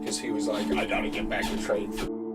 because he was like, I gotta get back to train for.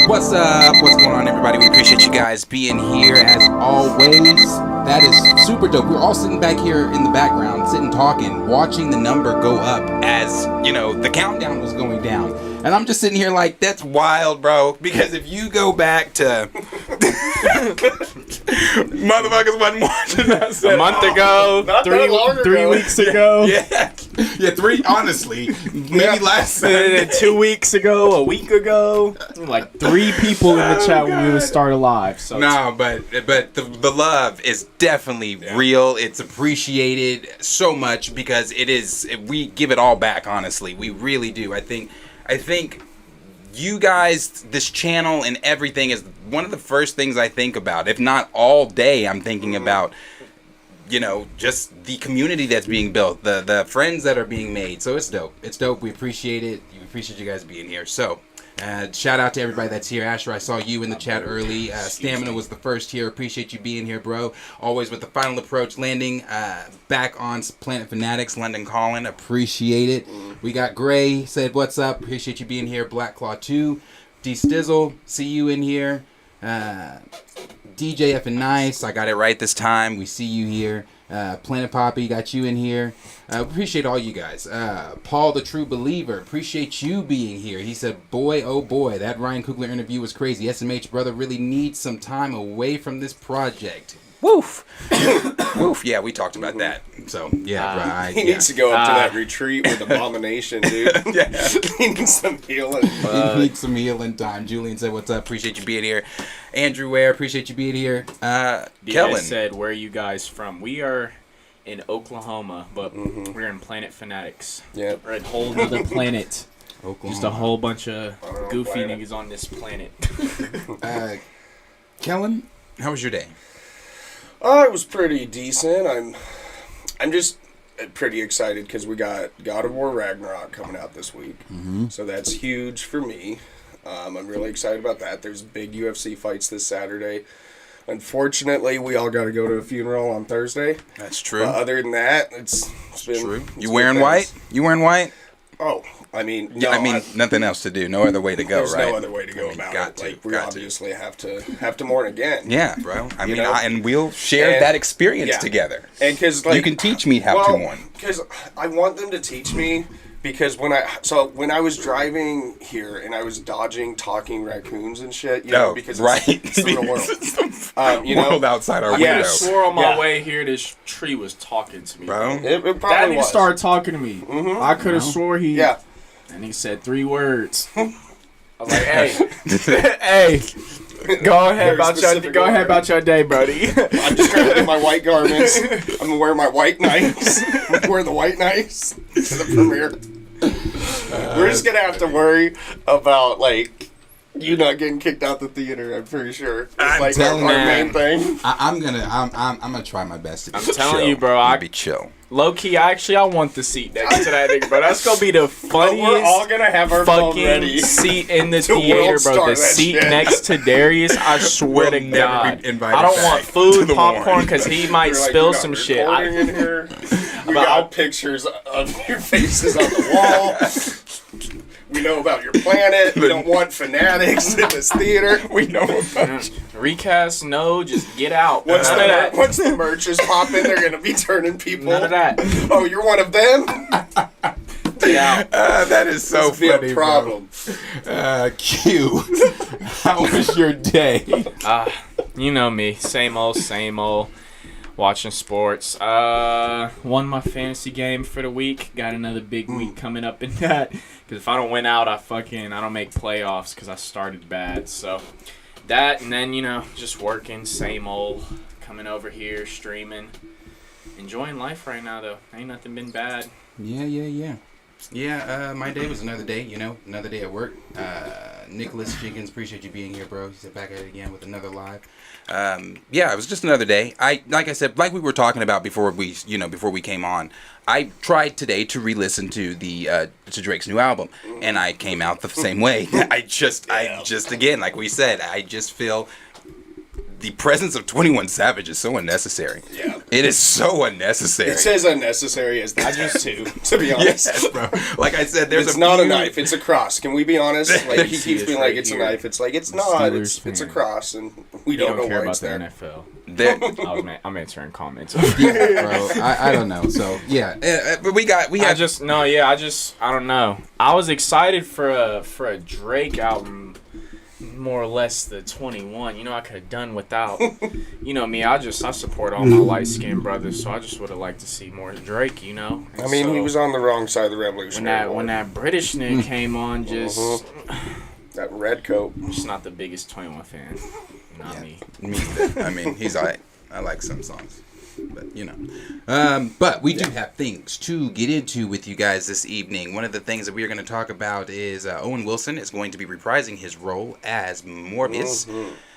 What's up? What's going on, everybody? We appreciate you guys being here as always. That is super dope. We're all sitting back here in the background, sitting talking, watching the number go up as, you know, the countdown was going down. And I'm just sitting here like, that's wild, bro. Because if you go back to... Motherfuckers wasn't watching us a month ago, Not that long three ago. weeks ago. Yeah, three, honestly. Maybe last And 2 weeks ago, a week ago. Like 3 people in the chat when we would start live. So no, but the love is definitely real. It's appreciated so much because it is. We give it all back. Honestly, we really do. I think you guys, this channel and everything is one of the first things I think about. If not all day, I'm thinking about, you know, just the community that's being built, the friends that are being made. So it's dope. It's dope. We appreciate it. We appreciate you guys being here. So. Shout out to everybody that's here. Asher, I saw you in the chat early. Stamina was the first here. Appreciate you being here, bro. Always with the final approach landing. Back on Planet Fanatics, London calling. Appreciate it. We got Gray, said what's up. Appreciate you being here. Black Claw 2. D Stizzle, see you in here. DJ F and Nice, I got it right this time. We see you here. Planet Poppy, got you in here. Appreciate all you guys. Paul the True Believer, appreciate you being here. He said, boy, oh boy, that Ryan Coogler interview was crazy. SMH brother really needs some time away from this project. Woof. Woof. Yeah, we talked about that. So, yeah. He needs to go up to that retreat with Abomination, dude. Yeah. He needs some healing. He needs some healing time. Julian said, what's up? Appreciate you being here. Andrew Ware, appreciate you being here. Kellen said, where are you guys from? We are in Oklahoma, but we're in Planet Fanatics. Yeah. We're at a whole other planet. Oklahoma. Just a whole bunch of goofy niggas on this planet. Kellen, how was your day? It was pretty decent. I'm just pretty excited because we got God of War Ragnarok coming out this week. So that's huge for me. I'm really excited about that. There's big UFC fights this Saturday. Unfortunately, we all got to go to a funeral on Thursday. That's true. Other than that, it's been true. it's You been wearing fast. white? You wearing white? Oh, I mean, no, nothing else to do. No other way to go, there's right? no other way to go about got it. to, Like we got obviously have to mourn again. Yeah, bro. I mean, know? and we'll share that experience together. And because like you can teach me how to mourn. Because I want them to teach me. Because when I was driving here and I was dodging talking raccoons and shit, you know, because it's the real world. You know, world outside our I window. swore on my way here this tree was talking to me. Bro. It That probably nigga was. started talking to me. I could have swore he... Yeah. And he said 3 words. I was like, hey, go ahead about your day, buddy. I'm just trying to get my white garments. I'm gonna wear my white nights. I'm gonna wear the white nights to the premiere. We're just gonna have to worry about like you not getting kicked out the theater. I'm pretty sure. It's like our main thing. I'm gonna try my best to be chill. I'm telling you, bro. I be chill. Low key, I want the seat next to that nigga, bro. That's gonna be the funniest. We're all gonna have our phone ready. Seat in the to theater, world bro. star The that seat shit. next to Darius. I swear to never God, be invited I don't back want to food, the popcorn, warren. because he might You're like, spill you got some shit. recording in here. We got pictures of your faces on the wall. We know about your planet. We don't want fanatics in this theater. We know about you. Recast, no, just get out. Once the merchers pop in, they're gonna be turning people. None of that. Oh, you're one of them? Yeah. That is so This be funny, a problem. bro. Q, how was your day? You know me, same old. Watching sports. Won my fantasy game for the week. Got another big week coming up in that. Because if I don't win out, I don't make playoffs because I started bad. So that, and then, just working, same old. Coming over here, streaming. Enjoying life right now, though. Ain't nothing been bad. Yeah. Yeah, my day was another day, another day at work. Nicholas Jenkins, appreciate you being here, bro. He's back at it again with another live. Yeah, it was just another day. Like I said, like we were talking about before we came on, I tried today to re-listen to to Drake's new album, and I came out the same way. I just again, like we said, I just feel the presence of 21 Savage is so unnecessary. Yeah. It is so unnecessary. It's as unnecessary as the tattoo, to be honest. Yes, bro. Like I said, there's it's not a knife. It's a cross. Can we be honest? Like he keeps being like, it's a knife. It's like, it's not. It's a cross, and we don't know care why about it's the there. NFL. I'm answering comments. Yeah, bro. I don't know. So yeah, but we have. I don't know. I was excited for a Drake album, more or less the 21. You know, I could have done without. You know me. I support all my light skinned brothers, so I just would have liked to see more Drake. You know. I mean, he was on the wrong side of the revolution. When that British nigga came on, just that red coat. I'm just not the biggest 21 fan. Not me. Me either. I mean, he's alright. I like some songs. But, you know. But we do have things to get into with you guys this evening. One of the things that we are going to talk about is Owen Wilson is going to be reprising his role as Mobius.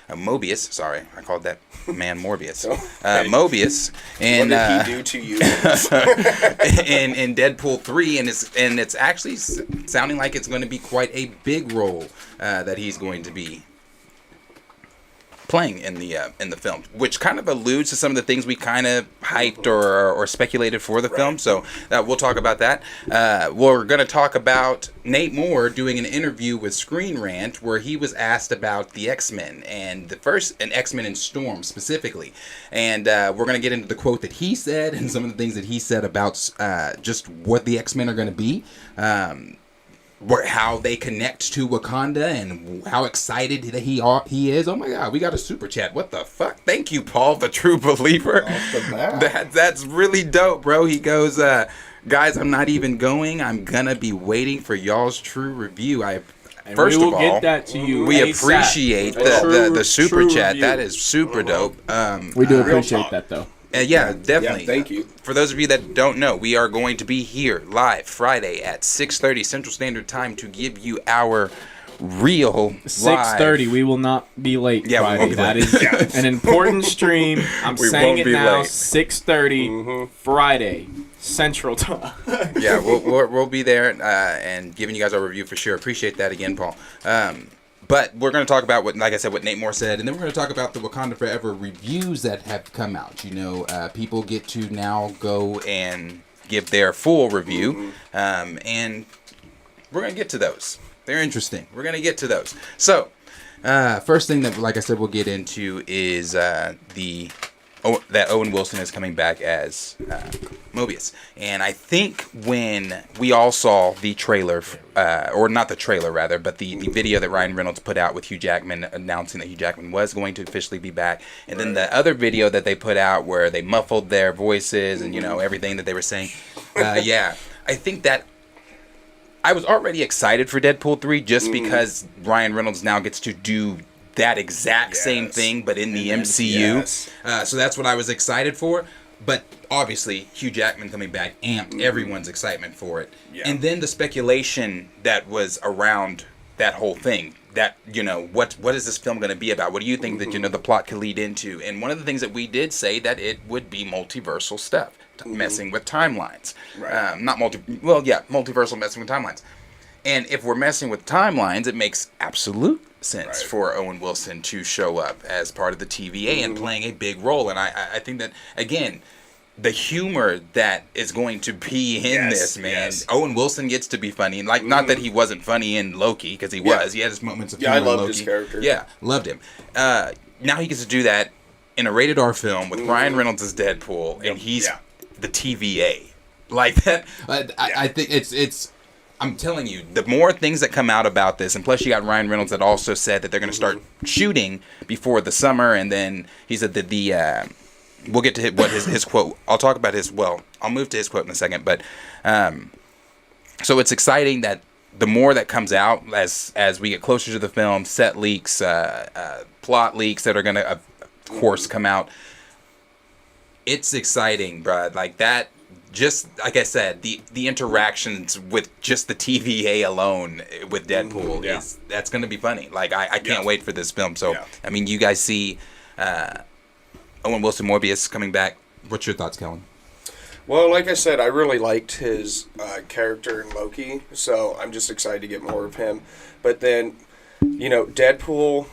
Mobius, sorry. I called that man Morbius. Mobius. And, what did he do to you? in Deadpool 3, and it's actually sounding like it's going to be quite a big role that he's going to be playing in the film, which kind of alludes to some of the things we kind of hyped or speculated for the film. So we'll talk about that. We're going to talk about Nate Moore doing an interview with Screen Rant where he was asked about the Xmen and Xmen and Storm specifically. And we're going to get into the quote that he said and some of the things that he said about just what the Xmen are going to be. How they connect to Wakanda and how excited that he is. Oh my God, we got a super chat. What the fuck? Thank you, Paul, the true believer. That's really dope, bro. He goes, guys, I'm not even going. I'm gonna be waiting for y'all's true review. First of all, get that to you. We appreciate the super chat. Review. That is super dope. We do appreciate that though. Yeah, definitely. Yeah, thank you. For those of you that don't know, we are going to be here live Friday at 6:30 Central Standard Time to give you our real 6:30. We will not be late. Yeah, Friday. We that is an important stream. I'm saying it now. 6:30 Friday Central Time. Yeah, we'll be there and giving you guys our review for sure. Appreciate that again, Paul. But we're going to talk about what Nate Moore said, and then we're going to talk about the Wakanda Forever reviews that have come out. You know, people get to now go and give their full review, and we're going to get to those. They're interesting. We're going to get to those. So, first thing that, like I said, we'll get into is that Owen Wilson is coming back as Mobius. And I think when we all saw the trailer, or not the trailer rather, but the video that Ryan Reynolds put out with Hugh Jackman announcing that Hugh Jackman was going to officially be back, and then the other video that they put out where they muffled their voices and, you know, everything that they were saying, I think that I was already excited for Deadpool 3 just because Ryan Reynolds now gets to do that exact same thing, but in the MCU. So that's what I was excited for. But obviously, Hugh Jackman coming back amped everyone's excitement for it. Yeah. And then the speculation that was around that whole thing. That, you know, what is this film going to be about? What do you think that, you know, the plot could lead into? And one of the things that we did say that it would be multiversal stuff, messing with timelines. Right. Multiversal messing with timelines. And if we're messing with timelines, it makes absolute sense for Owen Wilson to show up as part of the TVA and playing a big role. And I think that, again, the humor that is going to be in this, man. Yes. Owen Wilson gets to be funny. Like, not that he wasn't funny in Loki, because he was. He had his moments of humor in Loki. I loved his character. Yeah, loved him. Now he gets to do that in a rated R film with Ryan Reynolds as Deadpool, and he's the TVA. Like that. I think it's I'm telling you, the more things that come out about this, and plus you got Ryan Reynolds that also said that they're going to start shooting before the summer, and then he said that we'll get to what his quote. I'll talk about I'll move to his quote in a second, but so it's exciting that the more that comes out as we get closer to the film, set leaks, plot leaks that are going to, of course, come out. It's exciting, bro. Like that. Just like I said, the interactions with just the TVA alone with Deadpool that's going to be funny. Like I can't wait for this film. So I mean, you guys see Owen Wilson Morbius coming back. What's your thoughts, Kellen? Well, like I said, I really liked his character in Loki, so I'm just excited to get more of him. But then, you know, Deadpool's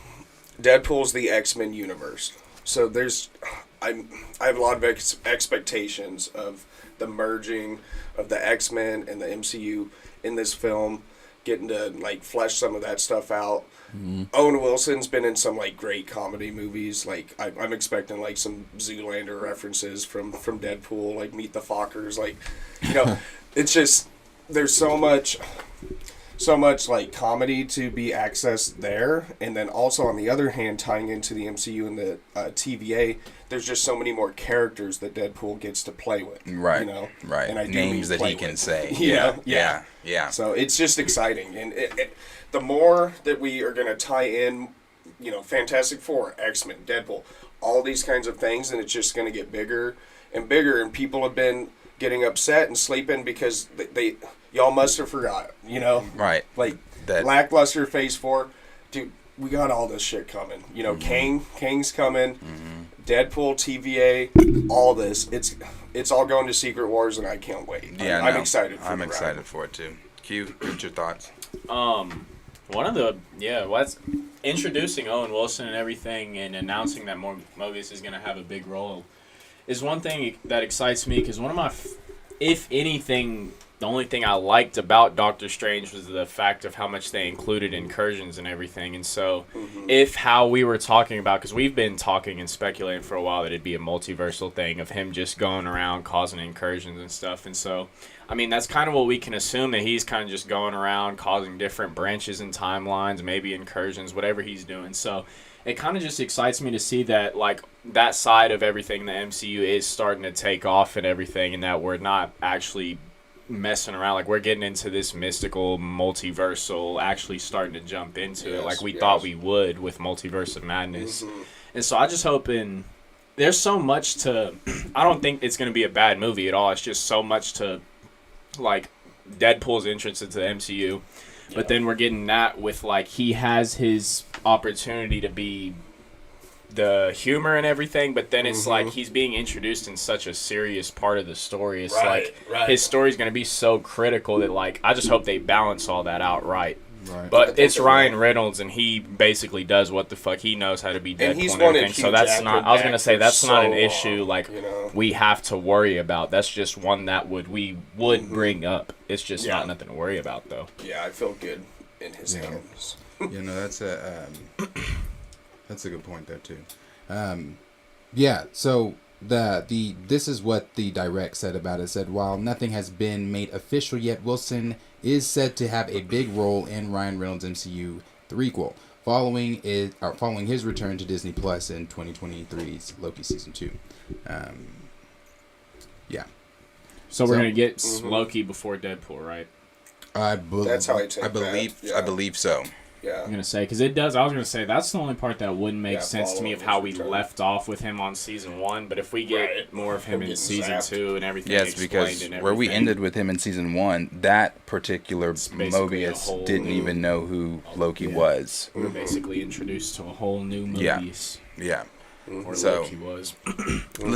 the X-Men universe. So I have a lot of expectations of the merging of the X-Men and the MCU in this film, getting to like flesh some of that stuff out. Owen Wilson's been in some like great comedy movies. Like I'm expecting like some Zoolander references from Deadpool, like Meet the Fockers. Like, it's just there's so much like comedy to be accessed there, and then also on the other hand, tying into the MCU and the TVA, there's just so many more characters that Deadpool gets to play with. Right. And I names that he can say. Yeah. So it's just exciting, and the more that we are going to tie in, Fantastic Four, X-Men, Deadpool, all these kinds of things, and it's just going to get bigger and bigger, and people have been getting upset and sleeping because y'all must have forgot, Right. Like, lackluster Phase 4, dude, we got all this shit coming. Kang's coming, Deadpool, TVA, all this. It's all going to Secret Wars, and I can't wait. Yeah, I'm excited for it. I'm excited for it, too. Q, what's your thoughts? What's introducing Owen Wilson and everything and announcing that Mobius is going to have a big role is one thing that excites me, because one of my, if anything, the only thing I liked about Doctor Strange was the fact of how much they included incursions and everything. And so if how we were talking about, because we've been talking and speculating for a while that it'd be a multiversal thing of him just going around causing incursions and stuff. And so, I mean, that's kind of what we can assume, that he's kind of just going around causing different branches and timelines, maybe incursions, whatever he's doing. So it kind of just excites me to see that, like, that side of everything the MCU is starting to take off and everything, and that we're not actually messing around. Like, we're getting into this mystical, multiversal, actually starting to jump into it like we thought we would with Multiverse of Madness. And so I just hoping... There's so much to... I don't think it's going to be a bad movie at all. It's just so much to... like Deadpool's entrance into the MCU, but then we're getting that with like he has his opportunity to be the humor and everything, but then it's like he's being introduced in such a serious part of the story. It's his story's going to be so critical that like I just hope they balance all that out right. But it's Ryan Reynolds, and he basically does what the fuck he knows how to be Deadpool and he's everything. So that's not. I was gonna say that's not an issue like we have to worry about. That's just one that we would bring up. It's just not nothing to worry about though. Yeah, I feel good in his hands. That's a good point there too. So this is what the direct said about it. It said, while nothing has been made official yet, Wilson is said to have a big role in Ryan Reynolds' MCU threequel, following his return to Disney Plus in 2023's Loki season 2. So we're gonna get Loki before Deadpool, right? That's how I take I believe so. Yeah. I'm gonna say, because it does. I was gonna say that's the only part that wouldn't make sense to me of how we left off with him on season 1. But if we get more of him in season 2 and everything, because where we ended with him in season 1, that particular Mobius didn't even know who Loki was. We were basically introduced to a whole new Mobius. Yeah. Or so Loki was.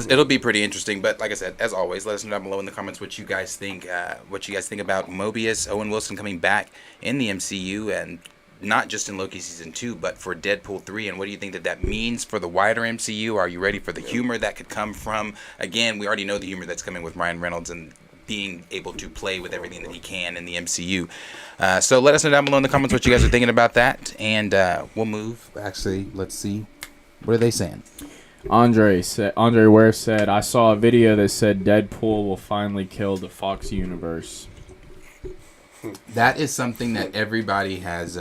It'll be pretty interesting. But like I said, as always, let us know down below in the comments what you guys think. What you guys think about Mobius, Owen Wilson coming back in the MCU, and not just in Loki season 2, but for Deadpool 3. And what do you think that means for the wider MCU? Are you ready for the humor that could come from? Again, we already know the humor that's coming with Ryan Reynolds and being able to play with everything that he can in the MCU. So let us know down below in the comments what you guys are thinking about that, and we'll move. Actually, let's see. What are they saying? Andre Ware said, I saw a video that said Deadpool will finally kill the Fox universe. That is something that everybody has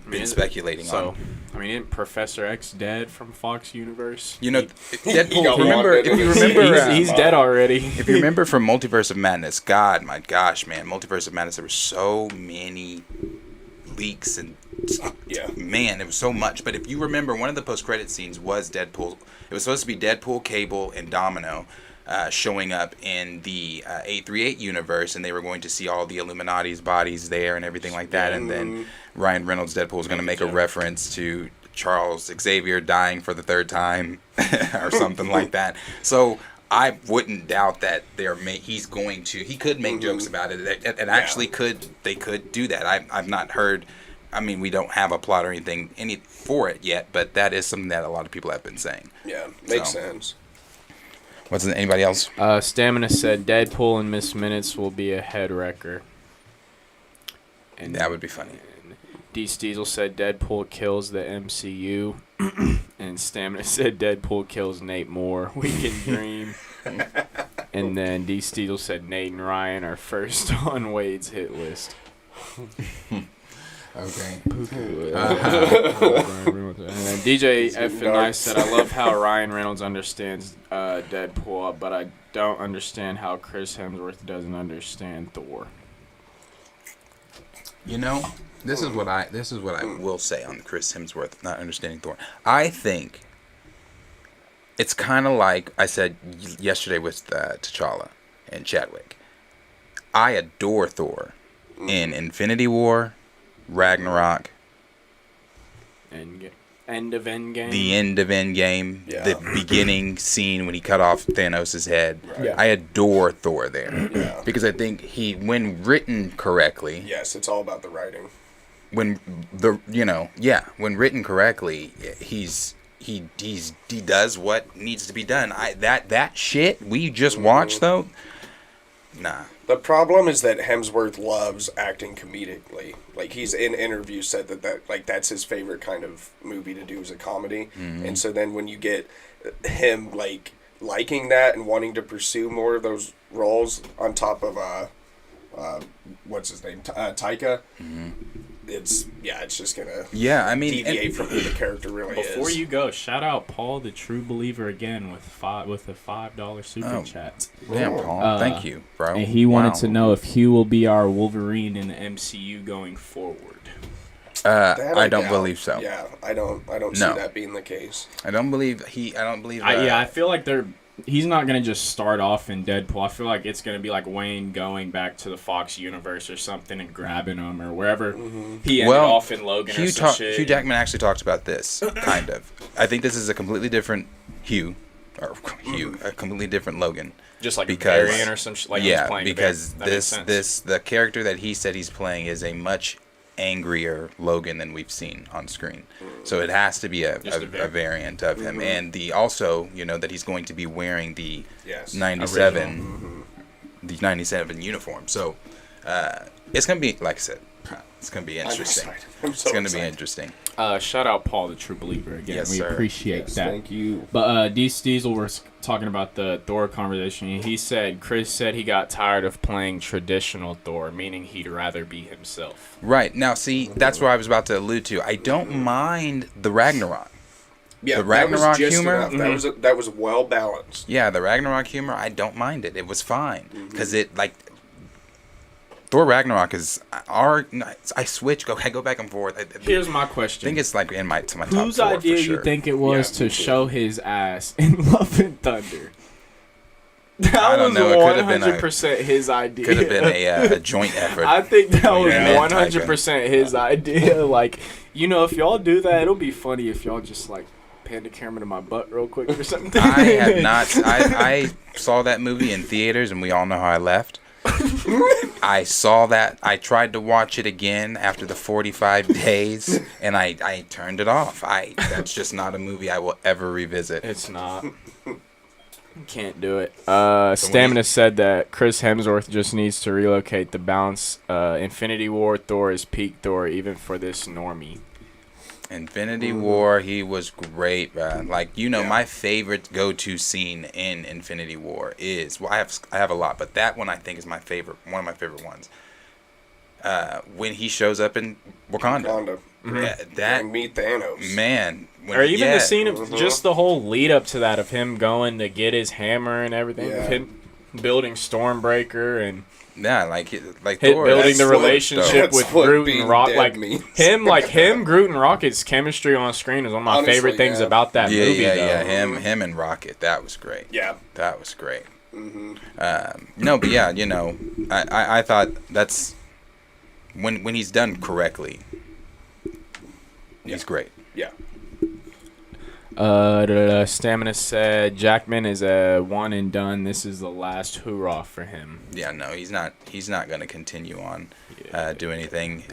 been speculating on. I mean, isn't Professor X dead from Fox universe? Deadpool. If you remember, he's dead already. If you remember from Multiverse of Madness, God, my gosh, man, Multiverse of Madness, there were so many leaks and man, it was so much. But if you remember, one of the post-credit scenes was Deadpool. It was supposed to be Deadpool, Cable, and Domino showing up in the 838 universe, and they were going to see all the Illuminati's bodies there and everything like that. And then Ryan Reynolds' Deadpool was going to make a reference to Charles Xavier dying for the 3rd time or something like that. So I wouldn't doubt that he could make jokes about it. And actually they could do that. I've not heard I mean, we don't have a plot or anything for it yet, but that is something that a lot of people have been saying. Yeah, makes sense. What's anybody else? Stamina said Deadpool and Miss Minutes will be a head wrecker. And That would be funny. D. Steezel said Deadpool kills the MCU. And Stamina said Deadpool kills Nate Moore. We can dream. And then D. Steezel said Nate and Ryan are first on Wade's hit list. Okay. And then DJ F and I said, I love how Ryan Reynolds understands Deadpool, but I don't understand how Chris Hemsworth doesn't understand Thor. You know, this is what I will say on Chris Hemsworth not understanding Thor. I think it's kind of like I said yesterday with T'Challa and Chadwick. I adore Thor in Infinity War, Ragnarok, End of Endgame. the end of Endgame, Yeah. the beginning scene when he cut off Thanos' head. Right. Yeah. I adore Thor there Yeah. because I think he, when written correctly, Yes, it's all about the writing. when written correctly, he does what needs to be done. That shit we just watched though, nah. The problem is that Hemsworth loves acting comedically. Like, he's in interviews said that that's his favorite kind of movie to do is a comedy. Mm-hmm. And so then when you get him liking that and wanting to pursue more of those roles on top of what's his name, Taika, it's just gonna Yeah, I mean, deviate from who the character really is. Before you go, shout out Paul, the true believer, again with a $5 super chat. damn, Paul, thank you, bro. And he wanted Wow. to know if Hugh will be our Wolverine in the MCU going forward. That I don't doubt. believe so. Yeah, I don't No. see that being the case. I don't believe. I feel like he's not going to just start off in Deadpool. I feel like it's going to be like Wayne going back to the Fox universe or something and grabbing him or wherever he ended off in Logan or some shit. Hugh Jackman actually talks about this, kind of. I think this is a completely different a completely different Logan. Just like because- a variant or some shit. Like he's playing because that makes sense. the character that he said he's playing is a much angrier Logan than we've seen on screen. So it has to be a variant of him, and also that he's going to be wearing the 97 uniform. So it's gonna be, like I said, it's gonna be interesting. It's gonna be interesting. Shout out Paul, the true believer, again. Yes, we sir. appreciate that. Thank you. But D. Steezel was talking about the Thor conversation. He said Chris said he got tired of playing traditional Thor, meaning he'd rather be himself. Right now, see, that's where I was about to allude to. I don't mind the Ragnarok. Yeah, The Ragnarok that was just humor? enough. That was well balanced. Yeah, the Ragnarok humor, I don't mind it. It was fine because Thor Ragnarok is I switch. I go back and forth. Here's my I question. think it's like in my top Whose 4 idea for sure. you think it was to show his ass in Love and Thunder? That I don't was know. It could have been 100% his idea. Could have been a joint effort. I think that was Yeah. 100% his idea. Like, if y'all do that, it'll be funny if y'all just pan the camera to my butt real quick or something. I have not. I saw that movie in theaters, and we all know how I left. I saw that. I tried to watch it again after the 45 days, and I turned it off. That's just not a movie I will ever revisit. It's not. Can't do it. Stamina said that Chris Hemsworth just needs to relocate the balance. Infinity War Thor is peak Thor, even for this normie. Infinity War, he was great, man. My favorite go-to scene in Infinity War is I have a lot, but that one I think is my favorite, one of my favorite ones. When he shows up in Wakanda. And meet Thanos. Man. Or even the scene of just the whole lead up to that of him going to get his hammer and everything, of him building Stormbreaker and Thor, building the relationship That's with what Groot being and Rock. dead means. Him, Groot and Rocket's chemistry on screen is one of my Honestly, favorite things yeah. about that movie. though. Him and Rocket, that was great. Yeah. That was great. No, but yeah, I thought that's when he's done correctly, he's great. Yeah. Stamina said Jackman is a one and done. This is the last hoorah for him. Yeah, no, he's not going to continue on do anything.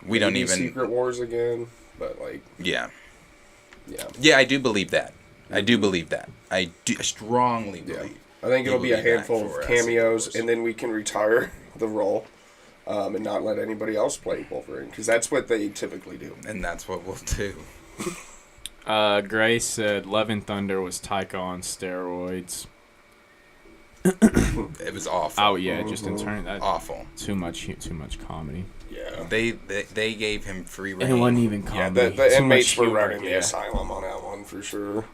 We don't maybe even Secret Wars again, but like yeah. yeah. I do believe that. I do believe that. I strongly Yeah. believe. I think it'll be a He will be handful back of for, cameos, Secret Wars. and then we can retire the role and not let anybody else play Wolverine, because that's what they typically do. And that's what we'll do. Gray said Love and Thunder was Taika on steroids. It was awful. Oh yeah, just in turn that Awful. too much comedy. Yeah. They gave him free reign. And it wasn't even Yeah, comedy. the Too inmates much were humor, running the asylum on that one for sure.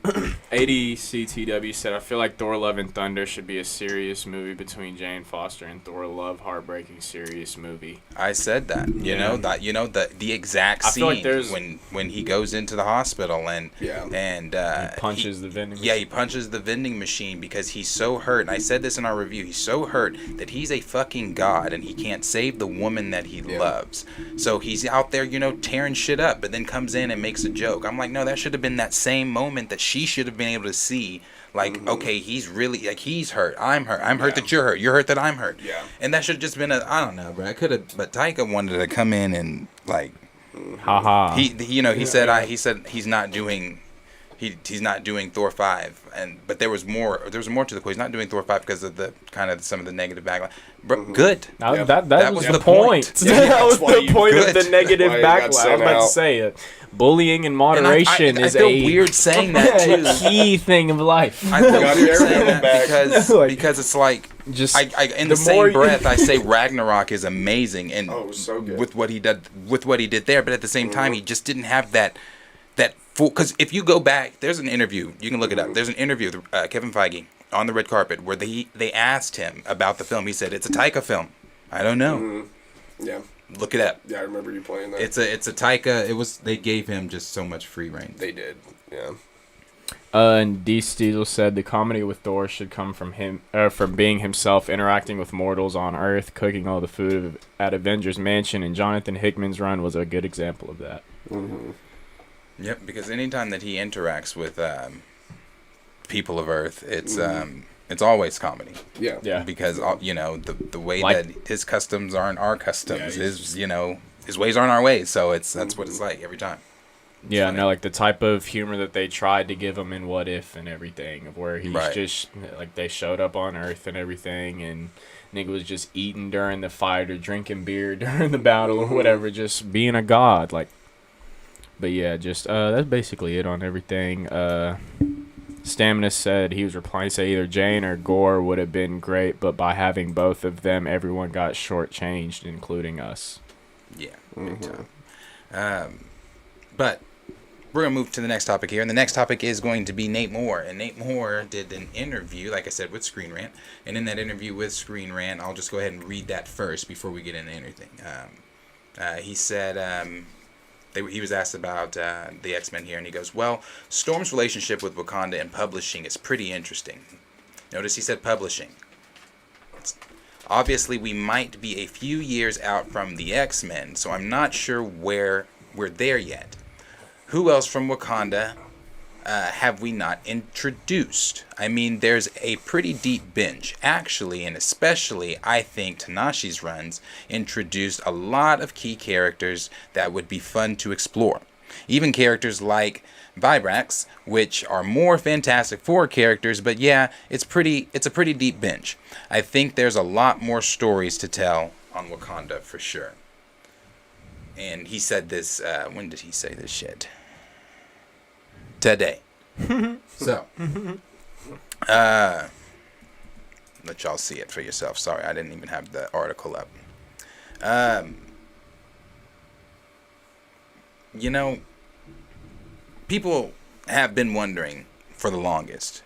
ADCTW said, I feel like Thor Love and Thunder should be a serious movie between Jane Foster and Thor Love, heartbreaking serious movie. I said that. You know the exact I feel scene like there's- when he goes into the hospital and Yeah. Punches the vending machine. Yeah, he punches the vending machine because he's so hurt. And I said this in our review. He's so hurt that he's a fucking god and he can't save the woman that he loves. So he's out there, tearing shit up, but then comes in and makes a joke. I'm like, no, that should have been that same moment that she should have been able to see. Like, okay, he's really, like, he's hurt. I'm hurt. I'm hurt that you're hurt. You're hurt that I'm hurt. Yeah. And that should have just been I don't know, bro. I could have, but Taika wanted to come in and, like, Haha. he said he's not doing. He's not doing Thor 5, but there was more to the quote. He's not doing Thor 5 because of the kind of some of the negative backlash. But good. That was the point. Yeah, That was that's why the point of good. the negative Why you got backlash. I was sent about to out. say it. Bullying and And moderation I is feel a weird saying that too. key thing of life. I feel Got weird it, saying everyone that back. because it's like Just I in the the more same you- breath I say Ragnarok is amazing and Oh, it was so good. with what he did there, but at the same time he just didn't have that full. Because if you go back, there's an interview, you can look it up. There's an interview with Kevin Feige on the red carpet where they asked him about the film. He said it's a Taika film. I don't know. Yeah. Look it up. Yeah, I remember you playing that. It's a Taika. They gave him just so much free reign. They did. Yeah. And D. Steele said the comedy with Thor should come from him, from being himself interacting with mortals on Earth, cooking all the food at Avengers Mansion, and Jonathan Hickman's run was a good example of that. Yep, because anytime that he interacts with people of Earth, it's always comedy. Yeah. Yeah. Because the way Like- that his customs aren't our customs, Yeah, his ways aren't our ways. So that's what it's like every time. Yeah, funny. no, like the type of humor that they tried to give him in What If and everything, of where he's Right. just like they showed up on Earth and everything, and nigga was just eating during the fight or drinking beer during the battle or whatever, just being a god. Like, but yeah, just that's basically it on everything. Stamina said he was replying, he said either Jane or Gore would have been great, but by having both of them, everyone got shortchanged, including us. Yeah, big time. But we're going to move to the next topic here. And the next topic is going to be Nate Moore. And Nate Moore did an interview, like I said, with Screen Rant. And in that interview with Screen Rant, I'll just go ahead and read that first before we get into anything. He said he was asked about the X-Men here. And he goes, well, Storm's relationship with Wakanda and publishing is pretty interesting. Notice he said publishing. Obviously, we might be a few years out from the X-Men, so I'm not sure where we're there yet. Who else from Wakanda have we not introduced? I mean, there's a pretty deep bench, actually, and especially, I think Tanashi's runs introduced a lot of key characters that would be fun to explore. Even characters like Vibrax, which are more Fantastic Four characters, but yeah, it's a pretty deep bench. I think there's a lot more stories to tell on Wakanda for sure. And he said this, when did he say this shit? Today. So, let y'all see it for yourself. Sorry, I didn't even have the article up. People have been wondering for the longest,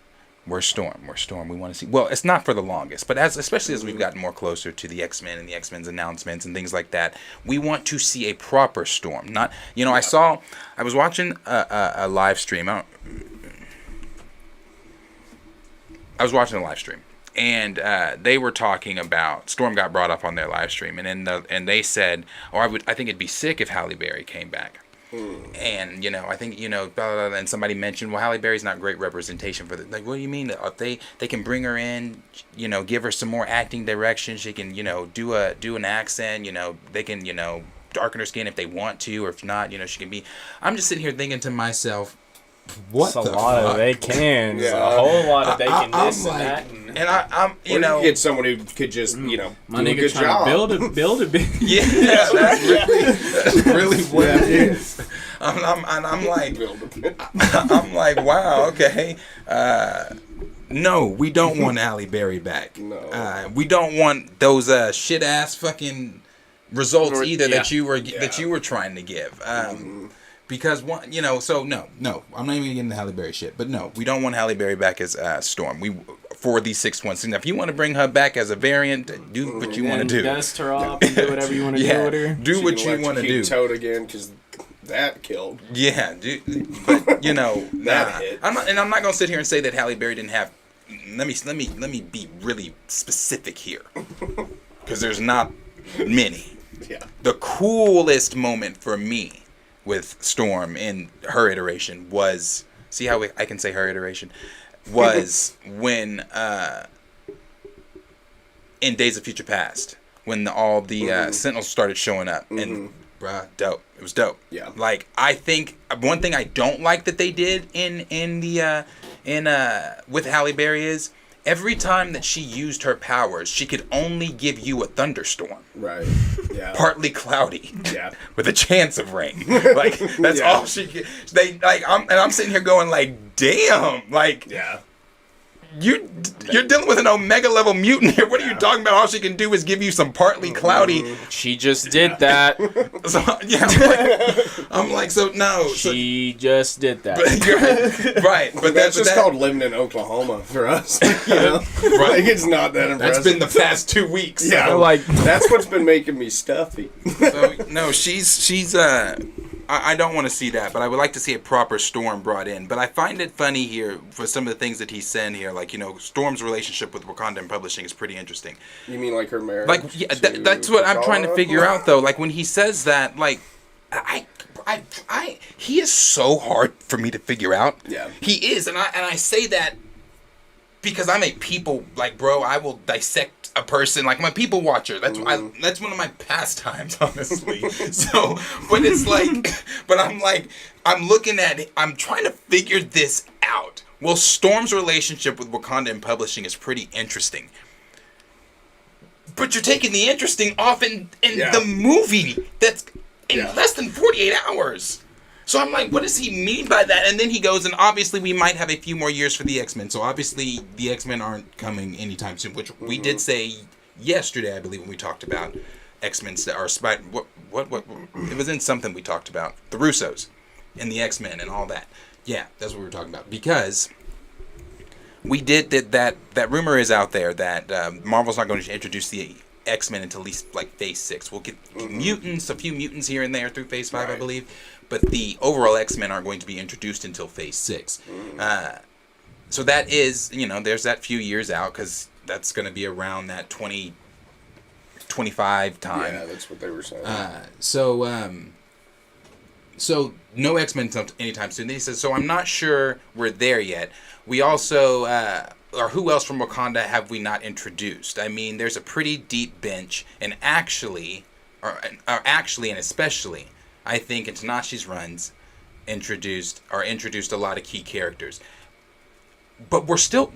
where's Storm? We want to see. Well, it's not for the longest, but especially as we've gotten more closer to the X-Men and the X-Men's announcements and things like that, we want to see a proper Storm. Not, I was watching a live stream. I was watching a live stream, and they were talking about Storm got brought up on their live stream, and they said, I think it'd be sick if Halle Berry came back. And I think blah, blah, blah, and somebody mentioned, well, Halle Berry's not great representation for the, like, what do you mean? If they can bring her in, give her some more acting direction, she can do an accent, they can darken her skin if they want to, or if not, she can be. I'm just sitting here thinking to myself, what the fuck? They can. Yeah. A whole lot of they can this I'm and like, that. and I'm, you get someone who could just, my do a nigga good trying job. to build a bit. Yeah, that's really what it is. I'm like, I'm like, wow, okay. No, we don't want Halle Berry back. No. We don't want those shit ass fucking results either Yeah. that you were trying to give. Because so no, I'm not even gonna get into Halle Berry shit. But no, we don't want Halle Berry back as Storm. For these 6 months. Now, if you want to bring her back as a variant, do what you want to do. Dust her off and do whatever you want to do with her. Do what you want to do. Toad again, because that killed. Yeah, but That hit. I'm not gonna sit here and say that Halle Berry didn't have. Let me be really specific here, because there's not many. Yeah. The coolest moment for me with Storm in her iteration was, see how I can say her iteration, was when in Days of Future Past, when all the Sentinels started showing up, and bruh, dope. It was dope. Yeah. Like, I think one thing I don't like that they did with Halle Berry is every time that she used her powers, she could only give you a thunderstorm. Right. Yeah. Partly cloudy. Yeah. With a chance of rain. Like, that's Yeah. all she could. I'm sitting here going like, damn, like, Yeah. you're dealing with an Omega level mutant here. What are you talking about? All she can do is give you some partly cloudy. She just did that. So, yeah, I'm like, so no. She just did that. Right, but That's just called living in Oklahoma for us. Right. Like, it's not that impressive. That's been the past 2 weeks. Yeah, So, like that's what's been making me stuffy. so no, she's I don't want to see that, but I would like to see a proper Storm brought in. But I find it funny here for some of the things that he's saying here, like, Storm's relationship with Wakanda and publishing is pretty interesting. You mean like her marriage? Like, yeah, that's what I'm trying to figure out, though. Like, when he says that, like, he is so hard for me to figure out. Yeah. He is, and I say that because I'm a people, like, bro, I will dissect a person, like, I'm a people watcher. That's that's one of my pastimes, honestly. So, but it's like, but I'm like, I'm looking at it, I'm trying to figure this out. Well, Storm's relationship with Wakanda and publishing is pretty interesting. But you're taking the interesting off in the movie that's in less than 48 hours. So I'm like, what does he mean by that? And then he goes, and obviously we might have a few more years for the Xmen. So obviously the Xmen aren't coming anytime soon, which we did say yesterday, I believe, when we talked about Xmen or Spider. What? It was in something we talked about. The Russos and the Xmen and all that. Yeah, that's what we were talking about. Because we did that rumor is out there that Marvel's not going to introduce the Xmen until at least like Phase 6. We'll get mutants, a few mutants here and there through Phase 5, I believe. But the overall X-Men aren't going to be introduced until Phase 6. So that is, there's that few years out, because that's going to be around that 2025 time. Yeah, that's what they were saying. So no X-Men anytime soon. He says, so I'm not sure we're there yet. We also, or who else from Wakanda have we not introduced? I mean, there's a pretty deep bench, and actually, and especially, I think in Tanashi's runs, introduced a lot of key characters. But so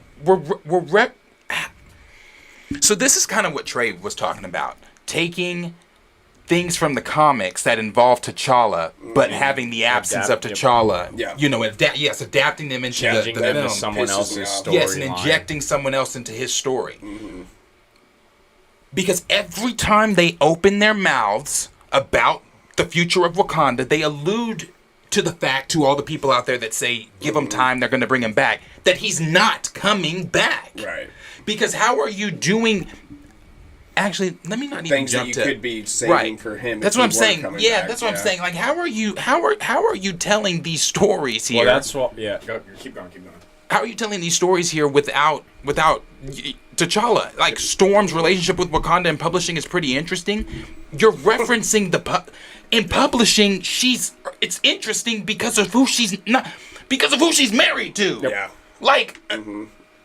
this is kind of what Trey was talking about. Taking things from the comics that involve T'Challa, but having the absence of T'Challa. Yeah. Adapting them into changing the them to film. someone else's story. Yes, and injecting someone else into his story. Because every time they open their mouths about the future of Wakanda, they allude to the fact, to all the people out there that say, give him time, they're going to bring him back, that he's not coming back. Right. Because how are you doing... Actually, let me not even Things jump that to... you could be saving for him. That's if what I'm he saying. weren't coming Yeah, back. that's what I'm saying. Like, how are you telling these stories here? Well, that's what. Yeah, keep going. How are you telling these stories here without T'Challa? Like, Storm's relationship with Wakanda and publishing is pretty interesting. You're referencing in publishing, it's interesting because of who she's married to. Yeah. Like,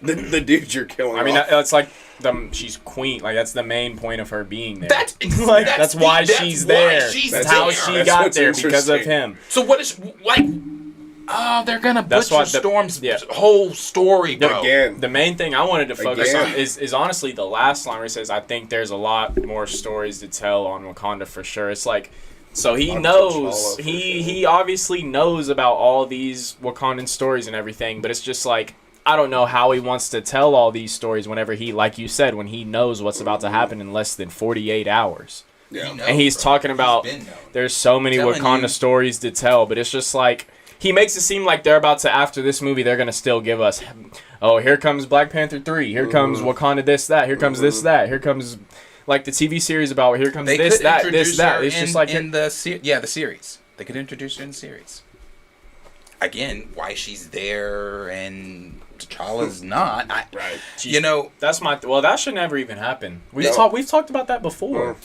The dude you're killing. I mean, off. it's like she's queen. Like that's the main point of her being there. That's why she's there. That's how she got there because of him. So what is like? Oh, they're gonna butcher Storm's whole story, bro. Again. The main thing I wanted to focus on is honestly the last line where he says, "I think there's a lot more stories to tell on Wakanda for sure." It's like, so he knows, he obviously knows about all these Wakandan stories and everything, but it's just like, I don't know how he wants to tell all these stories whenever he, like you said, when he knows what's about to happen in less than 48 hours. Yeah. And he's talking about there's so many Wakanda stories to tell, but it's just like, he makes it seem like they're about to, after this movie, they're going to still give us, oh, here comes Black Panther 3, here comes Wakanda this, that, here comes this, that, here comes, like, the TV series about, here comes this, that. It's just like... the series. They could introduce her in the series. Again, why she's there and T'Challa's not. Right. You know... That's my... Well, that should never even happen. We've talked about that before.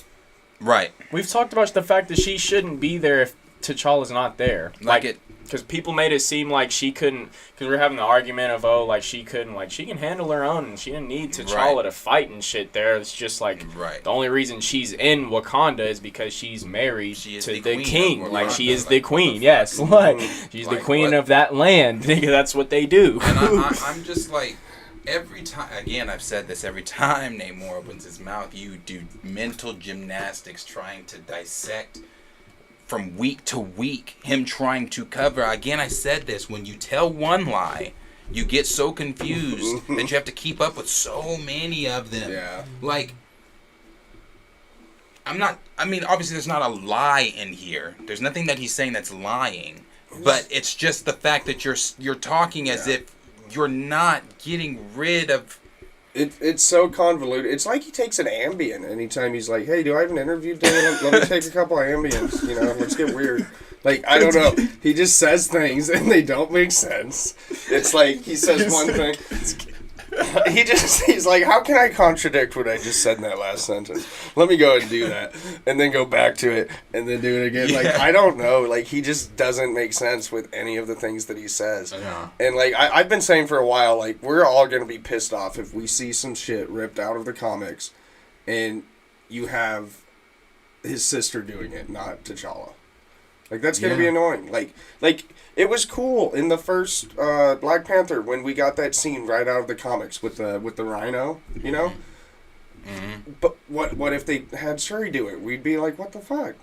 Right. We've talked about the fact that she shouldn't be there if T'Challa's not there. Because people made it seem like she couldn't, because we're having the argument of, oh, like, she couldn't, like, she can handle her own, and she didn't need T'Challa to fight and shit there. It's just, like, the only reason she's in Wakanda is because she's married to the king. Like, she is the queen, yes. Like, she's the queen of that land. That's what they do. And I'm just, like, every time, again, I've said this, every time Namor opens his mouth, you do mental gymnastics trying to dissect from week to week, him trying to cover. Again, I said this, when you tell one lie, you get so confused that you have to keep up with so many of them. Yeah. Like, obviously there's not a lie in here. There's nothing that he's saying that's lying. But it's just the fact that you're talking as if you're not getting rid of... It's so convoluted. It's like he takes an Ambien anytime he's like, hey, do I have an interview today? Let me take a couple of Ambiens, let's get weird. Like, I don't know. He just says things and they don't make sense. It's like he says one thing. He's like, how can I contradict what I just said in that last sentence? Let me go ahead and do that. And then go back to it and then do it again. Like, I don't know. Like, he just doesn't make sense with any of the things that he says. Yeah. And, like, I've been saying for a while, like, we're all going to be pissed off if we see some shit ripped out of the comics and you have his sister doing it, not T'Challa. Like, that's going to be annoying. Like, it was cool in the first Black Panther when we got that scene right out of the comics with the rhino, Mm-hmm. But what if they had Shuri do it? We'd be like, what the fuck,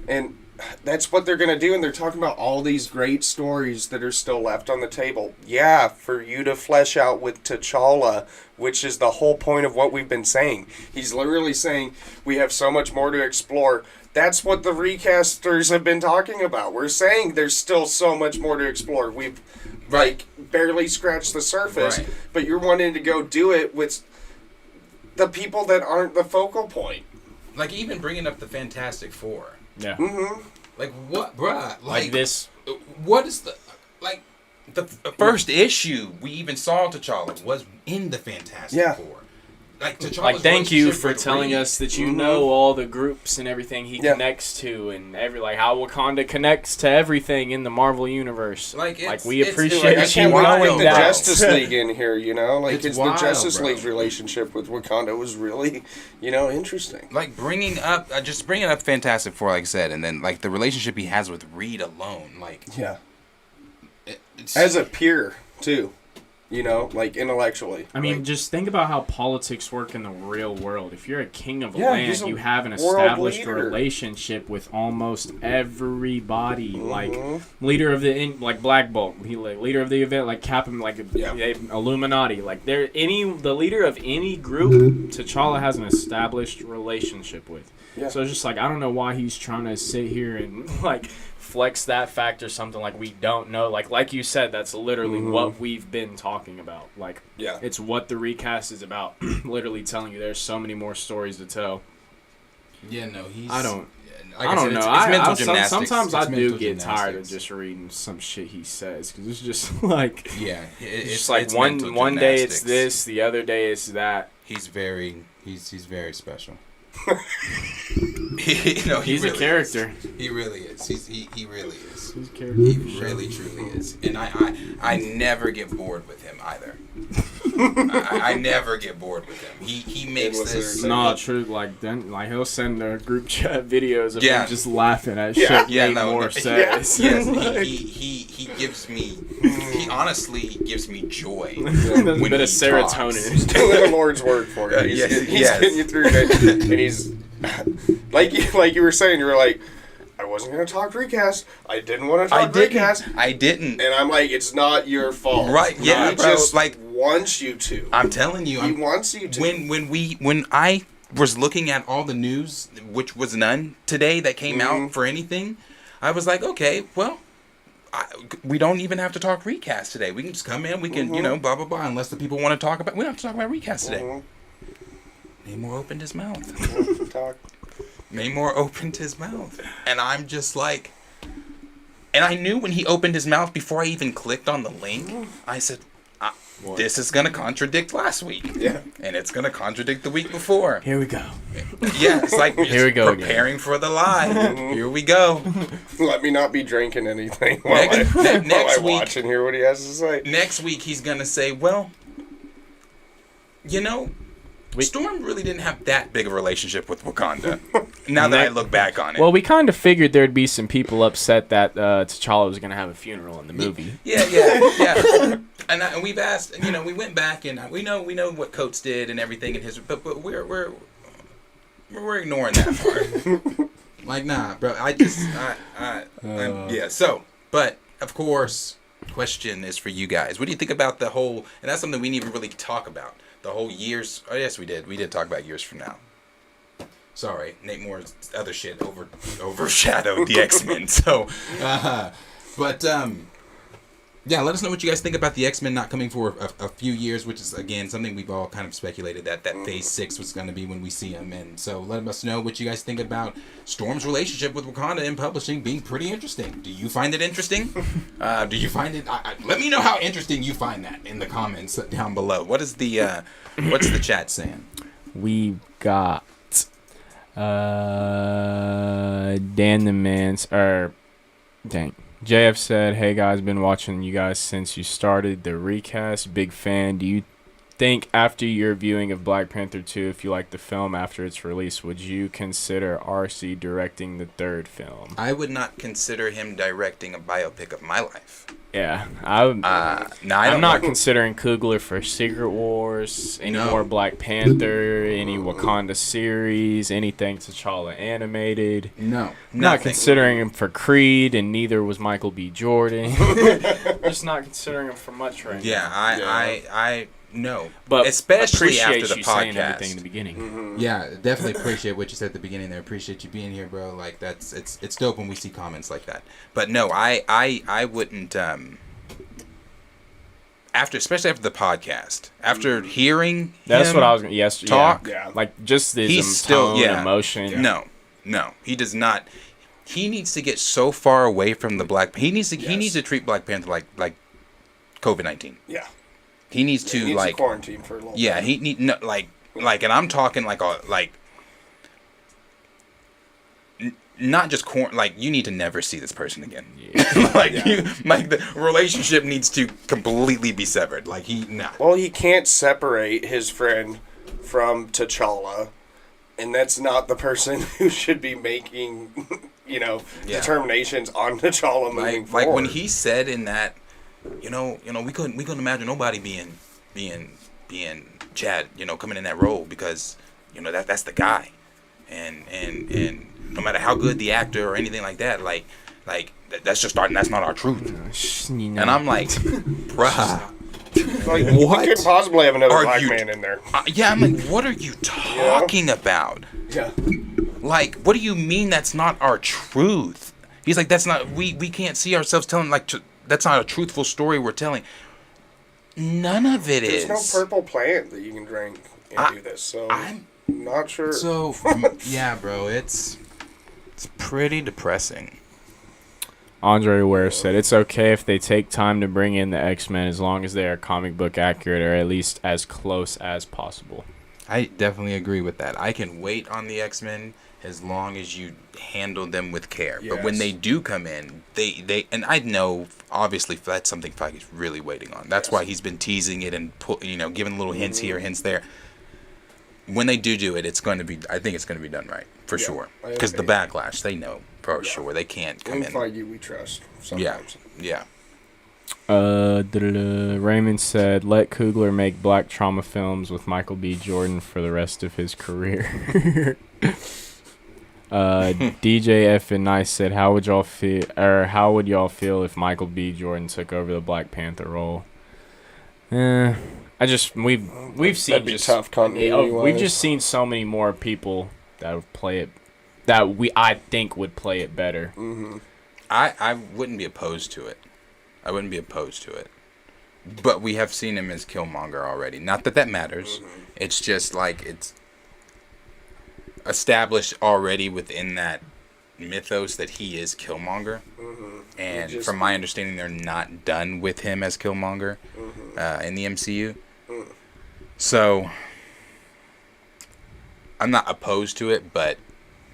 And that's what they're going to do, and they're talking about all these great stories that are still left on the table. Yeah, for you to flesh out with T'Challa, which is the whole point of what we've been saying. He's literally saying we have so much more to explore. That's what the recasters have been talking about. We're saying there's still so much more to explore. We've, barely scratched the surface, but you're wanting to go do it with the people that aren't the focal point. Like, even bringing up the Fantastic Four. Yeah. Mm-hmm. Like, what, bruh? Like this. What is the first issue we even saw T'Challa was in the Fantastic Four. Like, thank you for telling us that you know all the groups and everything he connects to, and how Wakanda connects to everything in the Marvel universe. We appreciate you knowing the that. Justice League in here, Like, it's wild, the Justice bro. League's relationship with Wakanda was really, interesting. Like, bringing up Fantastic Four, like I said, and then, like, the relationship he has with Reed alone, like... Yeah. As a peer, too. Intellectually. I mean, just think about how politics work in the real world. If you're a king of a land, you have an established relationship with almost everybody. Mm-hmm. Like, leader of the Black Bolt, leader of the event, like Captain, Illuminati. Like, the leader of any group, T'Challa has an established relationship with. Yeah. So it's just like, I don't know why he's trying to sit here and flex that fact or something like we don't know. Like you said, that's literally what we've been talking about. It's what the recast is about. Literally telling you there's so many more stories to tell. Yeah, no, he's... I don't know. It's mental gymnastics. Sometimes I do get tired of just reading some shit he says, because it's just like... Yeah, it's just like one day it's this, the other day it's that. He's very special. He's really a character. He really is. He really is. He's a character. He really truly is. And I never get bored with him either. I never get bored with him. He makes this. No, true. Like then, like he'll send group chat videos of Yeah. him just laughing at Yeah. shit. Yeah, Nate no, Moore no, says. Yes, he gives me. He honestly gives me joy. There's a when bit of he serotonin. He's doing the Lord's work for you. He's, Yes, he's yes. getting you through it, and he's like you were saying. You were like, I wasn't gonna talk recast. I didn't want to talk recast. I didn't. And I'm like, it's not your fault. Right, yeah, He bro, just like- wants you to. I'm telling you. He wants you to. When I was looking at all the news, which was none today that came out for anything, I was like, okay, well, we don't even have to talk recast today. We can just come in. We can, blah blah blah. Unless the people want to talk about, we don't have to talk about recast today. Namor opened his mouth. Talk. Namor opened his mouth, and I'm just like, and I knew when he opened his mouth before I even clicked on the link. I said, this is gonna contradict last week. Yeah. And it's gonna contradict the week before. Here we go. Yeah, it's like Here we go preparing for the lie. Here we go. Let me not be drinking anything while Next I week- watch and hear what he has to say. Next week he's gonna say, well, Storm really didn't have that big of a relationship with Wakanda. Now that I look back on it. Well, we kind of figured there'd be some people upset that T'Challa was going to have a funeral in the movie. Yeah. And we've asked, we went back and we know what Coates did and everything in his, but we're ignoring that part. Like, nah, bro. But of course, question is for you guys. What do you think about the whole? And that's something we didn't even really talk about. The whole years. Oh yes, we did. We did talk about years from now. Sorry, Nate Moore's other shit overshadowed the X-Men. So, yeah, let us know what you guys think about the X-Men not coming for a few years, which is, again, something we've all kind of speculated that Phase 6 was going to be when we see them. And so let us know what you guys think about Storm's relationship with Wakanda in publishing being pretty interesting. Do you find it interesting? Do you find it... let me know how interesting you find that in the comments down below. What is the... what's the chat saying? We got... Dan the Man's... Dang. JF said, hey guys, been watching you guys since you started the recast. Big fan. Do you think after your viewing of Black Panther 2, if you like the film after its release, would you consider RC directing the third film? I would not consider him directing a biopic of my life. Yeah. I'm not considering Coogler for Secret Wars, any more Black Panther, any Wakanda series, anything T'Challa animated. No. Not considering him for Creed, and neither was Michael B. Jordan. Just not considering him for much right now. I no. But especially after the you saying podcast. everything in the beginning. Yeah, definitely appreciate what you said at the beginning there. Appreciate you being here, bro. Like it's dope when we see comments like that. But no, I wouldn't especially after the podcast. After hearing That's him what I was going to talk. Yeah. Like just his He's still tone, emotion. No. He does not. He needs to get so far away from the Black. He needs to treat Black Panther like COVID-19. Yeah. He needs to He needs like to quarantine for a little Yeah, bit. he need and I'm talking not just you need to never see this person again. The relationship needs to completely be severed. Well, he can't separate his friend from T'Challa, and that's not the person who should be making, determinations on T'Challa moving forward. Like when he said in that, we couldn't imagine nobody being Chad, coming in that role because, that's the guy, and no matter how good the actor or anything like that, that's not our truth. And I'm like, bruh. Like, What we couldn't possibly have another are black you- man in there. I'm like, what are you talking about? Yeah. Like, what do you mean that's not our truth? He's like, that's not, we can't see ourselves telling, that's not a truthful story we're telling. None of it is. There's no purple plant that you can drink and do this, so I'm not sure. So, yeah, bro, it's pretty depressing. Andre Ware said, it's okay if they take time to bring in the X-Men as long as they are comic book accurate or at least as close as possible. I definitely agree with that. I can wait on the X-Men as long as you handle them with care. But when Yes. they do come in, they and I know obviously that's something Feige's really waiting on. That's why he's been teasing it and giving little hints here, hints there. When they do it, it's going to be. I think it's going to be done right for sure. Because the backlash, they know for sure they can't come in. Feige, we trust. Sometimes. Yeah. Raymond said, "Let Coogler make black trauma films with Michael B. Jordan for the rest of his career." DJ F and Nice said, "How would y'all feel if Michael B. Jordan took over the Black Panther role?" We've seen That'd be tough continuity we've wise. just seen so many more people that would play it I think would play it better. Mm-hmm. I wouldn't be opposed to it. But we have seen him as Killmonger already. Not that matters. Mm-hmm. It's just like it's established already within that mythos that he is Killmonger. Mm-hmm. And from my understanding, they're not done with him as Killmonger in the MCU. So I'm not opposed to it, but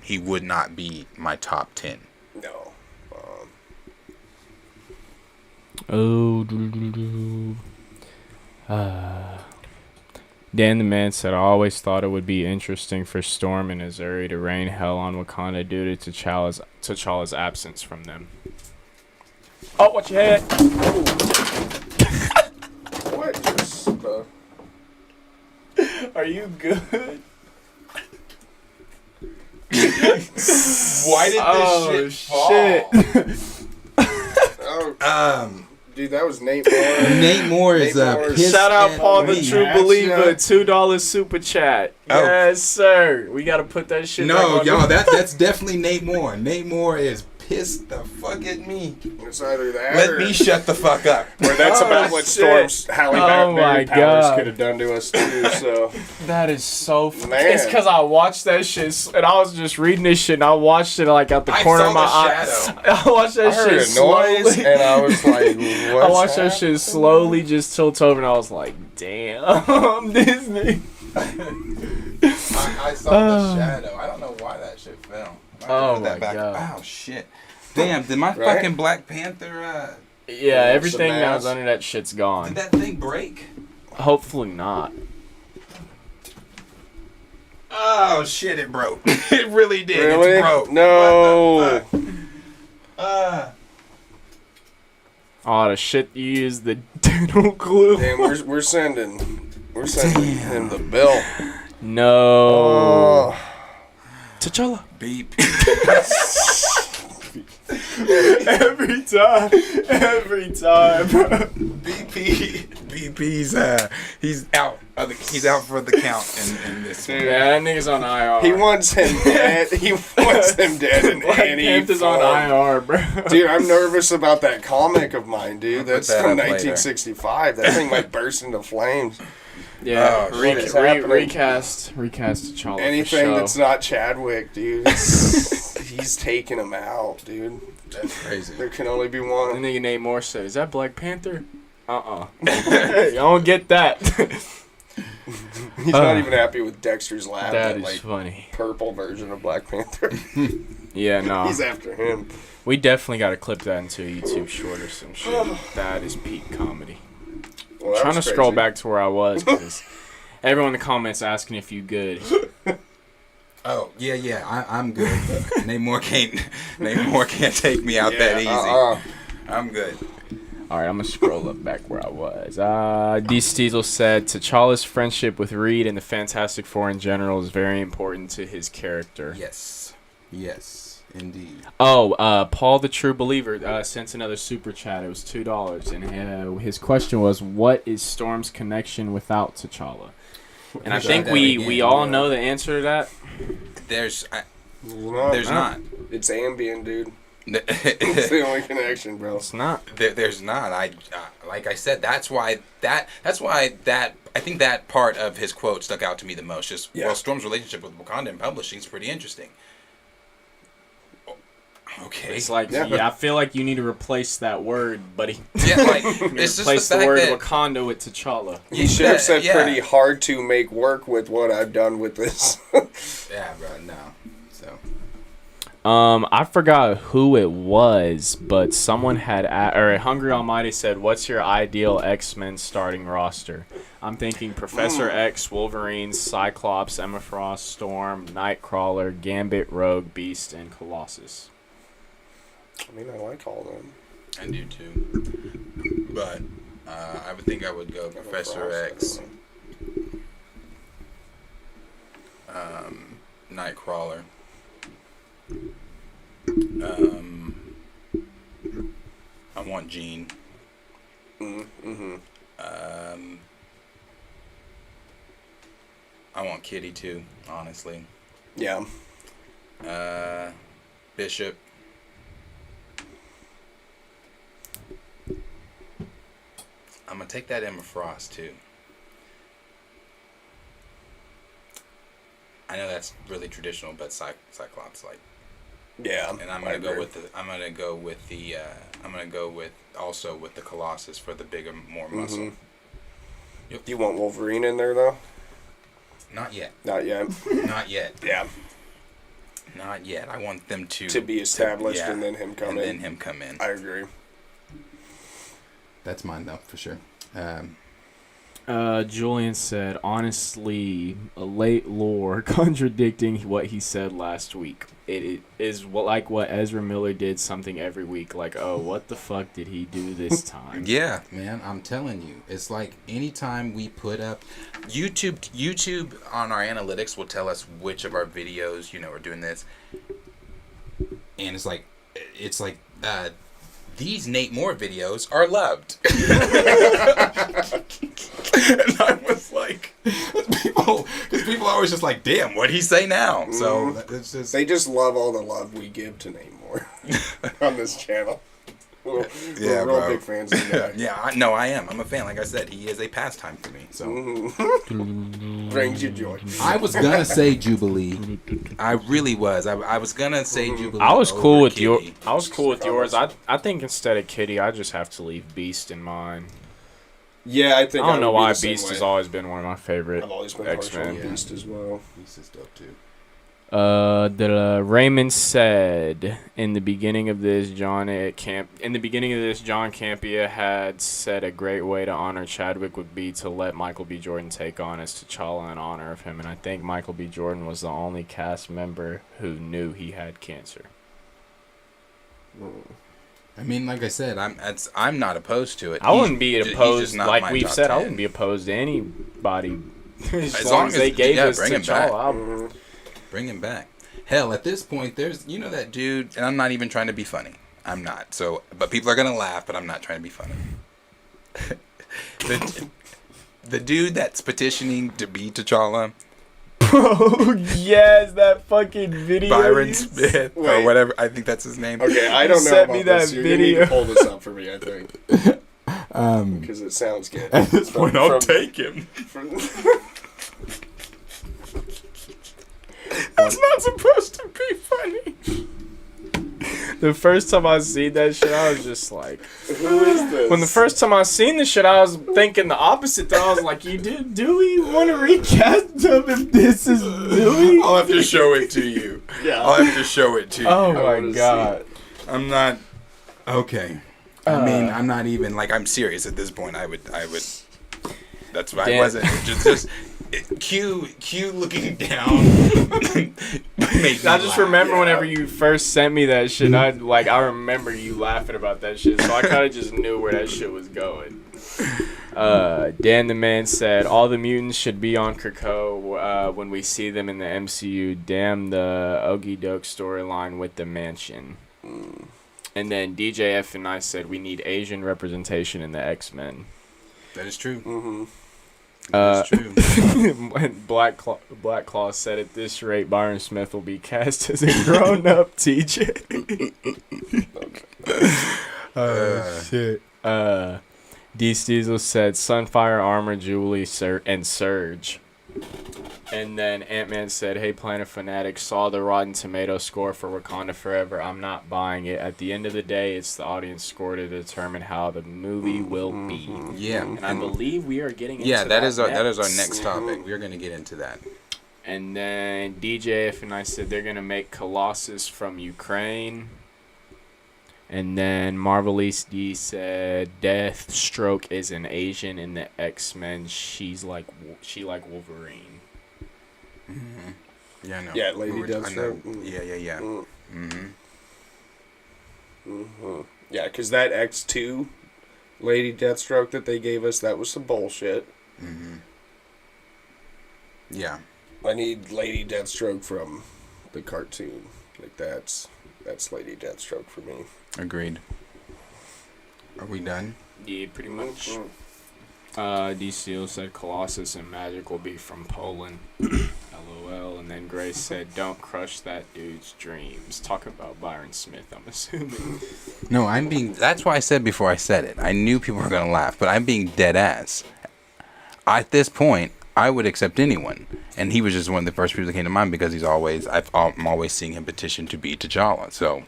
he would not be my top 10. No. Dan the Man said, "I always thought it would be interesting for Storm and Azuri to rain hell on Wakanda due to T'Challa's absence from them." Oh, watch your head! What? Just, Are you good? Why did this shit fall? Dude, that was Nate Moore. Nate Moore is pissed Shout out at Paul the me. True Believer, $2 super chat. Oh. Yes, sir. We gotta put that shit. No, back on y'all, the- that's definitely Nate Moore. Nate Moore is pissed the fuck at me. It's either that Let or, me shut the fuck up. or that's Oh, about what shit. Storm's Halle Oh, my Berry powers God. could have done to us too. So That is so. Man. It's because I watched that shit, and I was just reading this shit, and I watched it like out the I corner saw of my the eye. shadow. I watched that I heard shit a noise slowly. and I was like, I "What's watched that shit slowly just tilt over, and I was like, "Damn, Disney." I saw the shadow. I don't know why that shit fell. I Oh put that my God. Oh shit. Damn, did my Right? fucking Black Panther Yeah, everything Some that was ass. under that shit's gone. did that thing break? Hopefully not. Oh shit, it broke. It really did. Really? It broke. No. What the fuck? Oh, the shit you used the dental glue. Damn, we're sending him the bill. No. Oh. T'Challa. Beep. Every time. BP's he's out for the count in this one. Yeah, that nigga's on IR. He wants him dead. He wants him dead in Black any Panther's form. on IR, bro. Dude, I'm nervous about that comic of mine, dude. I'll put That's that from up later. 1965. That thing might burst into flames. Yeah, Oh, what is happening? recast T'Challa. Anything for that's show. not Chadwick, dude. He's taking him out, dude. That's crazy. There can only be The one. nigga Nate Moore said, "Is that Black Panther?" I don't get that. He's not even happy with Dexter's Lab, That that is like funny. purple version of Black Panther. Yeah, no. He's after him. We definitely got to clip that into a YouTube short or some shit. That is peak comedy. Well, that Trying to was scroll crazy. back to where I was because everyone in the comments asking if you good. Oh yeah, I'm good. Nate Moore can't take me out that easy. I'm good. All right, I'm gonna scroll up back where I was. D. Steezel said T'Challa's friendship with Reed and the Fantastic Four in general is very important to his character. Yes, indeed. Oh, Paul the True Believer sent another super chat. It was $2, and his question was, "What is Storm's connection without T'Challa?" And I think that we again, all yeah. know the answer to that. There's There's not. It's Ambien, dude. It's the only connection, bro. It's not. There's not. Like I said, that's why I think that part of his quote stuck out to me the most. Just Yeah. well, Storm's relationship with Wakanda and publishing is pretty interesting. Okay. It's like, Yeah. I feel like you need to replace that word, buddy. Yeah, like it's just Replace the the fact word that Wakanda with T'Challa. You should have said yeah. pretty hard to make work with what I've done with this. Yeah, bro. No. So. I forgot who it was, but someone had or Hungry Almighty said, "What's your ideal X-Men starting roster?" I'm thinking Professor X, Wolverine, Cyclops, Emma Frost, Storm, Nightcrawler, Gambit, Rogue, Beast, and Colossus. I mean, I like all of them. I do too, but I would think I would go Professor X, Nightcrawler. I want Jean. Mm-hmm. I want Kitty too, honestly. Yeah. Bishop. I'm gonna take that Emma Frost too. I know that's really traditional, but Cyclops like. Yeah. And I'm gonna go with also with the Colossus for the bigger, more muscle. Mm-hmm. Yep. Do you want Wolverine in there though? Not yet. Not yet. Not yet. Yeah. Not yet. I want them To be established and then him come in. And then him come in. I agree. That's mine though, for sure. Julian said, honestly, a late lore contradicting what he said last week. It is like what Ezra Miller did something every week. Like, oh, what the fuck did he do this time? Yeah. Man, I'm telling you, it's like anytime we put up YouTube on our analytics will tell us which of our videos, are doing this. and it's like These Nate Moore videos are loved. And I was like, because people are always just like, damn, what'd he say now? So it's just. They just love all the love we give to Namor on this channel. We're real big fans of that. Yeah, I am. I'm a fan. Like I said, he is a pastime for me. So Brings you joy. I was gonna say Jubilee. I really was. I was gonna say Jubilee. I was cool with Kitty. I was cool with yours. I think instead of Kitty, I just have to leave Beast in mine. Yeah, I think I don't know would be why the same Beast way. has always been one of my favorite I've always been partial to X-Men. Beast as well. This is dope too. Raymond said in the beginning of this, John Campea had said a great way to honor Chadwick would be to let Michael B. Jordan take on as T'Challa in honor of him, and I think Michael B. Jordan was the only cast member who knew he had cancer. I mean, like I said, I'm not opposed to it. I wouldn't be He's opposed, just not like my we've top said, 10. I wouldn't be opposed to anybody as long long as as they gave us bring him back. T'Challa. Bring him back. Hell, at this point, there's that dude, and I'm not even trying to be funny. I'm not. So, but people are gonna laugh, but I'm not trying to be funny. the dude that's petitioning to be T'Challa, Bro, yes, that fucking video. Byron Smith or Wait. whatever. I think that's his name. Okay, I don't know Sent about me that this. You're gonna need video. to pull this up for me, I think, because it sounds good. at this point, I'll take him. That's not supposed to be funny. The first time I seen that shit, I was just like, Who is this? when the first time I seen this shit, I was thinking the opposite. Though I was like, do we want to recast him if this is Dewey? I'll have to show it to you. Yeah. I'll have to show it to you. Oh wanna my see god. I'm not. Okay. I mean, I'm not even like I'm serious at this point. I would. That's why I Dan- wasn't. Just Q looking down. Made me I just laugh. remember whenever you first sent me that shit, I remember you laughing about that shit, so I kind of just knew where that shit was going. Dan the Man said, all the mutants should be on Krakoa when we see them in the MCU. Damn the Ogie Doke storyline with the mansion. And then DJF and I said we need Asian representation in the X-Men. That is true. Mm-hmm. That is true. When Black Claw said at this rate, Byron Smith will be cast as a grown-up TJ. Shit. D. Steezel said Sunfire, Armor, Jubilee, and Surge. And then Ant-Man said, "Hey, Planet Fanatic, saw the Rotten Tomato score for Wakanda Forever. I'm not buying it. At the end of the day, it's the audience score to determine how the movie will be." Yeah. And I believe we are getting into that is our next. next topic. We're gonna get into that. And then DJF and I said they're going to make Colossus from Ukraine. And then Marvel East D said Deathstroke is an Asian in the X-Men. She like Wolverine. Mm-hmm. Yeah, I know. Yeah, Lady Deathstroke. Yeah. Mm-hmm. Mm-hmm. Yeah, because that X2 Lady Deathstroke that they gave us, that was some bullshit. Mm-hmm. Yeah. I need Lady Deathstroke from the cartoon. Like, that's Lady Deathstroke for me. Agreed. Are we done? Yeah, pretty much. DCO said Colossus and Magic will be from Poland. LOL. And then Grace said, "Don't crush that dude's dreams." Talk about Byron Smith, I'm assuming. No, that's why I said before I said it. I knew people were going to laugh, but I'm being dead ass. At this point, I would accept anyone. And he was just one of the first people that came to mind because I'm always seeing him petition to be T'Challa. So,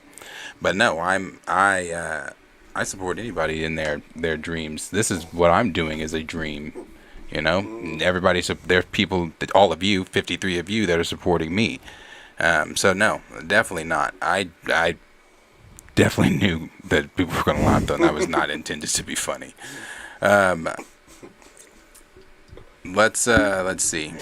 but no, I support anybody in their dreams. This is what I'm doing is a dream, you know. There's people, all of you, 53 of you, that are supporting me. So no, definitely not. I definitely knew that people were going to laugh though, and that was not intended to be funny. Let's see.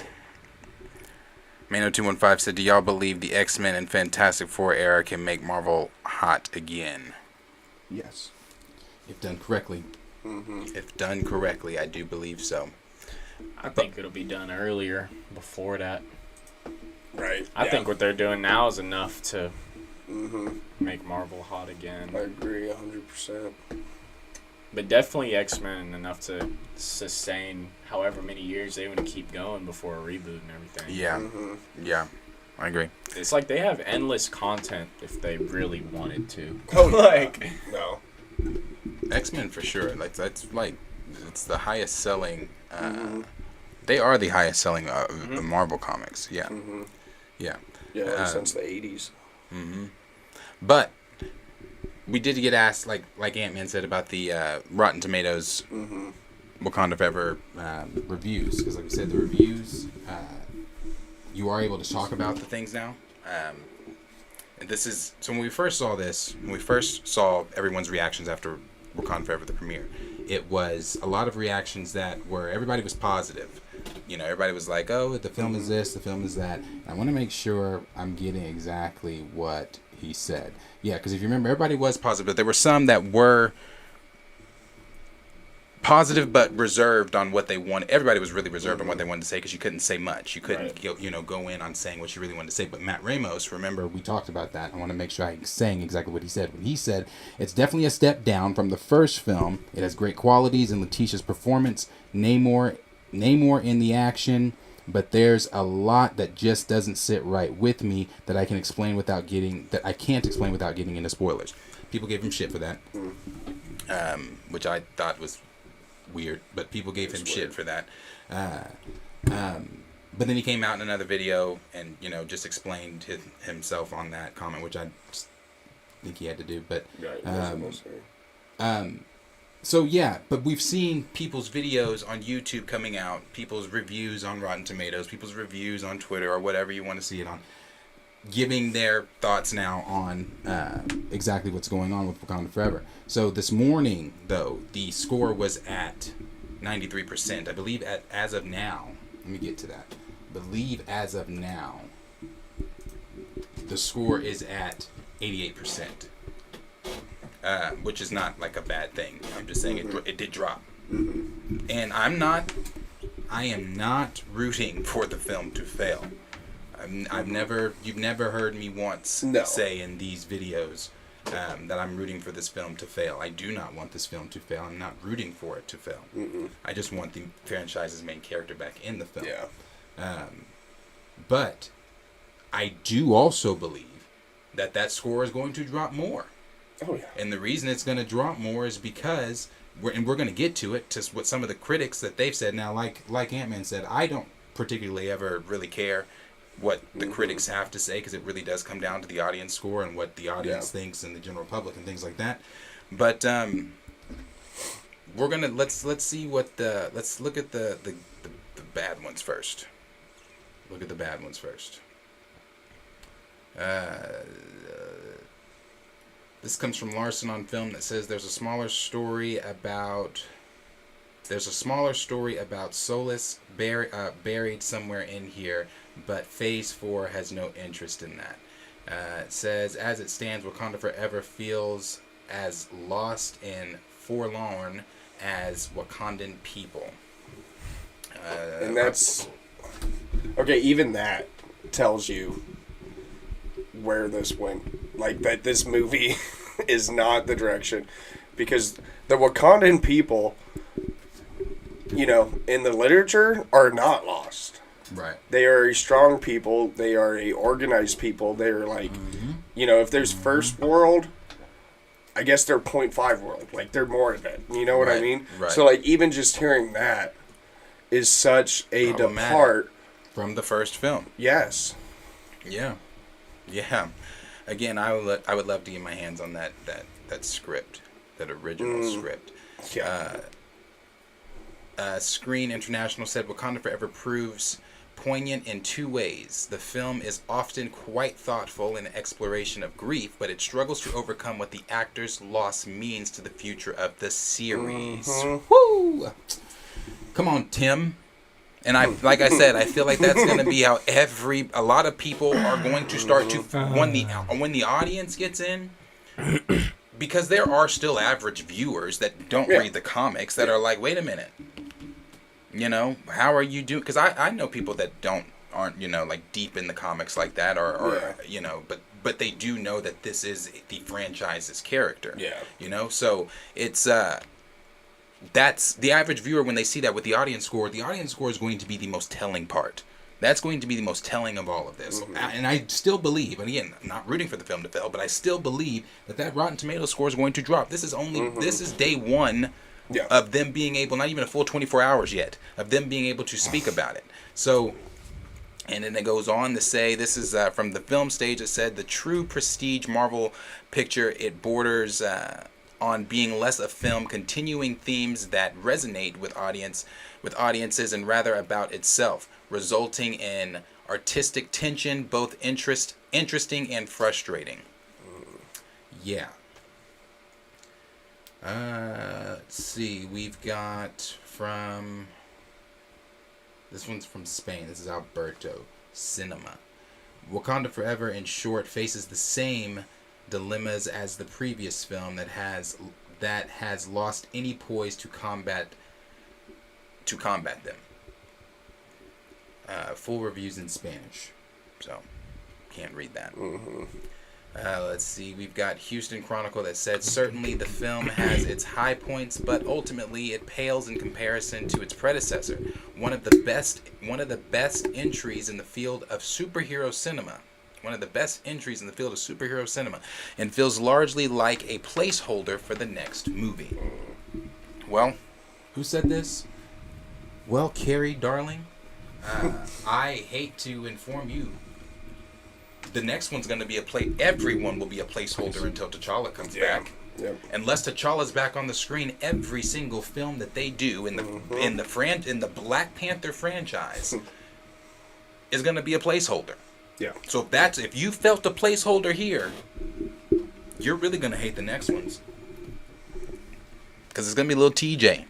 Mano215 said, "Do y'all believe the X-Men and Fantastic Four era can make Marvel hot again?" Yes. If done correctly. Mm-hmm. If done correctly, I do believe so. I think it'll be done earlier, before that. Right. I think what they're doing now is enough to Mm-hmm. make Marvel hot again. I agree 100%. But definitely X-Men enough to sustain however many years they want to keep going before a reboot and everything. Yeah. Mm-hmm. Yeah. I agree. It's like they have endless content if they really wanted to. Oh, yeah. Like, No. X-Men for sure. It's the highest selling. They are the highest selling Marvel comics. Yeah. Mm-hmm. Yeah. Yeah, since the 80s. Mm-hmm. But we did get asked, like Ant-Man said, about the Rotten Tomatoes Wakanda Forever Reviews, because like we said, the reviews, you are able to talk about the things now. And this is so when we first saw everyone's reactions after Wakanda Forever the premiere, it was a lot of reactions that were everybody was positive. You know, everybody was like, "Oh, the film is this, the film is that." I want to make sure I'm getting exactly what he said. Yeah, because if you remember, everybody was positive, but there were some that were positive but reserved on what they wanted. Everybody was really reserved on what they wanted to say because you couldn't say much. You couldn't, go in on saying what you really wanted to say. But Matt Ramos, remember, we talked about that. I want to make sure I'm saying exactly what he said. When he said, "It's definitely a step down from the first film. It has great qualities in Letitia's performance, Namor in the action, but there's a lot that just doesn't sit right with me that I can't explain without getting into spoilers." People gave him shit for that, which I thought was weird, but people gave him shit for that. But then he came out in another video and just explained himself on that comment, which I just think he had to do. But so yeah, but we've seen people's videos on YouTube coming out, people's reviews on Rotten Tomatoes, people's reviews on Twitter or whatever you want to see it on, giving their thoughts now on exactly what's going on with Wakanda Forever. So this morning, though, the score was at 93%. I believe as of now, let me get to that. I believe as of now, the score is at 88%. Which is not like a bad thing. I'm just saying it did drop. And I am not rooting for the film to fail. You've never heard me once say in these videos that I'm rooting for this film to fail. I do not want this film to fail. I'm not rooting for it to fail. I just want the franchise's main character back in the film. Yeah. But I do also believe that score is going to drop more. Oh yeah. And the reason it's going to drop more is because we're going to get to it, to what some of the critics that they've said now, like Ant-Man said, I don't particularly ever really care what the critics have to say, because it really does come down to the audience score and what the audience thinks and the general public and things like that. But we're gonna let's look at the bad ones first. Look at the bad ones first. This comes from Larson on Film that says there's a smaller story about Solus buried somewhere in here, but Phase 4 has no interest in that. It says, as it stands, Wakanda Forever feels as lost and forlorn as Wakandan people. And that's... Okay, even that tells you where this went. Like, that this movie is not the direction. Because the Wakandan people, you know, in the literature, are not lost. Right. They are a strong people. They are a organized people. They're like, you know, if there's first world, I guess they're 0.5 world. Like, they're more of it. You know what I mean? Right. So, like, even just hearing that is such a depart from the first film. Yes. Yeah. Again, I would love to get my hands on that script, that original script. Yeah. Screen International said Wakanda Forever proves poignant in two ways. The film is often quite thoughtful in exploration of grief, but it struggles to overcome what the actor's loss means to the future of the series. Woo! Come on, Tim. And like I said, I feel like that's going to be how a lot of people are going to start to, when the audience gets in, because there are still average viewers that don't read the comics that are like, wait a minute, you know, how are you doing? Because I know people that aren't, you know, like deep in the comics like that, or you know, but they do know that this is the franchise's character. Yeah. You know, so it's that's the average viewer. When they see that with the audience score is going to be the most telling part. That's going to be the most telling of all of this. And I still believe, and again, I'm not rooting for the film to fail, but I still believe that Rotten Tomatoes score is going to drop. This is this is day one of them being able, not even a full 24 hours yet, of them being able to speak about it. So, and then it goes on to say, this is from the film stage, it said, the true prestige Marvel picture, it borders on being less a film continuing themes that resonate with audiences and rather about itself, resulting in artistic tension, both interesting and frustrating. Yeah. Let's see. We've got from... This one's from Spain. This is Alberto. Cinema. Wakanda Forever, in short, faces the same dilemmas as the previous film that has lost any poise to combat them. Full reviews in Spanish, so can't read that. Let's see, we've got Houston Chronicle that said, certainly the film has its high points, but ultimately it pales in comparison to its predecessor. One of the best entries in the field of superhero cinema. And feels largely like a placeholder for the next movie. Well, who said this? Well, Carrie, darling, I hate to inform you, the next one's going to be everyone will be a placeholder until T'Challa comes back. Yep. Unless T'Challa's back on the screen, every single film that they do in the Black Panther franchise is going to be a placeholder. Yeah. So if you felt the placeholder here, you're really gonna hate the next ones, because it's gonna be a little TJ.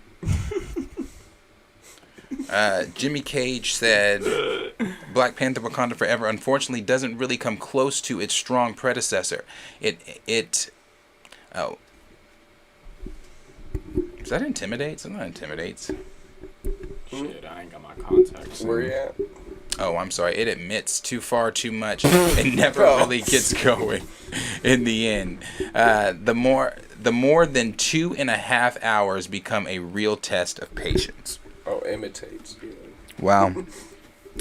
Jimmy Cage said, Black Panther: Wakanda Forever unfortunately doesn't really come close to its strong predecessor. Is that intimidates? It not intimidates. Shit, I ain't got my contacts. Where you at? Oh, I'm sorry. It admits too far too much and never really gets going in the end. The more than 2.5 hours become a real test of patience. Oh, imitates. Yeah. Wow.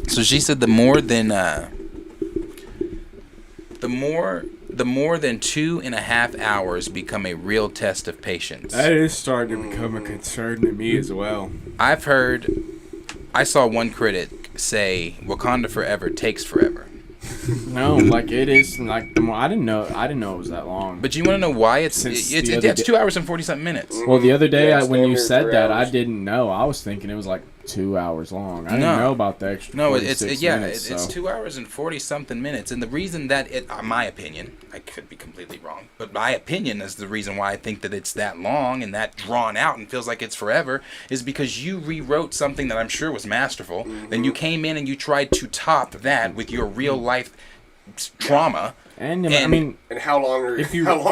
So she said the more than 2.5 hours become a real test of patience. That is starting to become a concern to me as well. I saw one critic say Wakanda Forever takes forever. No, like it is like the more I didn't know it was that long. But you want to know why it's 2 hours and 40-something minutes. Well, the other day when you said that, hours. I didn't know. I was thinking it was like 2 hours long. I didn't know about the extra. No, 46 minutes, it's 2 hours and 40-something minutes, and the reason that my opinion, I could be completely wrong, but my opinion is the reason why I think that it's that long and that drawn out and feels like it's forever is because you rewrote something that I'm sure was masterful. Then you came in and you tried to top that with your real life trauma. And I mean, and how long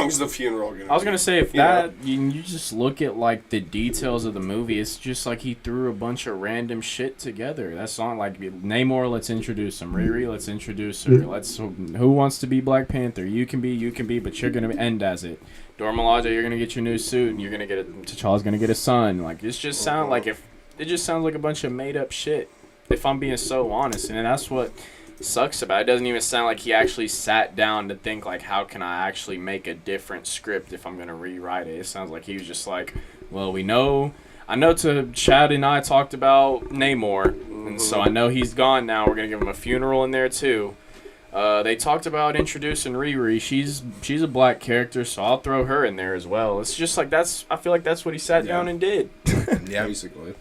is the funeral gonna be? I was gonna say if you just look at like the details of the movie, it's just like he threw a bunch of random shit together. That's not like Namor. Let's introduce him. Riri. Let's introduce her. Who wants to be Black Panther? You can be, but you're gonna end as it. Dora Milaje, you're gonna get your new suit, and you're gonna get T'Challa's gonna get a son. Like it just sounds like a bunch of made up shit. If I'm being so honest, and that's what sucks about it. It doesn't even sound like he actually sat down to think like, how can I actually make a different script if I'm gonna rewrite it. It sounds like he was just like, well, I know Chad and I talked about Namor, and so I know he's gone now. We're gonna give him a funeral in there too. They talked about introducing Riri. She's a black character, so I'll throw her in there as well. It's just like I feel like that's what he sat down and did. Yeah, basically.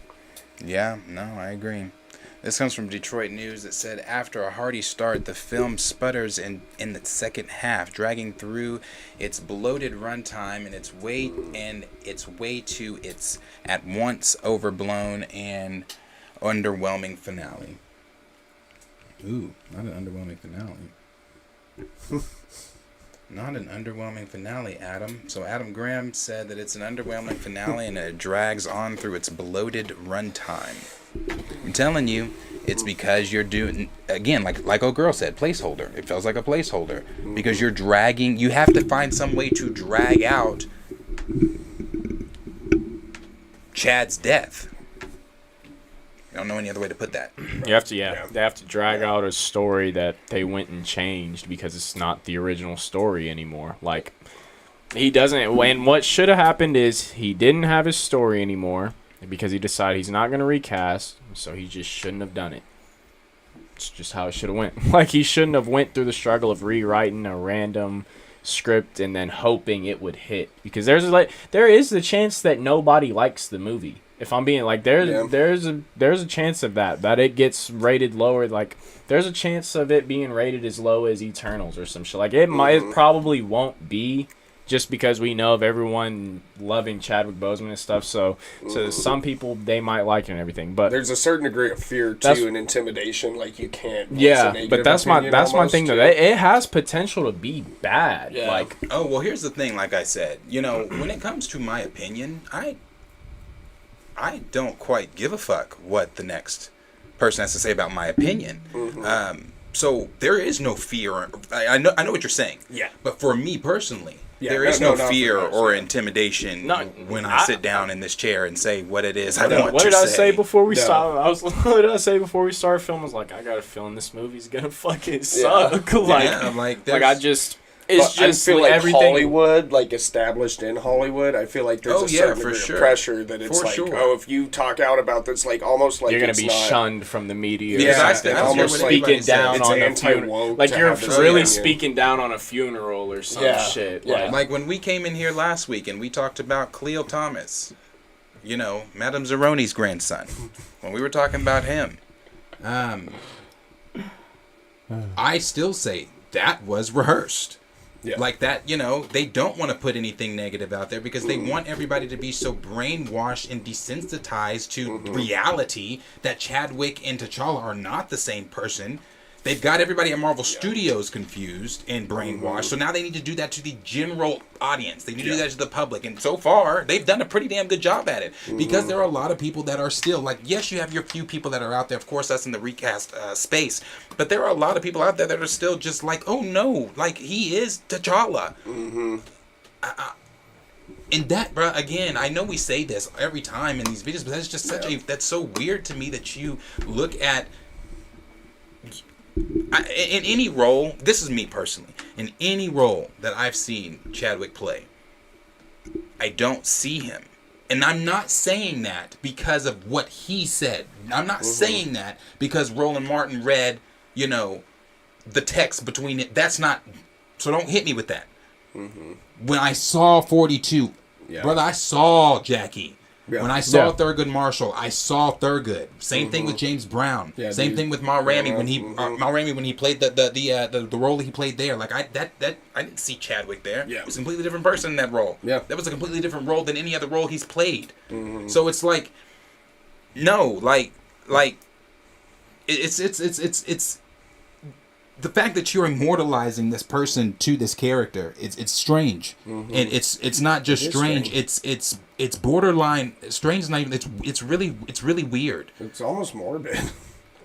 Yeah, no, I agree. This comes from Detroit News that said, after a hearty start, the film sputters in the second half, dragging through its bloated runtime and its way to its at once overblown and underwhelming finale. Ooh, not an underwhelming finale. Not an underwhelming finale, Adam. So Adam Graham said that it's an underwhelming finale and it drags on through its bloated runtime. I'm telling you, it's because you're doing, again, like old girl said, placeholder. It feels like a placeholder because you're dragging. You have to find some way to drag out Chad's death. I don't know any other way to put that. You have to, they have to drag out a story that they went and changed because it's not the original story anymore. Like, he doesn't, and what should have happened is he didn't have his story anymore because he decided he's not going to recast, so he just shouldn't have done it. It's just how it should have went. Like, he shouldn't have went through the struggle of rewriting a random script and then hoping it would hit, because there is the chance that nobody likes the movie. If I'm being like, there's a chance of that it gets rated lower. Like, there's a chance of it being rated as low as Eternals or some shit. Like, it probably won't be, just because we know of everyone loving Chadwick Boseman and stuff. So some people, they might like it and everything, but there's a certain degree of fear too and intimidation. Like, you can't. But that's my thing though. It has potential to be bad. Yeah. Like, oh well, here's the thing. Like I said, when it comes to my opinion, I don't quite give a fuck what the next person has to say about my opinion. So there is no fear. I know what you're saying. Yeah. But for me personally, there is no fear or intimidation when I sit down in this chair and say what it is I want to say. What did I say before we started? What did I say before we started filming? I was like, I got a feeling this movie's gonna fucking suck. It's just I feel like everything. Hollywood, like established in Hollywood, I feel like there's a certain degree of pressure that it's if you talk out about this, like almost like you're gonna be shunned from the media. Yeah, almost speaking down on a funeral. Like, you're really speaking down on a funeral or some shit. Yeah. Like when we came in here last week and we talked about Cleo Thomas, Madame Zeroni's grandson. When we were talking about him, I still say that was rehearsed. Yeah. Like that, they don't want to put anything negative out there because they want everybody to be so brainwashed and desensitized to reality that Chadwick and T'Challa are not the same person. They've got everybody at Marvel Studios confused and brainwashed, so now they need to do that to the general audience. They need to do that to the public, and so far, they've done a pretty damn good job at it. Because there are a lot of people that are still, like, yes, you have your few people that are out there, of course, that's in the recast space, but there are a lot of people out there that are still just like, oh no, like, he is T'Challa. And that, bro, again, I know we say this every time in these videos, but that's just that's so weird to me that you look at, in any role, this is me personally, in any role that I've seen Chadwick play, I don't see him And I'm not saying that because of what he said. I'm not saying that because Roland Martin read, you know, the text between it. That's not. So don't hit me with that. When I saw 42, brother, I saw Jackie. Yeah. When I saw Thurgood Marshall, I saw Thurgood. Same thing with James Brown. Yeah, Same thing with Ma Rainey when he when he played the role that he played there. Like I didn't see Chadwick there. Yeah. It was a completely different person in that role. Yeah. That was a completely different role than any other role he's played. So it's like, no, like it's the fact that you're immortalizing this person to this character, it's strange, and it's not just strange. It's borderline strange. Not even. It's really weird. It's almost morbid.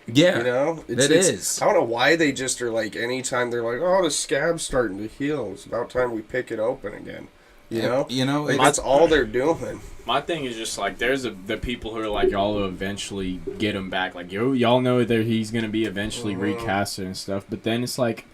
Yeah, you know, it is. I don't know why they just are like, anytime they're like, oh, the scab's starting to heal, it's about time we pick it open again. You know, like, that's all they're doing. My thing is just like, there's the people who are like, y'all will eventually get him back. Like, y'all know that he's gonna be eventually recasted and stuff. But then it's like,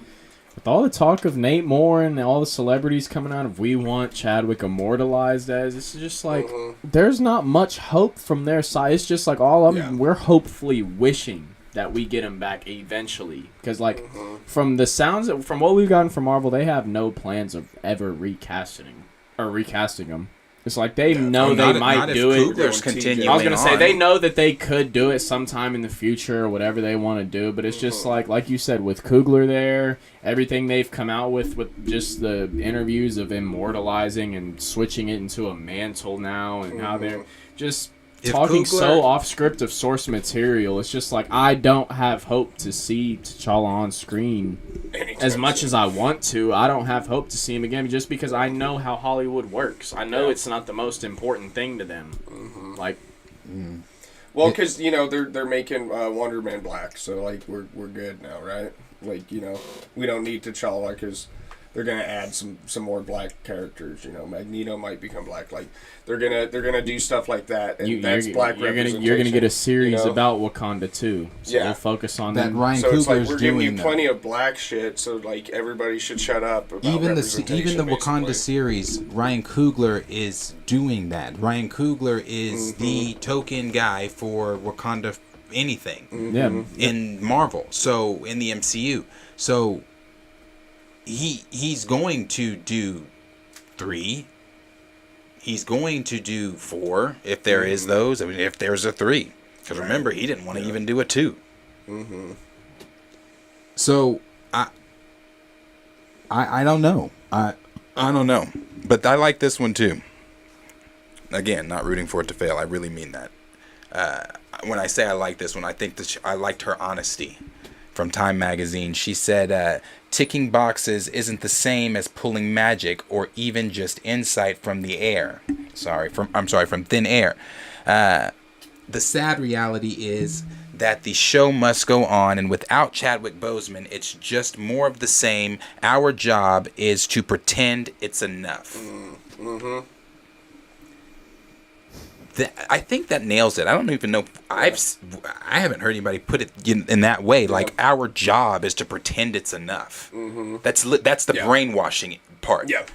with all the talk of Nate Moore and all the celebrities coming out of, we want Chadwick immortalized as, it's just like, there's not much hope from their side. It's just like we're hopefully wishing that we get him back eventually, because like from the sounds, from what we've gotten from Marvel, they have no plans of ever recasting him. It's like they know they might do it. I was gonna say they know that they could do it sometime in the future or whatever they want to do, but it's just like you said, with Coogler there, everything they've come out with just the interviews of immortalizing and switching it into a mantle now, and how they're just talking so off script of source material. It's just like, I don't have hope to see T'Challa on screen as much as I want to. I don't have hope to see him again, just because I know how Hollywood works. I know it's not the most important thing to them. Like, well, because you know they're making Wonder Man black, so like we're good now, right? Like, you know, we don't need T'Challa because they're gonna add some more black characters. You know, Magneto might become black. Like they're gonna do stuff like that, and that's black representation. You're gonna get a series about Wakanda too. So we'll focus on that. Ryan so Coogler's it's like, we're giving you doing plenty of black shit, so like everybody should shut up about even the Wakanda series. Ryan Coogler is doing that. Ryan Coogler is the token guy for Wakanda anything in Marvel. So in the MCU, so. He's going to do 3. He's going to do 4 if there is those. I mean, if there's a 3, because remember, he didn't want to even do a 2. So I don't know. I don't know, but I like this one too. Again, not rooting for it to fail. I really mean that. When I say I like this one, I think that I liked her honesty. From Time Magazine, she said, ticking boxes isn't the same as pulling magic or even just insight from the air. From thin air. The sad reality is that the show must go on, and without Chadwick Boseman, it's just more of the same. Our job is to pretend it's enough. I think that nails it. I don't even know. I haven't heard anybody put it in that way. Like, our job is to pretend it's enough. That's the brainwashing part. Yeah.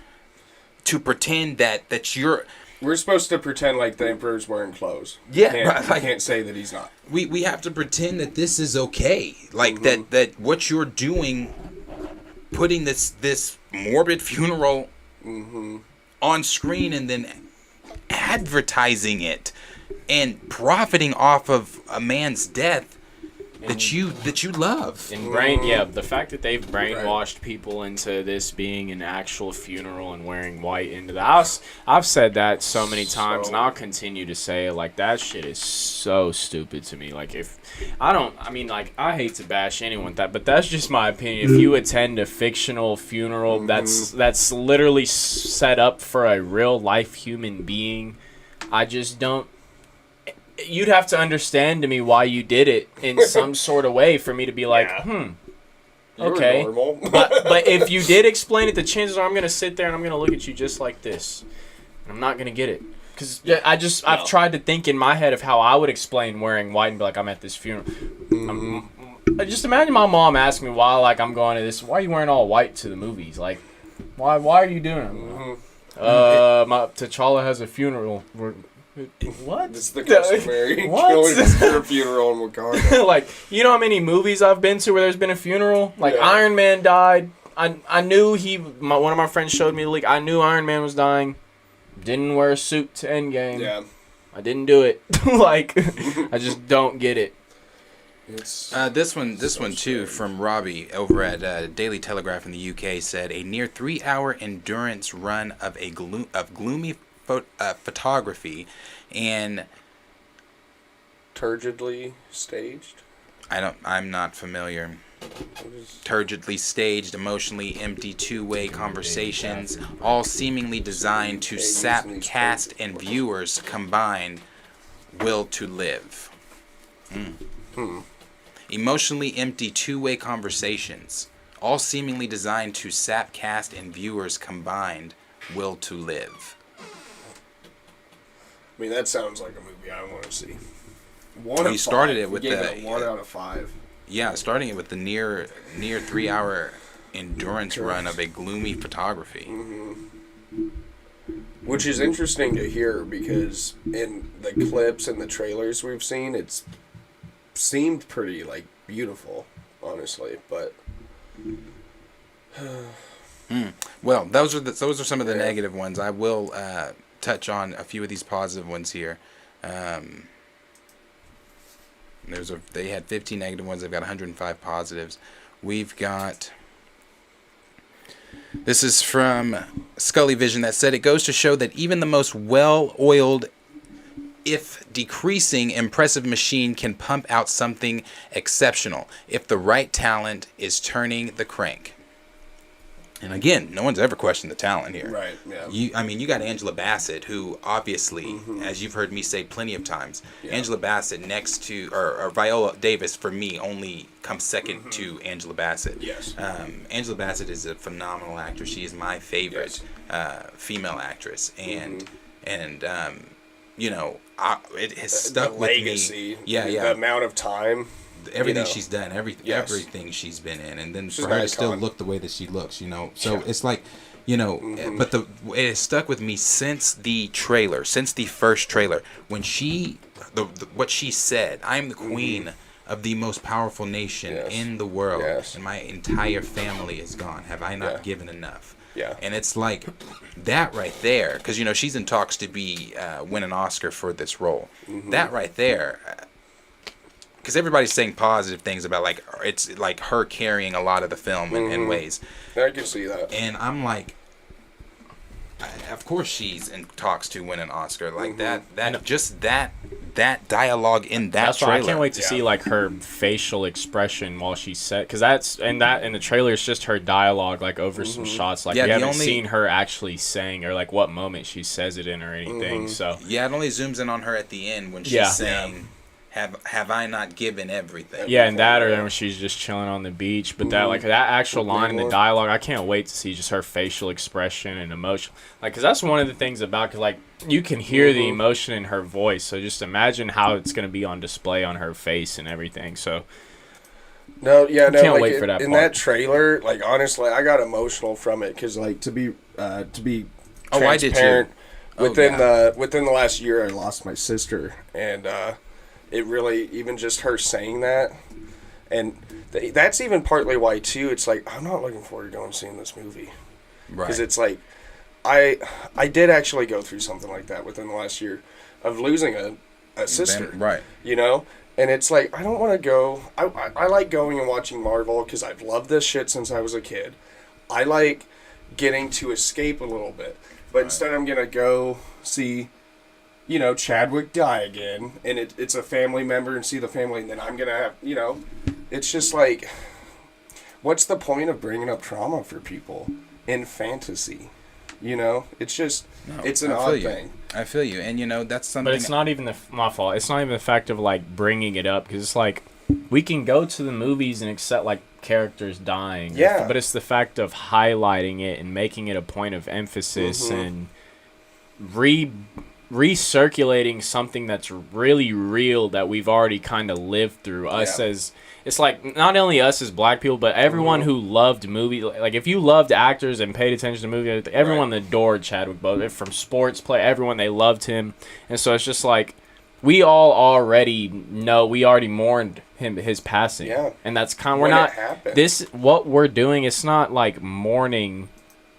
To pretend that you're. We're supposed to pretend like the Emperor's wearing clothes. Yeah, I can't say that he's not. We have to pretend that this is okay. Like that what you're doing, putting this morbid funeral on screen and then advertising it and profiting off of a man's death that you love. And the fact that they've brainwashed people into this being an actual funeral and wearing white into the house. I've said that so many times, and I'll continue to say it. Like, that shit is so stupid to me. Like, I hate to bash anyone with that, but that's just my opinion. If you attend a fictional funeral that's literally set up for a real life human being, I just don't. You'd have to understand to me why you did it in some sort of way for me to be like, okay. But if you did explain it, the chances are I'm going to sit there and I'm going to look at you just like this. And I'm not going to get it. Because I've tried to think in my head of how I would explain wearing white and be like, I'm at this funeral. Just imagine my mom asking me why, like, I'm going to this. Why are you wearing all white to the movies? Like, why are you doing it? T'Challa has a funeral. What? It's the customary What? going for a funeral in Wakanda. Like, you know how many movies I've been to where there's been a funeral? Like, Yeah. Iron Man died. I knew one of my friends showed me the leak. I knew Iron Man was dying. Didn't wear a suit to Endgame. Yeah. I didn't do it. Like, I just don't get it. It's This one too from Robbie over at Daily Telegraph in the UK said a near 3-hour endurance run of gloomy photography and turgidly staged. I'm not familiar. Turgidly staged, emotionally empty two-way conversations, all seemingly designed to sap cast and viewers' combined will to live. Emotionally empty two-way conversations, all seemingly designed to sap cast and viewers' combined will to live. I mean, that sounds like a movie I want to see. We started it with the 1 out of 5. Yeah, starting it with the near 3-hour endurance run of a gloomy photography. Which is interesting to hear because in the clips and the trailers we've seen, it's seemed pretty like beautiful, honestly. But Well, those are some of the negative ones. I will touch on a few of these positive ones here. They had 15 negative ones. They've got 105 positives. We've got. This is from Scully Vision that said it goes to show that even the most well-oiled, if decreasing, impressive machine can pump out something exceptional if the right talent is turning the crank. And again, no one's ever questioned the talent here. right, yeah. You got Angela Bassett, who obviously, as you've heard me say plenty of times, Angela Bassett next to, or Viola Davis for me only comes second to Angela Bassett. Yes. Angela Bassett is a phenomenal actress. She is my favorite female actress, and it has stuck the with legacy, me. Yeah, the amount of time. Everything she's done, Yes. everything she's been in, and then For her to still look the way that she looks, So it's like, but it has stuck with me since the trailer, since the first trailer, when what she said, "I am the queen of the most powerful nation in the world, and my entire family is gone. Have I not given enough?" Yeah. And it's like that right there, because she's in talks to win an Oscar for this role. That right there. Because everybody's saying positive things about it's like her carrying a lot of the film in ways. I can see that. And I'm like, of course she's in talks to win an Oscar. Like that dialogue in that That's trailer. why I can't wait to see her facial expression while she's set, because in the trailer it's just her dialogue over some shots. We haven't seen her actually saying or what moment she says it in or anything. So it only zooms in on her at the end when she's saying. Have I not given everything? Yeah, and that, or when she's just chilling on the beach. But that actual line in the dialogue, I can't wait to see just her facial expression and emotion. Because that's one of the things about, because you can hear the emotion in her voice. So just imagine how it's going to be on display on her face and everything. So can't wait for that in part. that trailer. Honestly, I got emotional from it because to be Oh, I did too. Within the last year, I lost my sister, and it really, even just her saying that, and that's even partly why too. It's I'm not looking forward to going and seeing this movie, because it's I did actually go through something like that within the last year of losing a sister, right? And it's I don't want to go. I like going and watching Marvel because I've loved this shit since I was a kid. I like getting to escape a little bit, but instead I'm gonna go see. Chadwick die again, and it's a family member and see the family, and then I'm going to have, it's just what's the point of bringing up trauma for people in fantasy? It's just, it's an odd thing. I feel you, and that's something. But it's not even my fault. It's not even the fact of bringing it up, because it's we can go to the movies and accept characters dying. Yeah. But it's the fact of highlighting it and making it a point of emphasis and recirculating something that's really real that we've already kind of lived through. Us as it's like not only us as black people, but everyone who loved movies. Like if you loved actors and paid attention to movies, everyone adored Chadwick Boseman. From sports play, everyone, they loved him, and so it's just like we all already know, we already mourned his passing, and that's kind of, we're not this what we're doing. It's not like mourning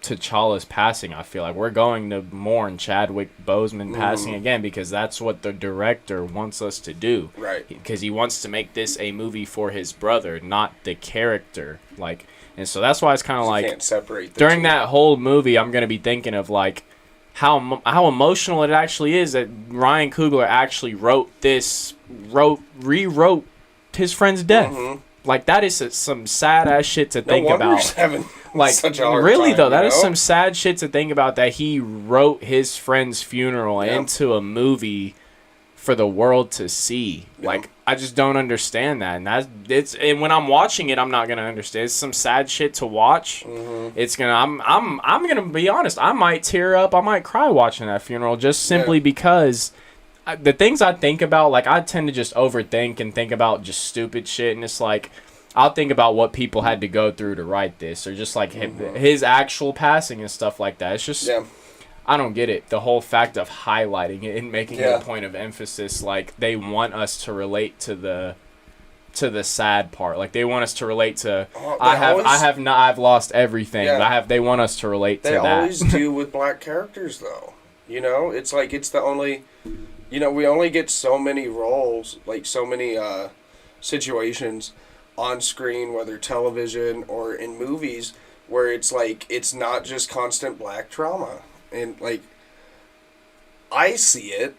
T'Challa's passing. I feel like we're going to mourn Chadwick Boseman passing again, because that's what the director wants us to do, right? Because he wants to make this a movie for his brother, not the character. Like, and so that's why it's kind of like, can't separate during that whole movie, I'm gonna be thinking of like how emotional it actually is that Ryan Coogler actually rewrote his friend's death. Like, that is some sad ass shit to think about. Like, really though, that is some sad shit to think about, that he wrote his friend's funeral into a movie for the world to see. Like, I just don't understand that, and and when I'm watching it, I'm not gonna understand. It's some sad shit to watch. It's gonna, I'm gonna be honest, I might tear up, I might cry watching that funeral, just simply because the things I think about, like, I tend to just overthink and think about just stupid shit, and it's like, I'll think about what people had to go through to write this, or just like his actual passing and stuff like that. It's just, I don't get it. The whole fact of highlighting it and making it a point of emphasis, like they want us to relate to the sad part. Like they want us to relate to I've lost everything. They want us to relate to that. They always do with black characters though. You know, it's like it's the only, you know, we only get so many roles, like so many situations on screen, whether television or in movies, where it's like it's not just constant black trauma. And like I see it,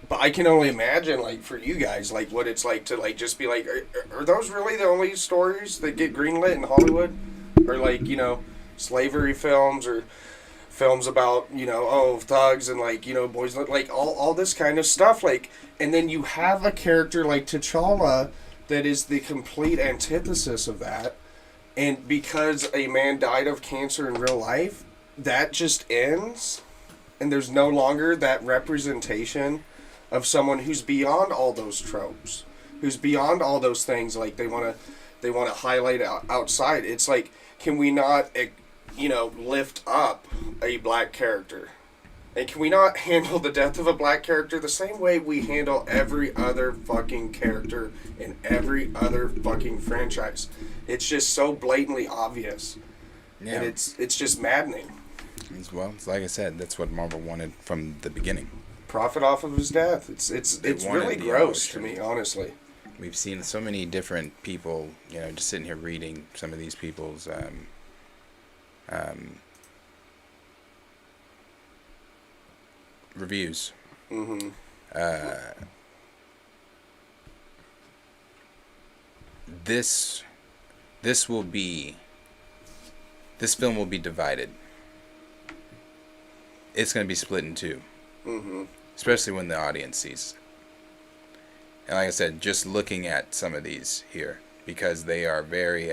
but I can only imagine, like, for you guys, like what it's like to like just be like, are those really the only stories that get greenlit in Hollywood? Or like, you know, slavery films, or films about, you know, thugs and like, you know, boys, like all this kind of stuff, like, and then you have a character like T'Challa that is the complete antithesis of that, and because a man died of cancer in real life, that just ends, and there's no longer that representation of someone who's beyond all those tropes, who's beyond all those things like they want to highlight outside. It's like, can we not, you know, lift up a black character? And can we not handle the death of a black character the same way we handle every other fucking character in every other fucking franchise? It's just so blatantly obvious. Yeah. And it's just maddening. Well, it's like I said, that's what Marvel wanted from the beginning. Profit off of his death. It's really gross to me, honestly. We've seen so many different people, you know, just sitting here reading some of these people's reviews. This film will be divided. It's going to be split in two, especially when the audience sees it. And like I said, just looking at some of these here, because they are very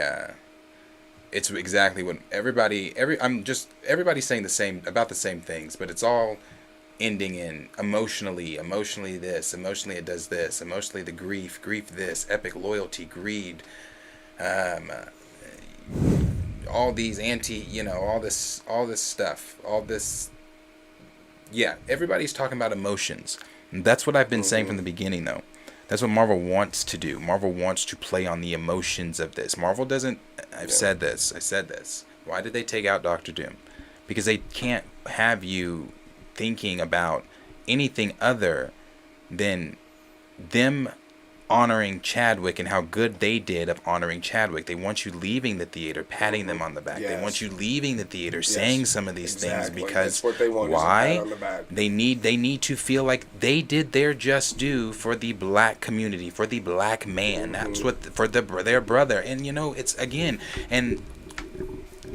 it's exactly what everybody's saying about the same things, but it's all ending in emotionally this, emotionally it does this, emotionally the grief this, epic loyalty, greed, all these all this stuff, everybody's talking about emotions. And that's what I've been saying from the beginning, though. That's what Marvel wants to do. Marvel wants to play on the emotions of this. Marvel doesn't, I said this. Why did they take out Doctor Doom? Because they can't have you thinking about anything other than them honoring Chadwick and how good they did of honoring Chadwick. They want you leaving the theater patting them on the back. They want you leaving the theater saying some of these things, because what they want. Why? Is a pat on the back. They need to feel like they did their just due for the black community, for the black man. That's what for their brother. And you know, it's again, and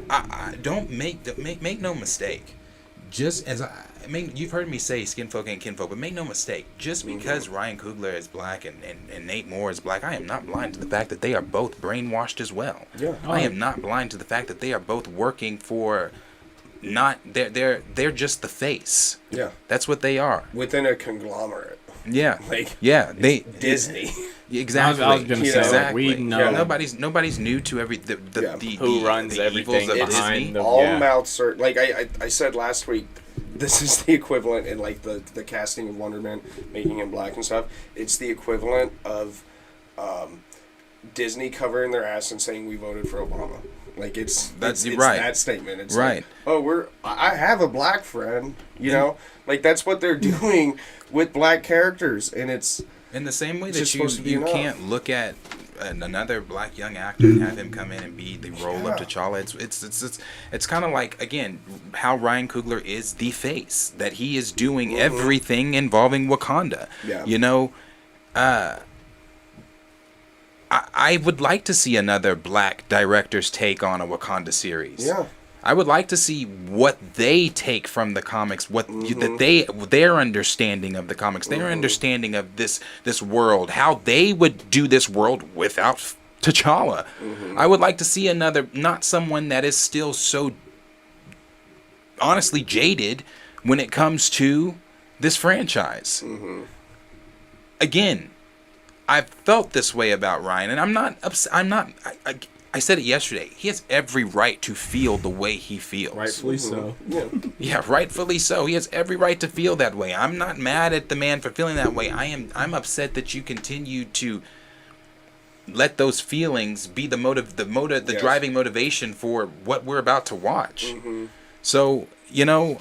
I don't make no mistake. Just as you've heard me say skinfolk ain't kinfolk, but make no mistake, just because Ryan Coogler is black and Nate Moore is black, I am not blind to the fact that they are both brainwashed as well. Yeah. I am not blind to the fact that they are both working for they're just the face. Yeah. That's what they are. Within a conglomerate. Yeah. Like Disney. Exactly. I was gonna say, like, exactly. we know. Nobody's new to every Who runs the everything evils of behind Disney. the- All Yeah. mouths are like I said last week. This is the equivalent in like the casting of Wonder Man, making him black and stuff. It's the equivalent of Disney covering their ass and saying we voted for Obama. Like it's right. that statement. It's Right. like, I have a black friend. You know, like that's what they're doing with black characters, and it's In the same way It's that just supposed to be you enough. can't look at another black young actor and have him come in and be the role of T'Challa. It's kind of like, again, how Ryan Coogler is the face, that he is doing everything involving Wakanda. Yeah. You know, I would like to see another black director's take on a Wakanda series. yeah. I would like to see what they take from the comics, their understanding of the comics, their understanding of this world, how they would do this world without T'Challa. I would like to see another, not someone that is still so honestly jaded when it comes to this franchise. Again, I've felt this way about Ryan, and I'm not. I said it yesterday. He has every right to feel the way he feels. Rightfully so. Yeah. Yeah, rightfully so. He has every right to feel that way. I'm not mad at the man for feeling that way. I'm upset that you continue to let those feelings be the Yes. driving motivation for what we're about to watch. So, you know,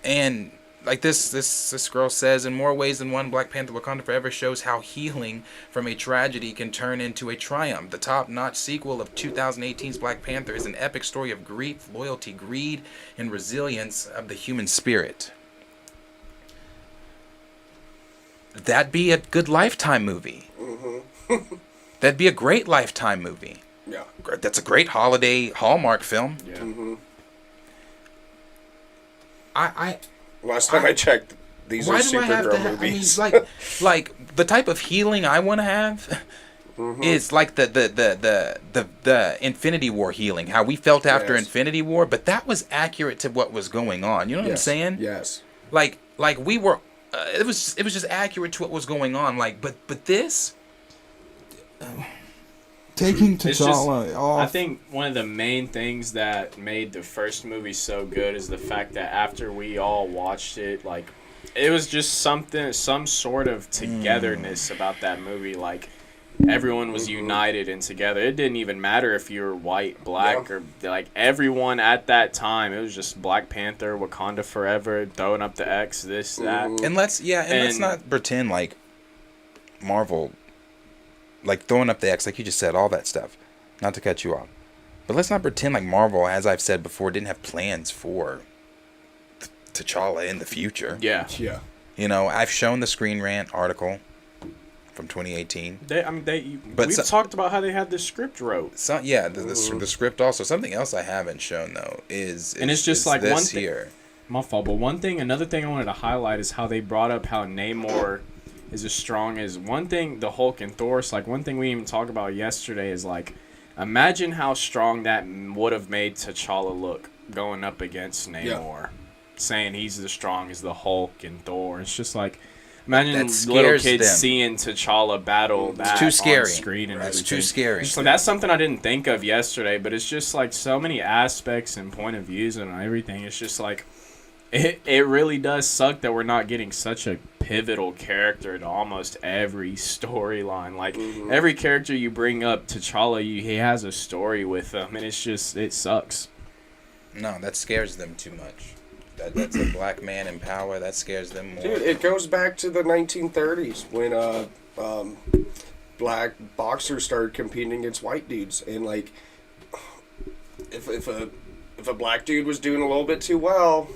and like this girl says, in more ways than one, Black Panther Wakanda Forever shows how healing from a tragedy can turn into a triumph. The top-notch sequel of 2018's Black Panther is an epic story of grief, loyalty, greed, and resilience of the human spirit. That'd be a good Lifetime movie. That'd be a great Lifetime movie. Yeah. That's a great holiday Hallmark film. Yeah. Last time I checked, these are Supergirl movies. I mean, like the type of healing I want to have is like the Infinity War healing, how we felt after Yes. Infinity War, but that was accurate to what was going on. You know what I'm saying? Yes. Like we were. It was just accurate to what was going on. Like, but this. Taking It's just- T'Challa off. I think one of the main things that made the first movie so good is the fact that after we all watched it, like, it was just some sort of togetherness about that movie. Like, everyone was united and together. It didn't even matter if you were white, black, or, like, everyone at that time. It was just Black Panther, Wakanda Forever, throwing up the X, this, that. And let's not pretend like Marvel, like throwing up the X, like you just said, all that stuff. Not to cut you off, but let's not pretend like Marvel, as I've said before, didn't have plans for T'Challa in the future. Yeah. Yeah. You know, I've shown the Screen Rant article from 2018. We've talked about how they had the script wrote. So yeah, the script also. Something else I haven't shown though is And it's just like this one thing- here. My fault, but another thing I wanted to highlight is how they brought up how Namor is as strong as one thing. The Hulk and Thor. So like one thing we even talked about yesterday is like, imagine how strong that would have made T'Challa look going up against Namor, saying he's as strong as the Hulk and Thor. It's just like, imagine That little scares kids them. seeing T'Challa battle that too scary. on screen and That's everything. too scary. It's like, that's something I didn't think of yesterday, but it's just like so many aspects and point of views and everything. It's just like, it really does suck that we're not getting such a pivotal character to almost every storyline. Like, every character you bring up, T'Challa, he has a story with them, and it's just, it sucks. No, that scares them too much. That's a black man in power. That scares them more. Dude, it goes back to the 1930s when black boxers started competing against white dudes, and like, if a black dude was doing a little bit too well,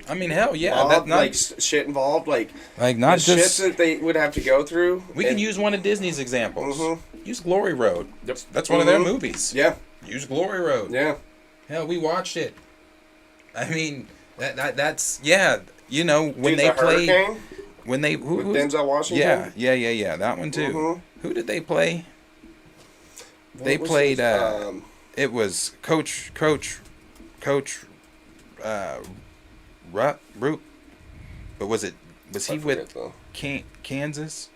I mean, hell yeah, mob, not like shit involved, like not the just. shit that they would have to go through. We can use one of Disney's examples. Use Glory Road. That's one of their movies. Yeah, Use Glory Road. yeah. Hell, we watched it. I mean, that's yeah. You know when Dude, they the play Hurricane when they with Denzel Washington. yeah that one too. Who did they play? What They was played. his, It was Coach. Root, but was he I with forget, though. Kansas?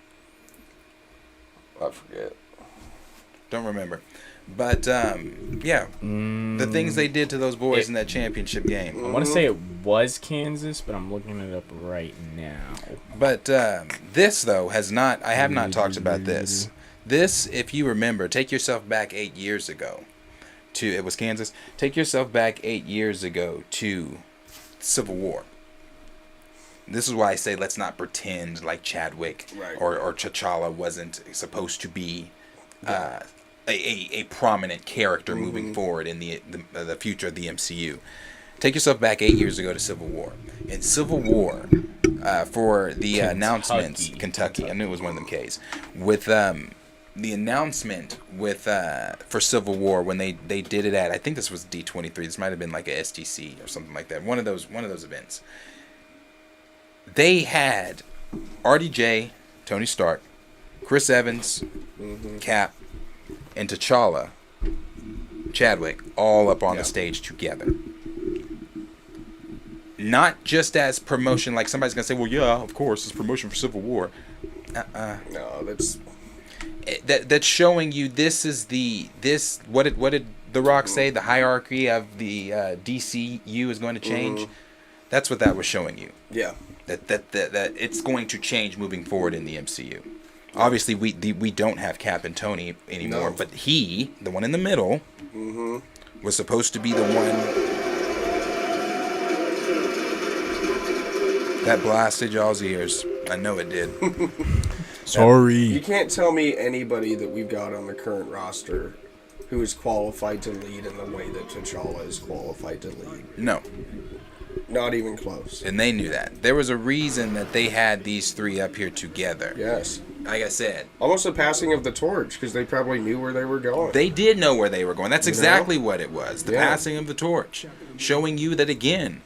I forget. Don't remember. But, yeah. The things they did to those boys in that championship game. I want to say it was Kansas, but I'm looking it up right now. But this, though, has not... I have not talked about this. This, if you remember, take yourself back 8 years ago to... It was Kansas. Take yourself back 8 years ago to Civil War. This is why I say let's not pretend like Chadwick or T'Challa wasn't supposed to be a prominent character moving forward in the future of the MCU. Take yourself back 8 years ago to Civil War. In Civil War, for the announcements, Kentucky, I knew it was one of them K's, with the announcement with for Civil War when they did it at, I think this was D23. This might have been like a STC or something like that. One of those events. They had RDJ, Tony Stark, Chris Evans, Cap, and T'Challa, Chadwick, all up on the stage together. Not just as promotion, like somebody's gonna say, "Well, yeah, of course, it's promotion for Civil War." No, that's showing you this is what did The Rock say? The hierarchy of the DCU is going to change. That's what that was showing you. Yeah. That it's going to change moving forward in the MCU. Obviously, we don't have Cap and Tony anymore, but he, the one in the middle, was supposed to be the one that blasted y'all's ears. I know it did. Sorry. You can't tell me anybody that we've got on the current roster who is qualified to lead in the way that T'Challa is qualified to lead. No. Not even close. And they knew that. There was a reason that they had these three up here together. Yes. Like I said. Almost a passing of the torch, because they probably knew where they were going. They did know where they were going. That's exactly what it was. The passing of the torch. Showing you that, again,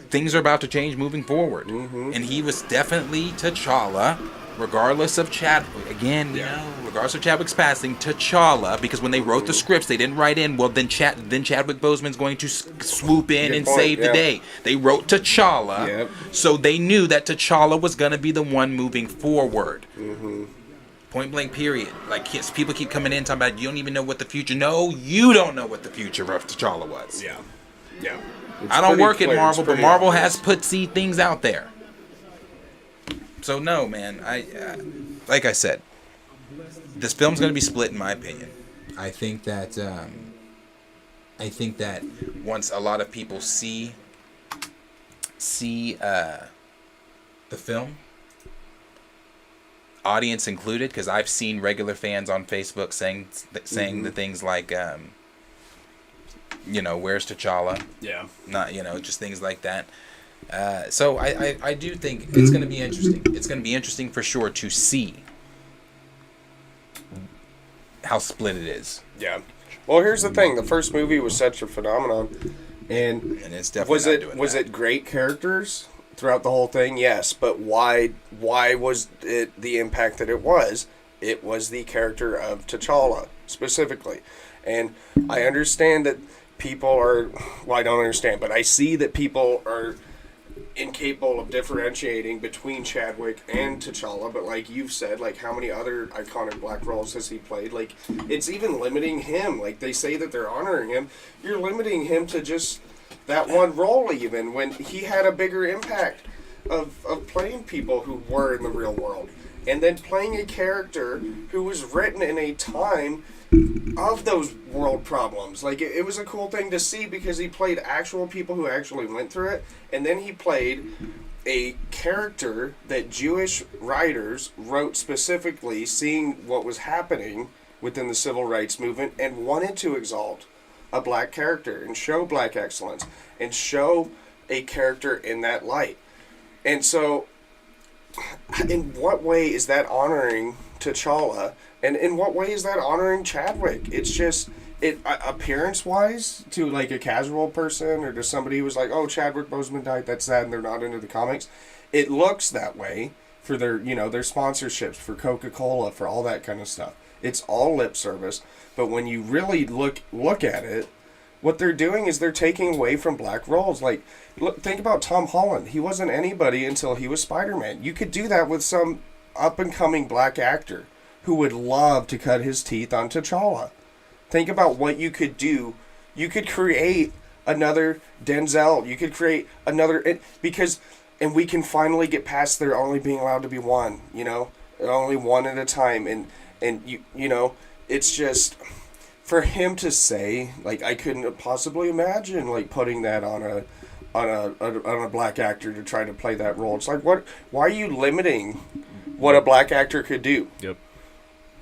things are about to change moving forward. And he was definitely T'Challa, regardless of Chadwick. Again, regardless of Chadwick's passing, T'Challa, because when they wrote the scripts, they didn't write in, well, then Chadwick Boseman's going to swoop in and save the day. They wrote T'Challa, so they knew that T'Challa was going to be the one moving forward. Point blank, period. Like, people keep coming in talking about, you don't even know what the future... No, you don't know what the future of T'Challa was. Yeah. I don't work at Marvel, but Marvel has put things out there. So no, man. Like I said, this film's gonna be split, in my opinion. I think that once a lot of people see the film, audience included, because I've seen regular fans on Facebook saying the things like, where's T'Challa? Yeah. Not, just things like that. So I do think it's going to be interesting. It's going to be interesting for sure to see how split it is. Yeah. Well, here's the thing. The first movie was such a phenomenon. And it's definitely was it great characters throughout the whole thing? Yes. But why was it the impact that it was? It was the character of T'Challa, specifically. And I understand that people are... Well, I don't understand, but I see that people are incapable of differentiating between Chadwick and T'Challa, but like you've said, like how many other iconic black roles has he played? Like, it's even limiting him. Like, they say that they're honoring him. You're limiting him to just that one role, even when he had a bigger impact of playing people who were in the real world, and then playing a character who was written in a time of those world problems. Like, it was a cool thing to see, because he played actual people who actually went through it, and then he played a character that Jewish writers wrote specifically, seeing what was happening within the civil rights movement, and wanted to exalt a black character and show black excellence and show a character in that light. And so, in what way is that honoring T'Challa? And in what way is that honoring Chadwick? It's just, appearance-wise, to like a casual person or to somebody who was like, oh, Chadwick Boseman died, that's sad, and they're not into the comics. It looks that way for their, their sponsorships, for Coca-Cola, for all that kind of stuff. It's all lip service. But when you really look at it, what they're doing is they're taking away from black roles. Like, think about Tom Holland. He wasn't anybody until he was Spider-Man. You could do that with some up-and-coming black actor who would love to cut his teeth on T'Challa. Think about what you could do. You could create another Denzel. You could create another... And we can finally get past there only being allowed to be one, only one at a time. And you know, it's just... For him to say, like, I couldn't possibly imagine, like, putting that on a black actor to try to play that role. It's like, why are you limiting what a black actor could do? Yep.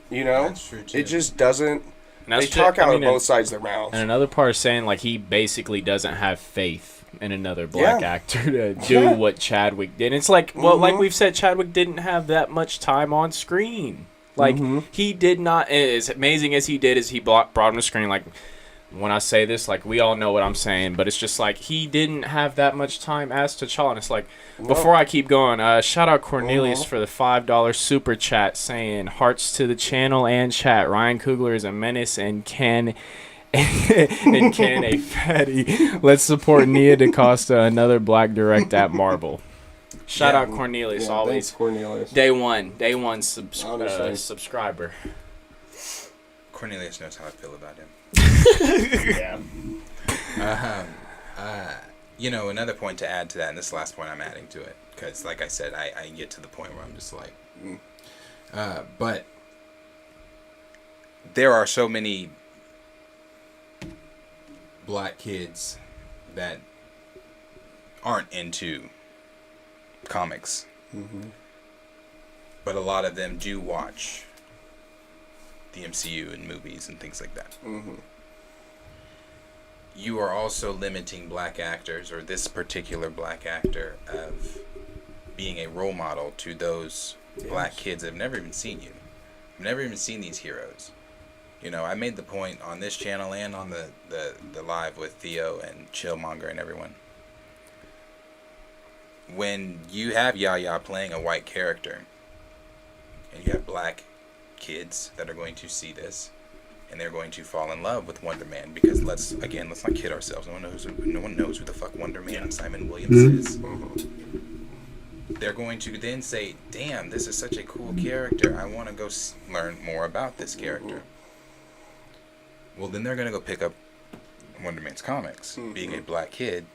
That's true too. It just doesn't... They talk out of both sides of their mouths. And another part is saying, like, he basically doesn't have faith in another black actor to do what Chadwick did. And it's like, well, like we've said, Chadwick didn't have that much time on screen. Like, he did not... As amazing as he did, is he brought him to screen. Like, when I say this, like, we all know what I'm saying. But it's just like, he didn't have that much time as T'Challa. And it's like, before I keep going, shout out Cornelius for the $5 super chat saying, hearts to the channel and chat. Ryan Coogler is a menace and can a fatty. Let's support Nia DaCosta, another black direct at Marvel. Shout out Cornelius, always. Thanks, Cornelius. Day one subscriber. Cornelius knows how I feel about him. Another point to add to that, and this last point I'm adding to it, because like I said, I get to the point where I'm just like, but there are so many black kids that aren't into comics, but a lot of them do watch the MCU and movies and things like that. You are also limiting black actors, or this particular black actor, of being a role model to those black kids that have never even seen you, have never even seen these heroes. I made the point on this channel and on the live with Theo and Chillmonger and everyone. When you have Yahya playing a white character, and you have black kids that are going to see this, and they're going to fall in love with Wonder Man, because let's not kid ourselves. No one knows who the fuck Wonder Man and Simon Williams is. They're going to then say, "Damn, this is such a cool character. I want to go learn more about this character." Well, then they're going to go pick up Wonder Man's comics, being a black kid,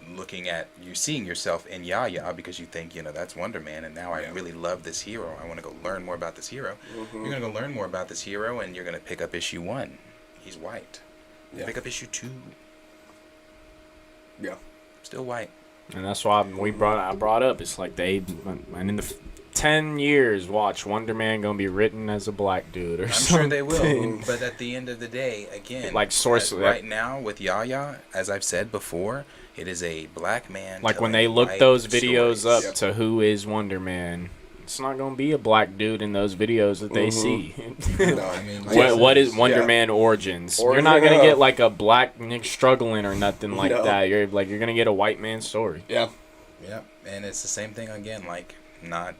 looking at you, seeing yourself in Yahya, because you think, that's Wonder Man, and now I really love this hero. I want to go learn more about this hero. You're going to go learn more about this hero, and you're going to pick up issue 1. He's white. Pick up issue 2. Yeah. Still white. And that's why I brought up, it's like and in the 10 years, watch Wonder Man gonna be written as a black dude or something. I'm sure they will. But at the end of the day, again, like right now with Yahya, as I've said before, it is a black man. Like when they look those videos up to who is Wonder Man, it's not gonna be a black dude in those videos that they see. No, I mean, what is Wonder Man origins? You're not gonna get like a black Nick struggling or nothing like that. You're gonna get a white man's story. Yeah. And it's the same thing again, like not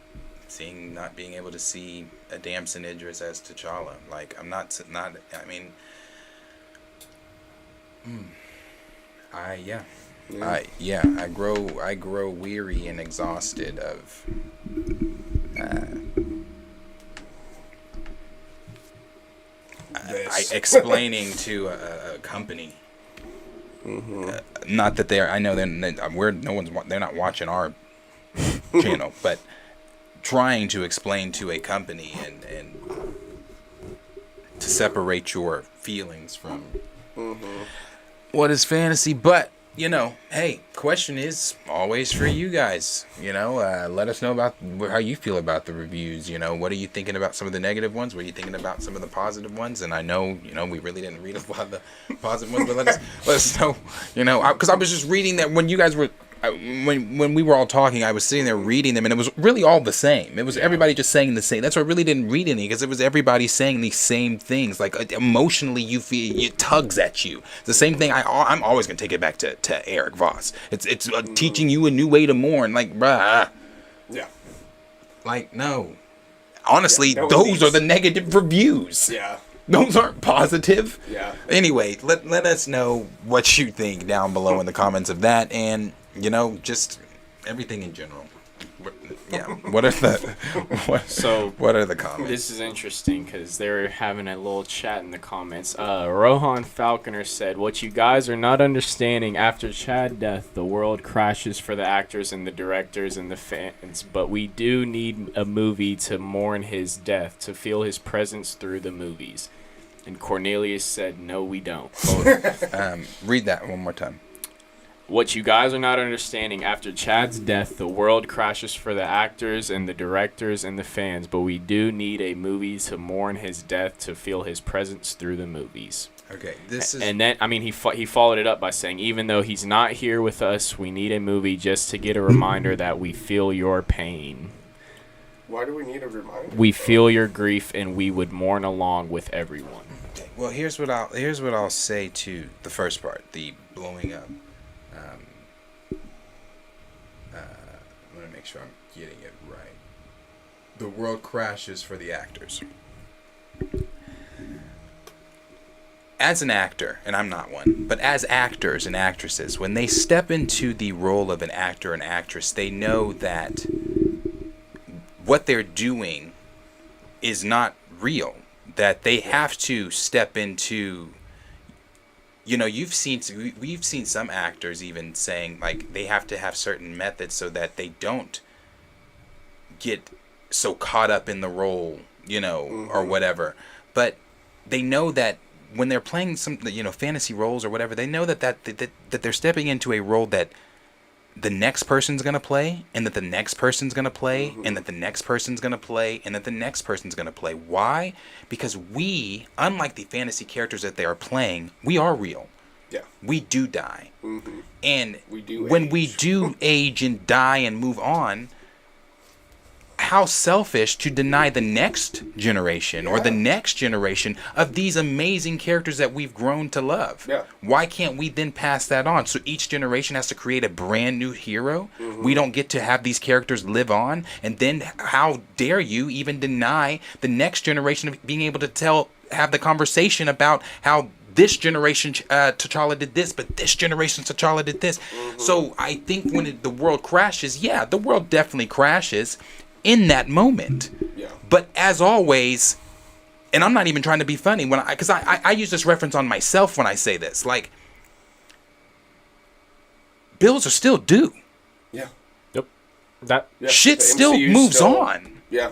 being able to see a Damson Idris as T'Challa. Like I grow weary and exhausted of explaining to a company. Not that they're not watching our channel, but trying to explain to a company and to separate your feelings from what is fantasy. But hey, question is always for you guys. Let us know about how you feel about the reviews. What are you thinking about some of the negative ones? What are you thinking about some of the positive ones? And I know, we really didn't read a lot of the positive ones, but let us know. Because I was just reading that when you guys were. When we were all talking, I was sitting there reading them, and it was really all the same. It was everybody just saying the same. That's why I really didn't read any, because it was everybody saying these same things. Like emotionally, you feel it tugs at you. It's the same thing. I'm always gonna take it back to Eric Voss. It's teaching you a new way to mourn. Like, bruh. Yeah. Like, no. Honestly, those are the negative reviews. Yeah. Those aren't positive. Yeah. Anyway, let us know what you think down below in the comments of that, and just everything in general. Yeah. What are the what are the comments? This is interesting because they were having a little chat in the comments. Rohan Falconer said, "What you guys are not understanding, after Chad's death, the world crashes for the actors and the directors and the fans. But we do need a movie to mourn his death, to feel his presence through the movies." And Cornelius said, "No, we don't." Read that one more time. What you guys are not understanding, after Chad's death, the world crashes for the actors and the directors and the fans, but we do need a movie to mourn his death, to feel his presence through the movies. Okay, this is... And then, I mean, he followed it up by saying, even though he's not here with us, we need a movie just to get a reminder that we feel your pain. Why do we need a reminder? We feel your grief, and we would mourn along with everyone. Okay, well, here's what I'll say to the first part, the blowing up. I'm going to make sure I'm getting it right. The world crashes for the actors. As an actor, and I'm not one, but as actors and actresses, when they step into the role of an actor and actress, they know that what they're doing is not real. That they have to step into... You know, we've seen some actors even saying, like, they have to have certain methods so that they don't get so caught up in the role, you know, or whatever. But they know that when they're playing some, you know, fantasy roles or whatever, they know that they're stepping into a role that the next person's going to play, and that the next person's going to play, and that the next person's going to play, and that the next person's going to play. Why? Because we, unlike the fantasy characters that they are playing, we are real. Yeah. We do die. And when we do age and die and move on, how selfish to deny the next generation or the next generation of these amazing characters that we've grown to love. Yeah. Why can't we then pass that on? So each generation has to create a brand new hero. We don't get to have these characters live on. And then how dare you even deny the next generation of being able to have the conversation about how this generation T'Challa did this, but this generation T'Challa did this. So I think when the world crashes, the world definitely crashes in that moment. Yeah. But as always, and I'm not even trying to be funny because I use this reference on myself when I say this, like, bills are still due. Yeah. Yep. Shit still moves on. Yeah.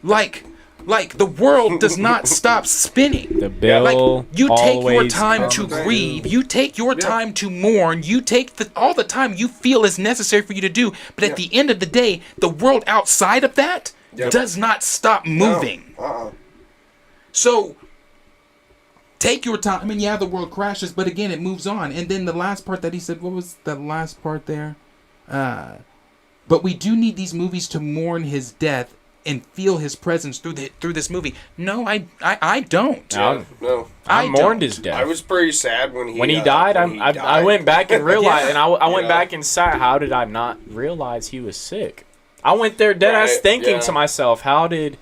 Like the world does not stop spinning. The bill you take your always time to grieve. You take your time to mourn. You take all the time you feel is necessary for you to do. But at the end of the day, the world outside of that does not stop moving. No. So take your time. I mean, the world crashes, but again, it moves on. And then the last part that he said, what was the last part there? But we do need these movies to mourn his death and feel his presence through this movie. No, I don't. No. I mourned his death. I was pretty sad when he died. I went back and realized, and I went back and said, how did I not realize he was sick? I went there dead ass thinking to myself, how did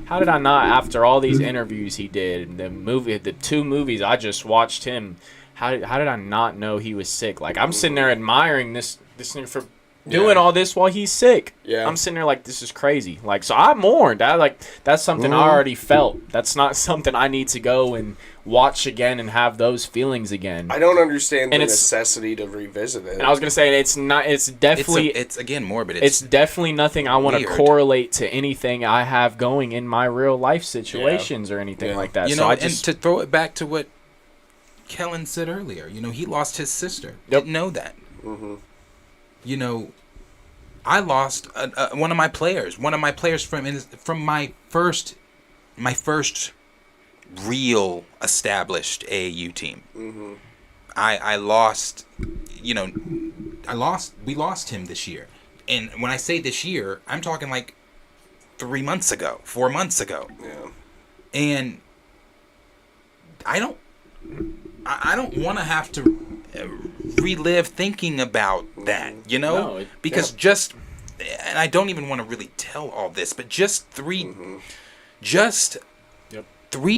I not, after all these interviews he did, the 2 movies I just watched him, how did I not know he was sick? Like, I'm sitting there admiring this nigga for doing all this while he's sick. Yeah. I'm sitting there like, this is crazy. Like, so I mourned. That's something I already felt. That's not something I need to go and watch again and have those feelings again. I don't understand the necessity to revisit it. And I was gonna say it's definitely it's again morbid. It's definitely nothing I want to correlate to anything I have going in my real life situations or anything like that. You so know, I just and to throw it back to what Kellen said earlier, you know, he lost his sister. Yep. Didn't know that. You know, I lost one of my players from my first real established AAU team. I lost, you know, we lost him this year. And when I say this year, I'm talking like 4 months ago. Yeah. And I don't want to have to relive thinking about that, you know? Because and I don't even want to really tell all this, but just 3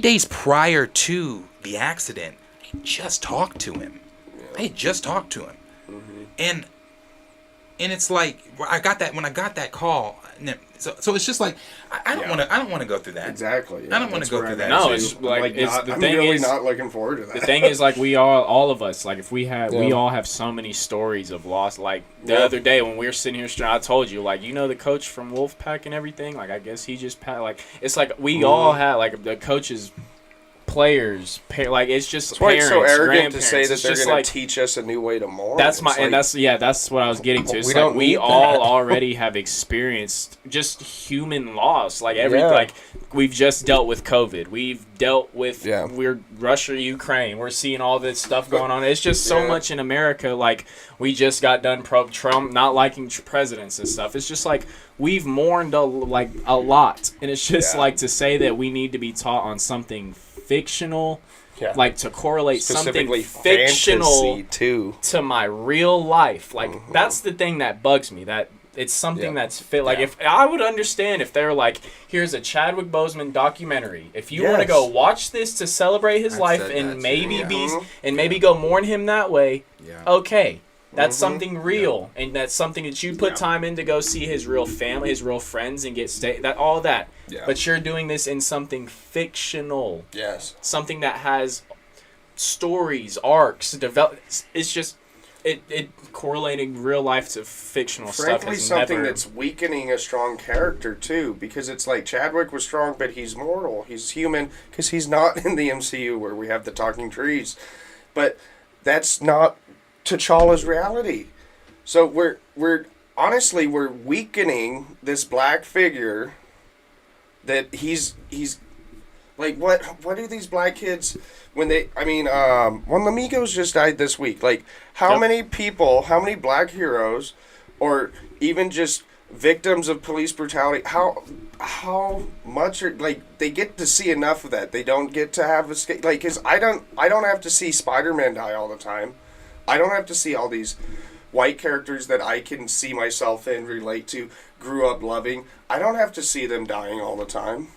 days prior to the accident, I just talked to him. And And it's like when I got that call. So it's just like I don't want to go through that. Exactly. Yeah. I don't want to go through that. No, it's like I'm really not looking forward to that. The thing is, like, we all of us, like, if we all have so many stories of loss. Like the other day when we were sitting here, I told you, like, the coach from Wolfpack and everything. Like, I guess he just like it's like we all had like the coaches. Players, like it's just that's why parents, it's so arrogant to say that it's they're just going to teach us a new way to mourn. That's that's what I was getting to. It's like we all already have experienced just human loss. Like like we've just dealt with COVID. We've dealt with we're Russia, Ukraine. We're seeing all this stuff going on. It's just so much in America. Like we just got done Trump not liking presidents and stuff. It's just like we've mourned a lot, and it's just like to say that we need to be taught on something fictional, like to correlate something fictional to my real life. Like that's the thing that bugs me. That it's something that's fit. Like if I would understand if they're like, here's a Chadwick Boseman documentary. If you want to go watch this to celebrate his life and maybe maybe go mourn him that way, okay. That's something real, and that's something that you put time in to go see his real family, his real friends, and get all that. Yeah. But you're doing this in something fictional. Yes. Something that has stories, arcs, It's just it correlating real life to fictional stuff. Frankly, something that's weakening a strong character too, because it's like Chadwick was strong, but he's mortal, he's human, because he's not in the MCU where we have the talking trees. But that's not T'Challa's reality. So we're honestly weakening this black figure that he's like what do these black kids when the Migos just died this week, like how many black heroes or even just victims of police brutality, how much are, like, they get to see enough of that. They don't get to have escape, like, cuz I don't have to see Spider-Man die all the time. I don't have to see all these white characters that I can see myself in, relate to, grew up loving. I don't have to see them dying all the time.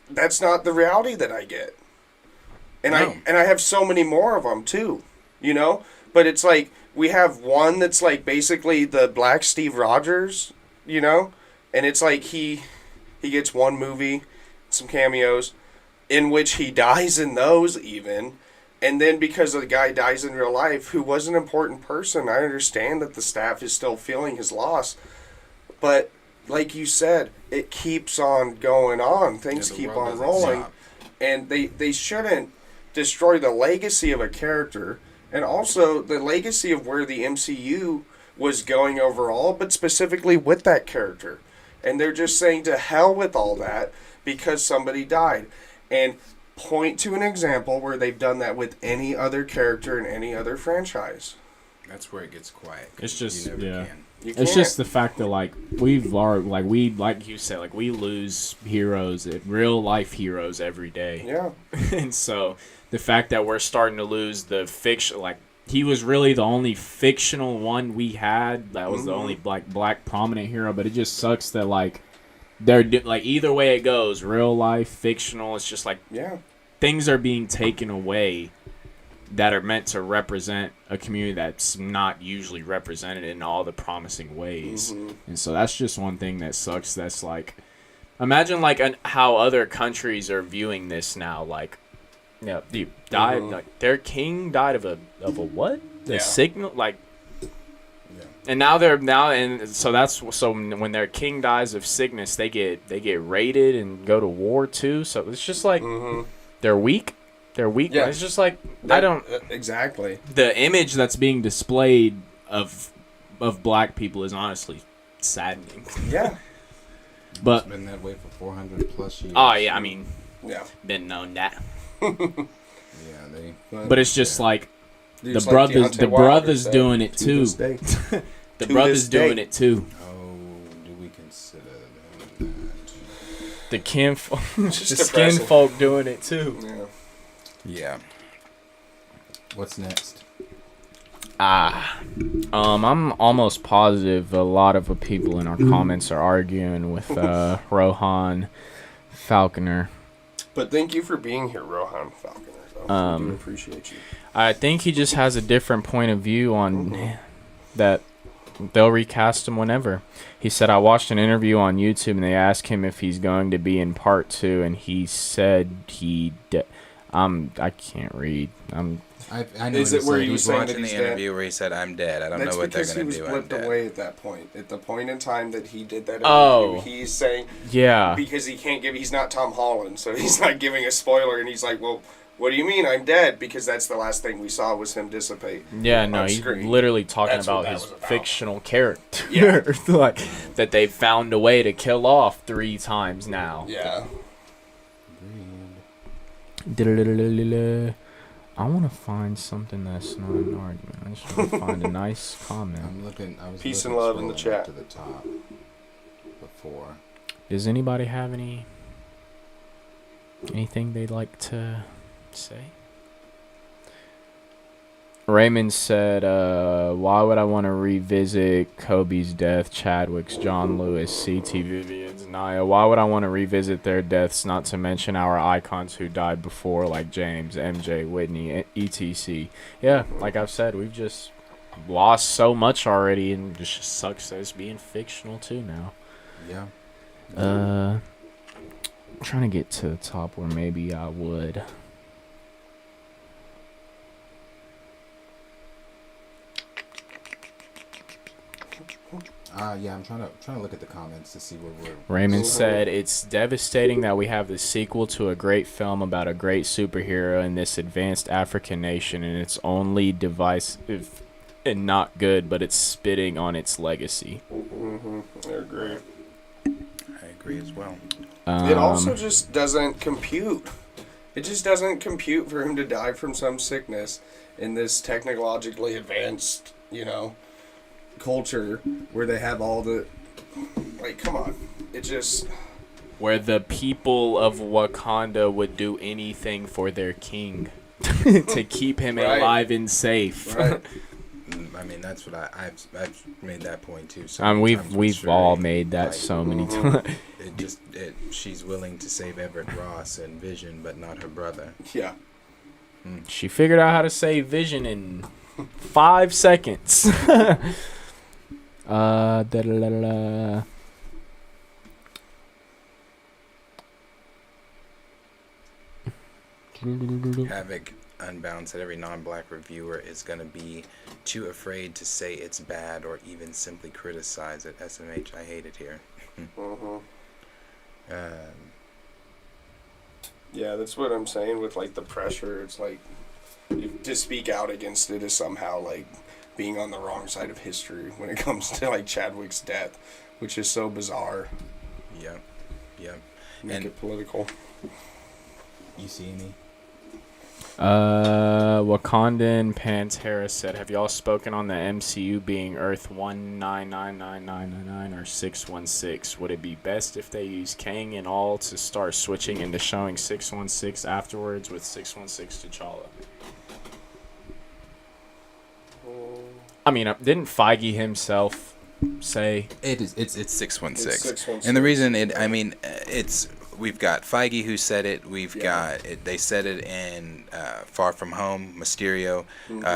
That's not the reality that I get. And I have so many more of them too, But it's like we have one that's like basically the black Steve Rogers, and it's like he gets one movie, some cameos, in which he dies in those even. And then because the guy dies in real life, who was an important person, I understand that the staff is still feeling his loss. But like you said, it keeps on going on. Things keep on rolling. And they shouldn't destroy the legacy of a character, and also the legacy of where the MCU was going overall, but specifically with that character. And they're just saying to hell with all that because somebody died. And point to an example where they've done that with any other character in any other franchise. That's where it gets quiet. It's just can. It's just the fact that like like you said, like we lose heroes, real life heroes every day. Yeah. And so the fact that we're starting to lose the fiction, like he was really the only fictional one we had. That was the only black prominent hero. But it just sucks that like they're like either way it goes, real life, fictional. It's just like things are being taken away that are meant to represent a community that's not usually represented in all the promising ways. And so that's just one thing that sucks. That's like, imagine like how other countries are viewing this now. Like, they died, like their king died of a what? The signal, like, and now and so when their king dies of sickness, they get raided and go to war too. So it's just like they're weak. They're weak. Yeah. It's just like exactly the image that's being displayed of black people is honestly saddening. Yeah, but it's been that way for 400 plus years. Oh yeah, I mean, been known that. But it's just like the brothers doing it too. The brothers doing it too. Oh, do we consider that? The skin folk doing it too. Yeah. What's next? I'm almost positive a lot of the people in our comments are arguing with Rohan Falconer. But thank you for being here, Rohan Falconer. I do appreciate you. I think he just has a different point of view on that they'll recast him whenever. He said, I watched an interview on YouTube and they asked him if he's going to be in part 2, and he said I can't read. I know Is what it where said. you He's saying that watching the he's interview dead? where he said, "I'm dead. I don't know what they're That's gonna because he do. was I'm flipped dead." away at that point. At the point in time that he did that interview, Oh. he's saying Yeah. because he's not Tom Holland, so he's not giving a spoiler, and he's like, well, what do you mean I'm dead? Because that's the last thing we saw was him dissipate. Yeah, no, on he's screen. literally talking That's what about that his was about. fictional character. Yeah. Like, that they found a way to kill off 3 times now. Yeah. I want to find something that's not an argument. I just want to find a nice comment. I was Peace looking, and love in the scrolling chat. up to the top before. Does anybody have anything they'd like to say? Raymond said, why would I want to revisit Kobe's death, Chadwick's, John Lewis, CT Vivian's, Naya? Why would I want to revisit their deaths, not to mention our icons who died before, like James, MJ, Whitney, etc.? Yeah, like I've said, we've just lost so much already, and it just sucks that it's being fictional too now. Yeah. Trying to get to the top where maybe I would. Yeah, I'm trying to look at the comments to see where we're. Raymond said, it's devastating that we have the sequel to a great film about a great superhero in this advanced African nation, and it's only divisive and not good, but it's spitting on its legacy. I agree. I agree as well. It also just doesn't compute. It just doesn't compute for him to die from some sickness in this technologically advanced, culture where they have all the... Like, come on. It just... where the people of Wakanda would do anything for their king to keep him Right. alive and safe. Right. I mean, that's what I've made that point too. So We've all made that so many times. She's willing to save Everett Ross and Vision, but not her brother. Yeah. She figured out how to save Vision in 5 seconds. Da-da-da-da-da. Havoc Unbound said every non-black reviewer is going to be too afraid to say it's bad or even simply criticize it. SMH, I hate it here. Yeah, that's what I'm saying with, like, the pressure. It's like, to speak out against it is somehow, like, being on the wrong side of history when it comes to, like, Chadwick's death, which is so bizarre. Yep. Make it political. You see any? Wakandan Pantera said, have y'all spoken on the MCU being Earth 1999999 or 616? Would it be best if they use Kang and all to start switching into showing 616 afterwards with 616 T'Challa? I mean, didn't Feige himself say It's 616. It's 616. And the reason we've got Feige who said it. We've got it. They said it in Far From Home. Mysterio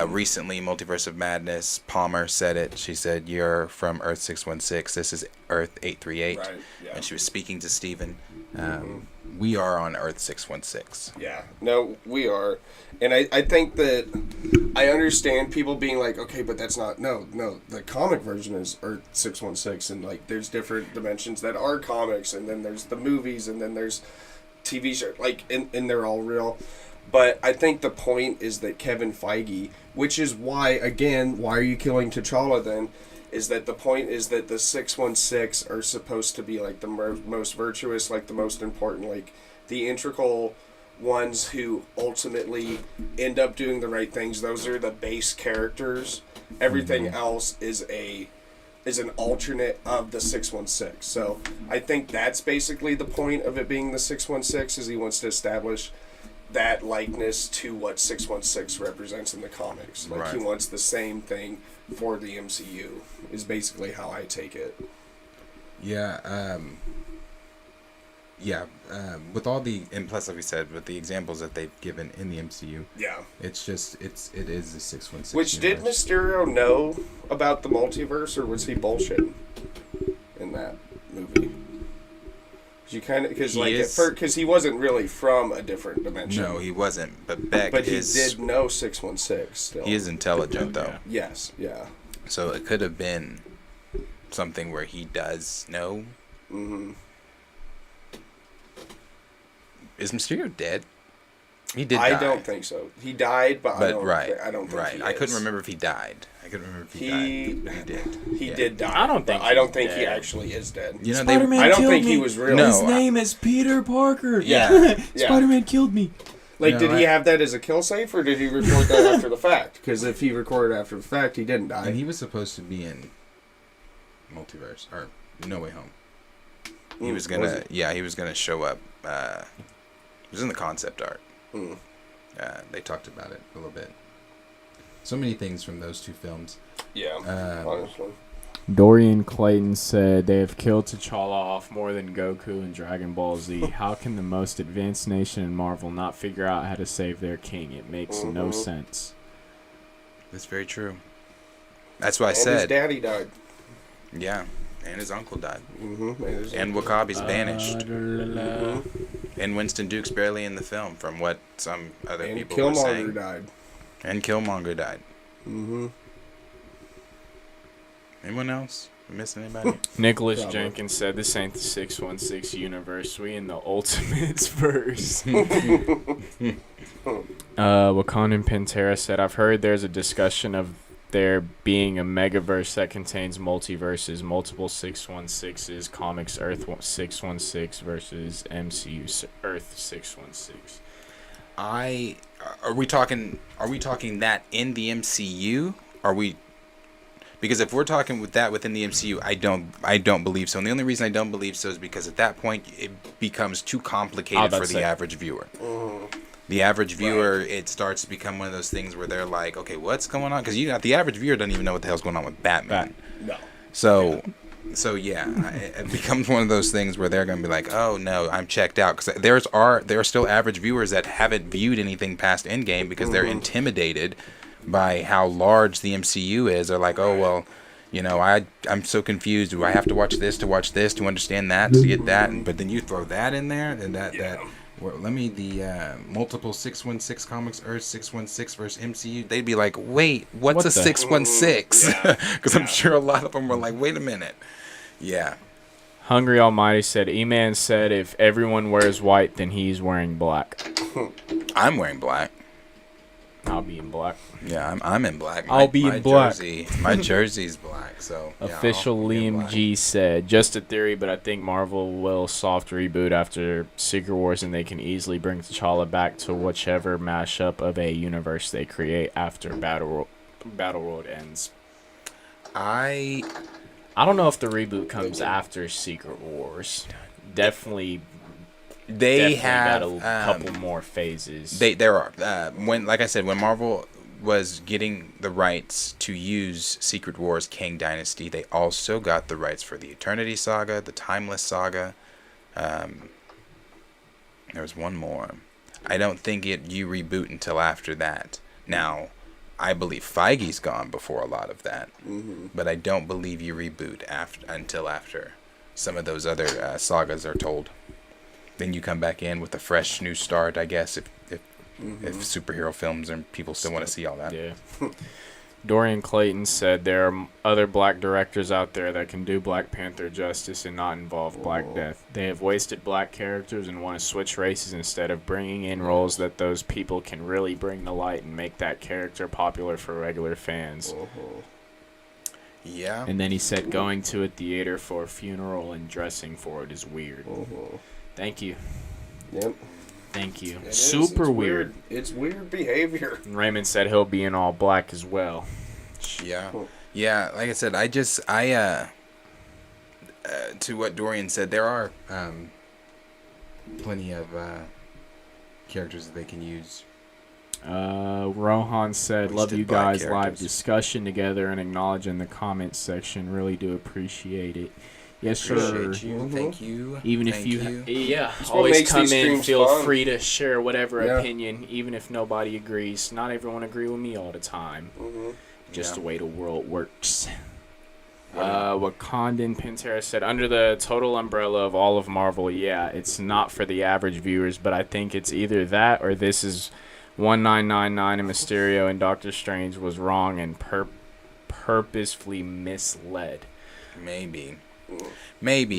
recently, Multiverse of Madness. Palmer said it. She said, "You're from Earth 616. This is Earth 838." Right, yeah. And she was speaking to Steven. We are on Earth 616. Yeah, no, we are. And I think that I understand people being like, okay, but that's not, no, the comic version is Earth 616, and, like, there's different dimensions that are comics, and then there's the movies, and then there's TV shows, like, and they're all real. But I think the point is that Kevin Feige, which is why, again, why are you killing T'Challa then? Is that the point is that the 616 are supposed to be, like, the most virtuous, like, the most important, like, the integral ones who ultimately end up doing the right things. Those are the base characters. Everything else is an alternate of the 616. So I think that's basically the point of it being the 616, is he wants to establish that likeness to what 616 represents in the comics. Like, he wants the same thing for the MCU, is basically how I take it. Yeah. yeah, with all the, and plus, like we said, with the examples that they've given in the MCU, Yeah. it's just it is the 616. Which did Mysterio know about the multiverse, or was he bullshitting in that movie? You kind of because he wasn't really from a different dimension. No, he wasn't. But Beck but he is. did know 616 still. He is intelligent though. Yes. Yeah. So it could have been something where he does know. Mm-hmm. Is Mysterio dead? He did. I die. don't think so. He died, but I don't think he I couldn't is. remember if he died. I couldn't remember if he died. But he did. He did die. I don't think. I don't think he actually is dead. You know, Spider-Man I don't killed think me. he was real. No, His name is Peter Parker. Yeah. Spider-Man killed me. Like, No, did he have that as a kill safe, or did he record that after the fact? Because if he recorded after the fact, he didn't die. And he was supposed to be in Multiverse or No Way Home. He was gonna, he was gonna show up. He was in the concept art. Mm. They talked about it a little bit. So many things from those two films. Yeah, honestly. Dorian Clayton said they have killed T'Challa off more than Goku in Dragon Ball Z. How can the most advanced nation in Marvel not figure out how to save their king? It makes no sense. That's very true. That's what I And said. his daddy died. Yeah, and his uncle died. Mm-hmm. And Wakabi's banished. Mm-hmm. And Winston Duke's barely in the film, from what some other And people were saying. Killmonger died. And Killmonger died. Mm-hmm. Anyone else? We missing anybody? Nicholas Probably. Jenkins said this ain't the 616 universe. We in the Ultimates verse. Wakandan Pantera said, I've heard there's a discussion of there being a megaverse that contains multiverses, multiple 616s, comics Earth 616 versus MCU Earth 616. Are we talking that in the MCU? Are we? Because if we're talking with that within the MCU, I don't believe so. And the only reason I don't believe so is because at that point it becomes too complicated for the average viewer. The average viewer, it starts to become one of those things where they're like, okay, what's going on? Because the average viewer doesn't even know what the hell's going on with Batman. No. So it becomes one of those things where they're going to be like, oh no, I'm checked out. Because there are still average viewers that haven't viewed anything past Endgame because they're intimidated by how large the MCU is. They're like, oh well, I'm so confused. Do I have to watch this to understand that, to get that? But then you throw that in there, and the multiple 616 comics Earth 616 versus MCU. They'd be like, wait, what's a 616? Because I'm sure a lot of them were like, wait a minute. Yeah. Hungry Almighty said, E-Man said if everyone wears white, then he's wearing black. I'm wearing black. I'll be in black. Yeah, I'm in black. I'll be in black. My jersey's black. So Official Liam G said, just a theory, but I think Marvel will soft reboot after Secret Wars, and they can easily bring T'Challa back to whichever mashup of a universe they create after Battle World ends. I don't know if the reboot comes after Secret Wars. Definitely. They have got a couple more phases. There are like I said, when Marvel was getting the rights to use Secret Wars Kang Dynasty, they also got the rights for the Eternity Saga, the Timeless Saga. There was one more. I don't think you reboot until after that. Now, I believe Feige's gone before a lot of that, but I don't believe you reboot until after some of those other sagas are told. Then you come back in with a fresh new start, I guess, if superhero films and people still want to see all that. Yeah. Dorian Clayton said there are other black directors out there that can do Black Panther justice and not involve Black Death. They have wasted black characters and want to switch races instead of bringing in roles that those people can really bring to light and make that character popular for regular fans. Yeah. And then he said going to a theater for a funeral and dressing for it is weird. Thank you. Yep. Thank you. It's Super weird. It's weird behavior. And Raymond said he'll be in all black as well. Yeah. Yeah, like I said, to what Dorian said, there are plenty of characters that they can use. Rohan said, love you guys live discussion together and acknowledge in the comments section. Really do appreciate it. Yes, sir. Appreciate you. Thank you. Even Thank if you, what always makes come these in, streams feel fun. free to share whatever Yeah. opinion, even if nobody agrees. Not everyone agree with me all the time. Just the way the world works. Wakandan Pantera said, under the total umbrella of all of Marvel, yeah, it's not for the average viewers, but I think it's either that or this is 1999 and Mysterio and Doctor Strange was wrong and purposefully misled. Maybe,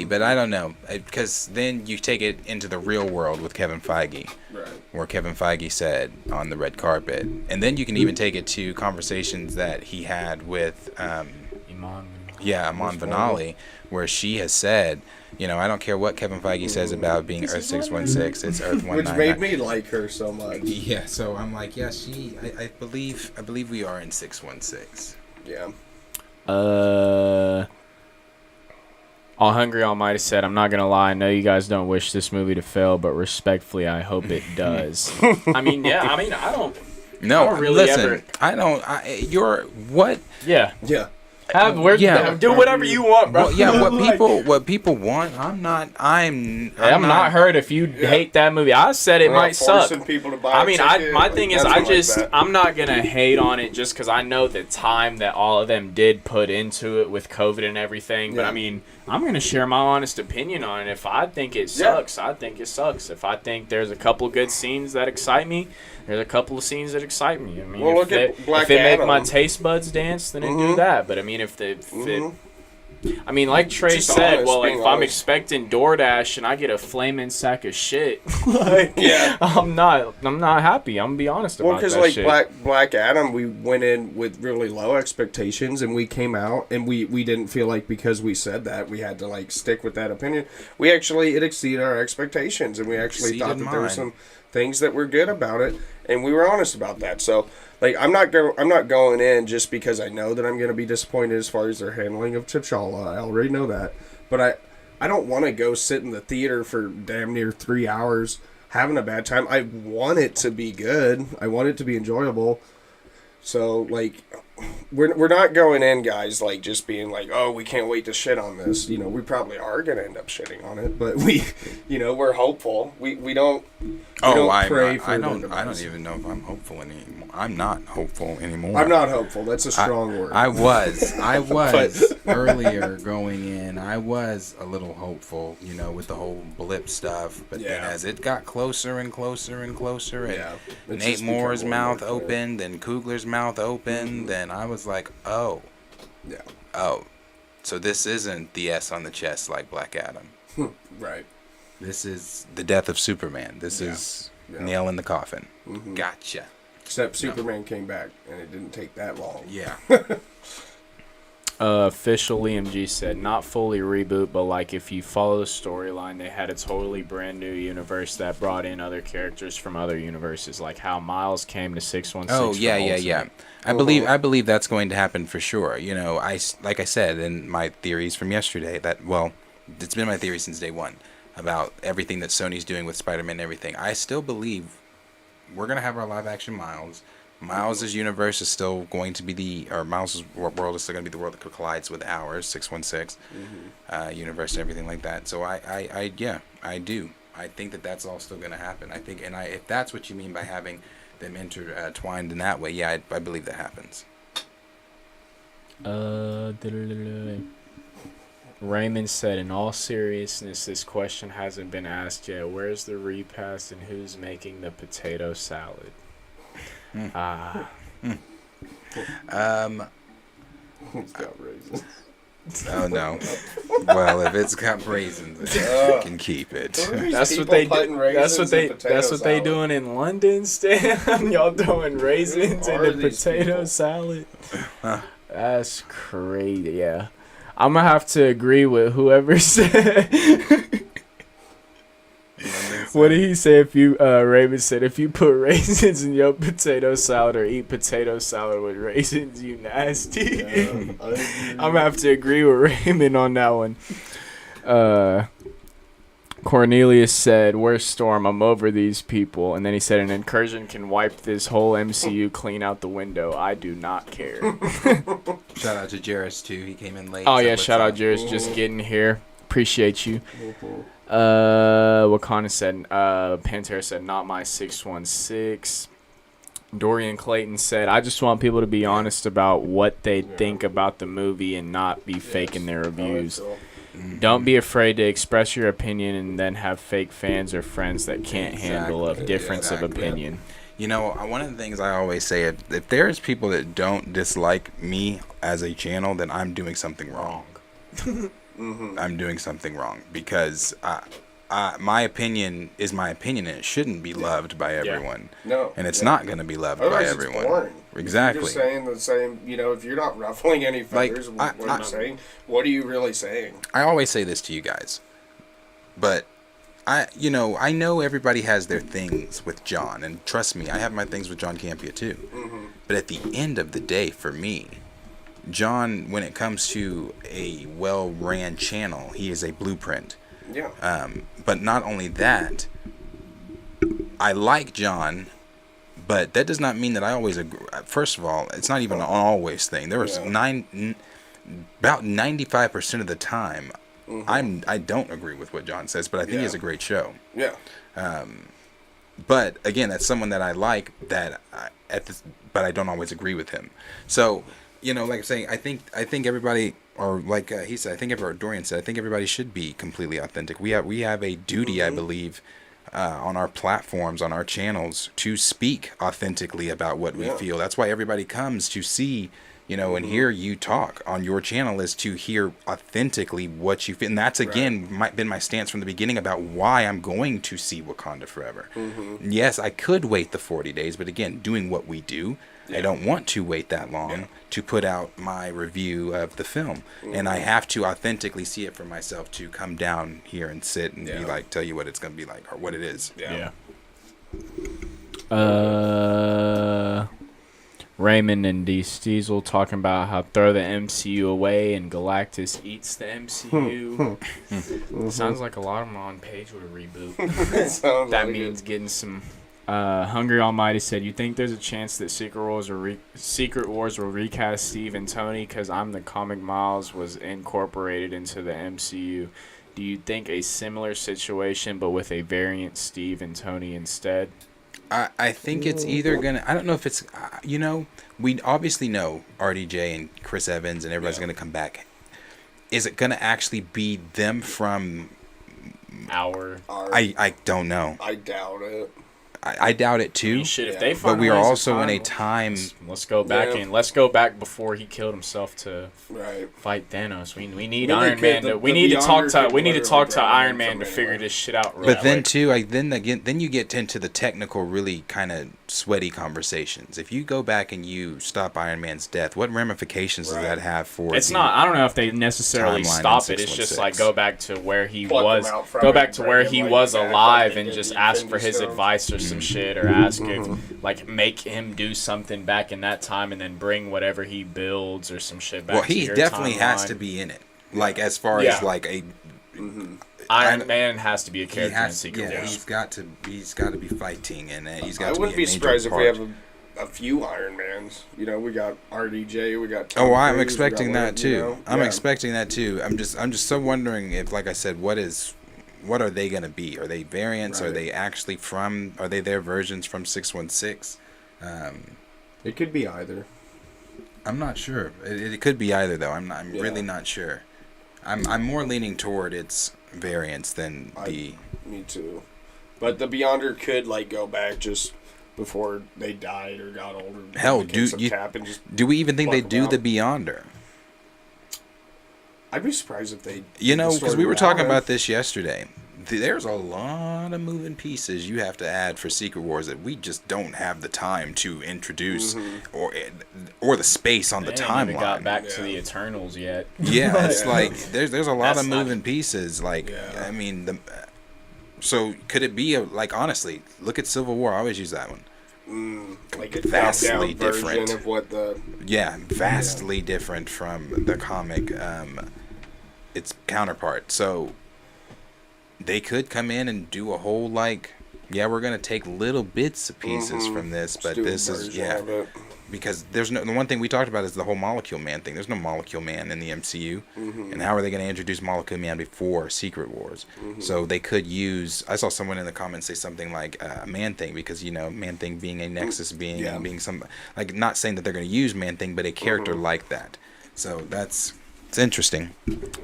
but I don't know. Because then you take it into the real world with Kevin Feige. Right. Where Kevin Feige said on the red carpet. And then you can even take it to conversations that he had with Iman Vennali, where she has said, you know, I don't care what Kevin Feige says about being Earth 616, it's Earth 199. Which made me like her so much. Yeah, so I'm like, yeah, I believe we are in 616. Yeah. All Hungry Almighty said, I'm not going to lie, I know you guys don't wish this movie to fail, but respectfully, I hope it does. I don't really listen, ever... you're, what? Yeah. Yeah. Do whatever you want, bro. Well, what people want, I'm not hurt if you hate that movie. I said it might suck. People to buy my thing is, I'm not gonna hate on it just because I know the time that all of them did put into it with COVID and everything. But I'm gonna share my honest opinion on it. If I think it sucks, I think it sucks. If I think there's a couple good scenes that excite me, there's a couple of scenes that excite me. I mean, if it make my taste buds dance, then it do that. But I mean, like Trey Just said, honest, well, like, being if I'm honest. expecting DoorDash and I get a flaming sack of shit, I'm not happy. I'm gonna be honest about that because like shit. Black Adam, we went in with really low expectations, and we came out, and we didn't feel like because we said that we had to like stick with that opinion. It exceeded our expectations, and we actually thought that there were some things that were good about it, and we were honest about that. So, like, I'm not going in just because I know that I'm going to be disappointed as far as their handling of T'Challa. I already know that, but I don't want to go sit in the theater for damn near 3 hours having a bad time. I want it to be good. I want it to be enjoyable. So, like, we're not going in, guys, like, just being like, oh, we can't wait to shit on this. You know, we probably are going to end up shitting on it, but we're hopeful. We don't pray for I don't even know if I'm hopeful anymore. I'm not hopeful anymore. I'm not hopeful. That's a strong word. I was earlier going in. I was a little hopeful, you know, with the whole blip stuff. But then as it got closer and closer and closer, and Nate Moore's mouth opened, and Coogler's mouth opened, then I was like, oh, so this isn't the S on the chest like Black Adam. Right. This is the death of Superman. This is nail in the coffin. Gotcha. Except Superman came back, and it didn't take that long. Yeah. Official Liam G said, not fully reboot, but like if you follow the storyline, they had a totally brand new universe that brought in other characters from other universes, like how Miles came to 616. Oh yeah. I believe that's going to happen for sure. You know, like I said in my theories from yesterday, it's been my theory since day one about everything that Sony's doing with Spider-Man and everything. I still believe we're gonna have our live-action Miles. Miles' universe is still going to be Miles' world is still going to be the world that collides with ours, 616 universe and everything like that. So I do. I think that that's all still going to happen. I think, if that's what you mean by having them intertwined in that way, I believe that happens. Raymond said, in all seriousness, this question hasn't been asked yet. Where's the repast and who's making the potato salad? It's got raisins. Oh no. Well, if it's got raisins, you can keep it. That's what they doing in London, Stan. Y'all doing raisins in the potato salad. That's crazy. Yeah. I'm gonna have to agree with whoever said. What did he say? If you Raven said, if you put raisins in your potato salad or eat potato salad with raisins, you nasty. I'm gonna have to agree with Raymond on that one. Cornelius said, where's Storm? I'm over these people. And then he said, an incursion can wipe this whole MCU clean out the window. I do not care. Shout out to Jairus too. He came in late. Oh yeah, shout out Jairus just getting here. Appreciate you. Wakanda said, Pantera said, not my 616. Dorian Clayton said, I just want people to be honest about what they think about the movie and not be faking their reviews. Don't be afraid to express your opinion and then have fake fans or friends that can't handle a difference of opinion. You know, one of the things I always say, if there's people that don't dislike me as a channel, then I'm doing something wrong. I'm doing something wrong because my opinion is my opinion, and it shouldn't be loved by everyone. No, and it's not going to be loved by everyone. It's boring. Exactly. You're saying the same. You know, if you're not ruffling any feathers, what you're saying, what are you really saying? I always say this to you guys, but I know everybody has their things with John, and trust me, I have my things with John Campea too. But at the end of the day, for me, John, when it comes to a well-ran channel, he is a blueprint. Yeah. But not only that, I like John, but that does not mean that I always agree. First of all, it's not even an always thing. There was about 95% of the time, I don't agree with what John says, but I think he has a great show. Yeah. But again, that's someone that I like but I don't always agree with him. So, like I'm saying, I think everybody, or like he said, I think Dorian said, I think everybody should be completely authentic. We have a duty, I believe, on our platforms, on our channels, to speak authentically about what we feel. That's why everybody comes to see, and hear you talk on your channel, is to hear authentically what you feel. And that's, again, been my stance from the beginning about why I'm going to see Wakanda Forever. Yes, I could wait the 40 days, but again, doing what we do, I don't want to wait that long to put out my review of the film. And I have to authentically see it for myself to come down here and sit and be like, tell you what it's going to be like or what it is. Raymond and D. Steezel talking about how throw the MCU away and Galactus eats the MCU. Sounds like a lot of them are on page with a reboot. That means getting some... Hungry Almighty said, you think there's a chance that Secret Wars will recast Steve and Tony because I'm the Comic Miles was incorporated into the MCU? Do you think a similar situation but with a variant Steve and Tony instead? I think it's either gonna. I don't know if it's. We obviously know RDJ and Chris Evans and everybody's gonna come back. Is it gonna actually be them from? I don't know. I doubt it. I doubt it too. You should if they. But we are also in a time. Let's go back and let's go back before he killed himself to fight Thanos. We need Iron Man. We need to talk to Iron Man to figure this shit out. But then too, then you get into the technical, really kind of sweaty conversations. If you go back and you stop Iron Man's death, what ramifications does that have for? It's not. I don't know if they necessarily stop it. It's just like go back to where he was. Go back to where he was alive and just ask for his advice or some shit, or ask if make him do something back in that time and then bring whatever he builds or some shit back. Well, he definitely has to be in it. Like as far as like a Iron Man has to be a character in Secret Wars. He's got to be fighting, and he's got. I wouldn't be surprised if we have a few Iron Mans. We got RDJ, we got. Tom Cruise, I'm expecting that too. I'm expecting that too. I'm just so wondering if, like I said, what are they going to be? Are they variants? Are they actually are they their versions from 616? It could be either. I'm not sure. It could be either, though. I'm really not sure. I'm more leaning toward its variants than Me too. But the Beyonder could go back just before they died or got older. Hell, do we even think they do the Beyonder? I'd be surprised if they... because we were talking about this yesterday. There's a lot of moving pieces you have to add for Secret Wars that we just don't have the time to introduce or the space on the timeline. They haven't got back to the Eternals yet. Yeah, it's like there's a lot of moving pieces. I mean, so could it be honestly, look at Civil War. I always use that one. Like a vastly different of what the vastly different from the comic its counterpart. So they could come in and do a whole we're gonna take little bits of pieces from this, but this is because there's no, the one thing we talked about is the whole Molecule Man thing. There's no Molecule Man in the MCU, and how are they going to introduce Molecule Man before Secret Wars? So they could use. I saw someone in the comments say something like Man Thing, because Man Thing being a Nexus being and being some, like, not saying that they're going to use Man Thing, but a character like that. So it's interesting.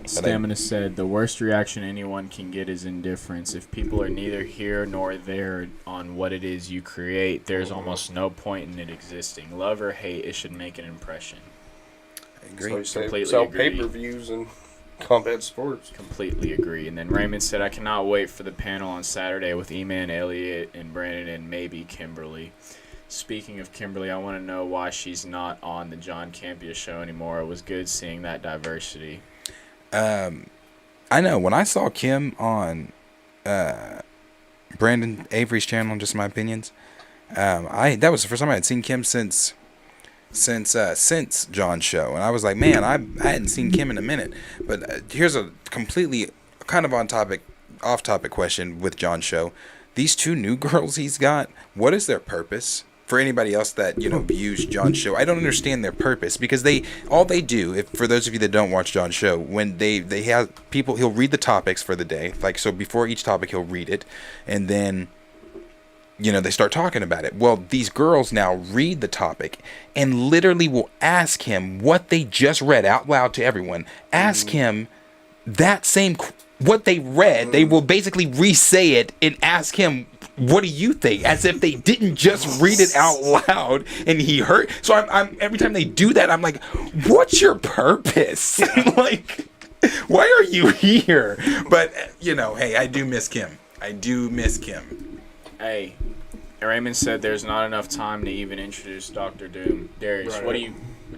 Stamina said the worst reaction anyone can get is indifference. If people are neither here nor there on what it is you create, there's almost no point in it existing. Love or hate, it should make an impression. I agree. So Completely sell agree. pay-per-views and combat sports. Completely agree. And then Raymond said, I cannot wait for the panel on Saturday with E-Man, Elliot, and Brandon, and maybe Kimberly. Speaking of Kimberly, I want to know why she's not on the John Campea show anymore. It was good seeing that diversity. I know. When I saw Kim on Brandon Avery's channel, just my opinions, that was the first time I had seen Kim since John's show, and I was like, man, I hadn't seen Kim in a minute. But here's a completely kind of off topic question with John's show. These two new girls he's got, what is their purpose? For anybody else that views John's show, I don't understand their purpose, because all they do, if for those of you that don't watch John's show, when they have people, he'll read the topics for the day, like, so before each topic he'll read it, and then they start talking about it. Well, these girls now read the topic and literally will ask him what they just read out loud to everyone. Ask him that same what they read. They will basically re-say it and ask him, what do you think? As if they didn't just read it out loud and he heard. So I'm every time they do that, I'm like, what's your purpose? Like, why are you here? But hey, I do miss Kim. Hey, Raymond said there's not enough time to even introduce Dr. Doom. Darius, Right. what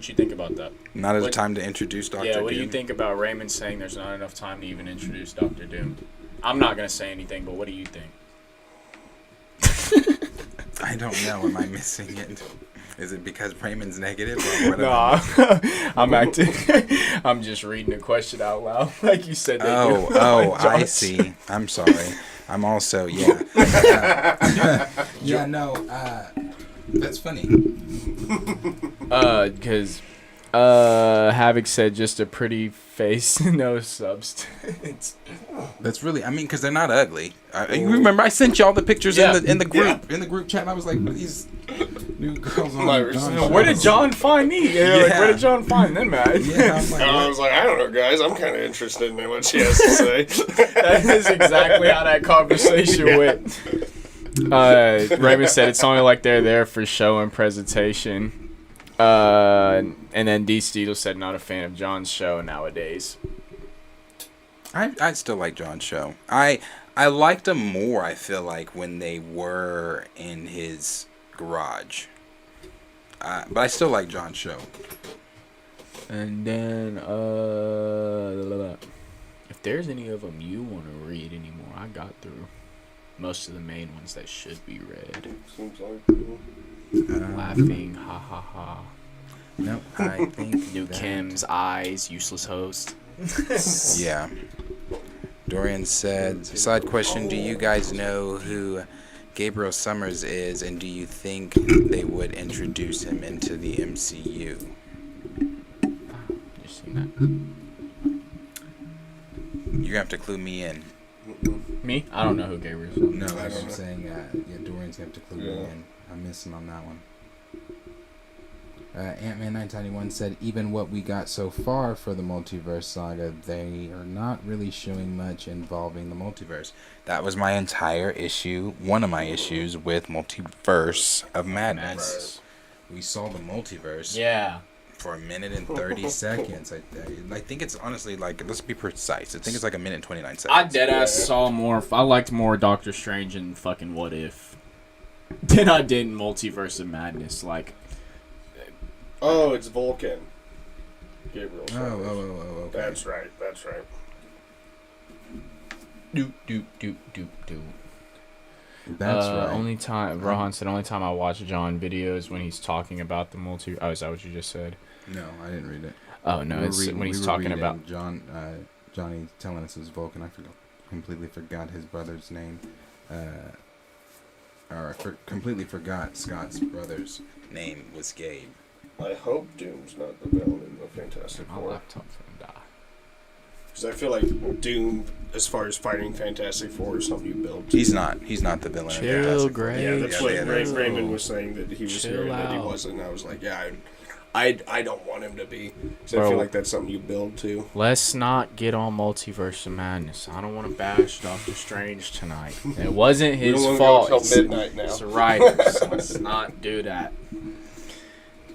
you think about that? Not enough time to introduce Dr. Doom. Yeah, what do you think about Raymond saying there's not enough time to even introduce Dr. Doom? I'm not going to say anything, but what do you think? I don't know. Am I missing it? Is it because Raymond's negative? Or what? No, I'm acting. I'm just reading the question out loud, like you said. I see. I'm sorry. I'm also That's funny. Because Havoc said just a pretty face, no substance. That's really. I mean, because they're not ugly. You remember I sent y'all the pictures in the group In the group chat, and I was like, what are these new girls on Where did John find me? Like, where did John find them at? Yeah, I'm like, I was like, I don't know, guys. I'm kind of interested in what she has to say. That is exactly how that conversation went. Raymond said it's only like they're there for show and presentation. And then D. Steedle said not a fan of John's show nowadays. I still like John's show. I liked him more, I feel like, when they were in his garage. But I still like John's show. And then, if there's any of them you want to read anymore, I got through most of the main ones that should be read. Seems like Laughing, ha ha ha. No, I think New Kim's eyes, useless host. Yeah. Dorian said, side question, do you guys know who Gabriel Summers is, and do you think they would introduce him into the MCU? Just seen that. You're going to have to clue me in. Me? I don't know who Gabriel is. No, that's I what don't I'm saying. Dorian's going to have to clue me in. I'm missing on that one. Ant-Man 991 said, even what we got so far for the multiverse saga, they are not really showing much involving the multiverse. That was my entire issue, one of my issues with Multiverse of Madness. We saw the multiverse for a minute and 30 seconds. I think it's honestly, like, let's be precise. I think it's like a minute and 29 seconds. I deadass saw more. I liked more Doctor Strange and fucking What If than I did in Multiverse of Madness. Like, oh, it's Vulcan. Gabriel. Oh, okay. That's right. do. That's right. Only time Rohan said only time I watch John videos when he's talking about the multi. Oh, is that what you just said? No, I didn't read it. Oh no, it's when he's talking about Johnny telling us it was Vulcan. I completely forgot his brother's name. completely forgot Scott's brother's name was Gabe. I hope Doom's not the villain in the Fantastic My Four. laptop's gonna die. Because I feel like Doom, as far as fighting Fantastic Four, is something you build. He's not the villain. Chill, of Fantastic Four. Gray. Yeah, that's what chill. Raymond was saying, that he was Chill hearing that he out. wasn't. And I was like, yeah, I don't want him to be. Because I Bro. feel like that's something you build to. Let's not get on Multiverse of Madness. I don't want to bash Doctor Strange tonight. It wasn't We don't his wanna fault. go till midnight now. It's the writers. Let's not do that.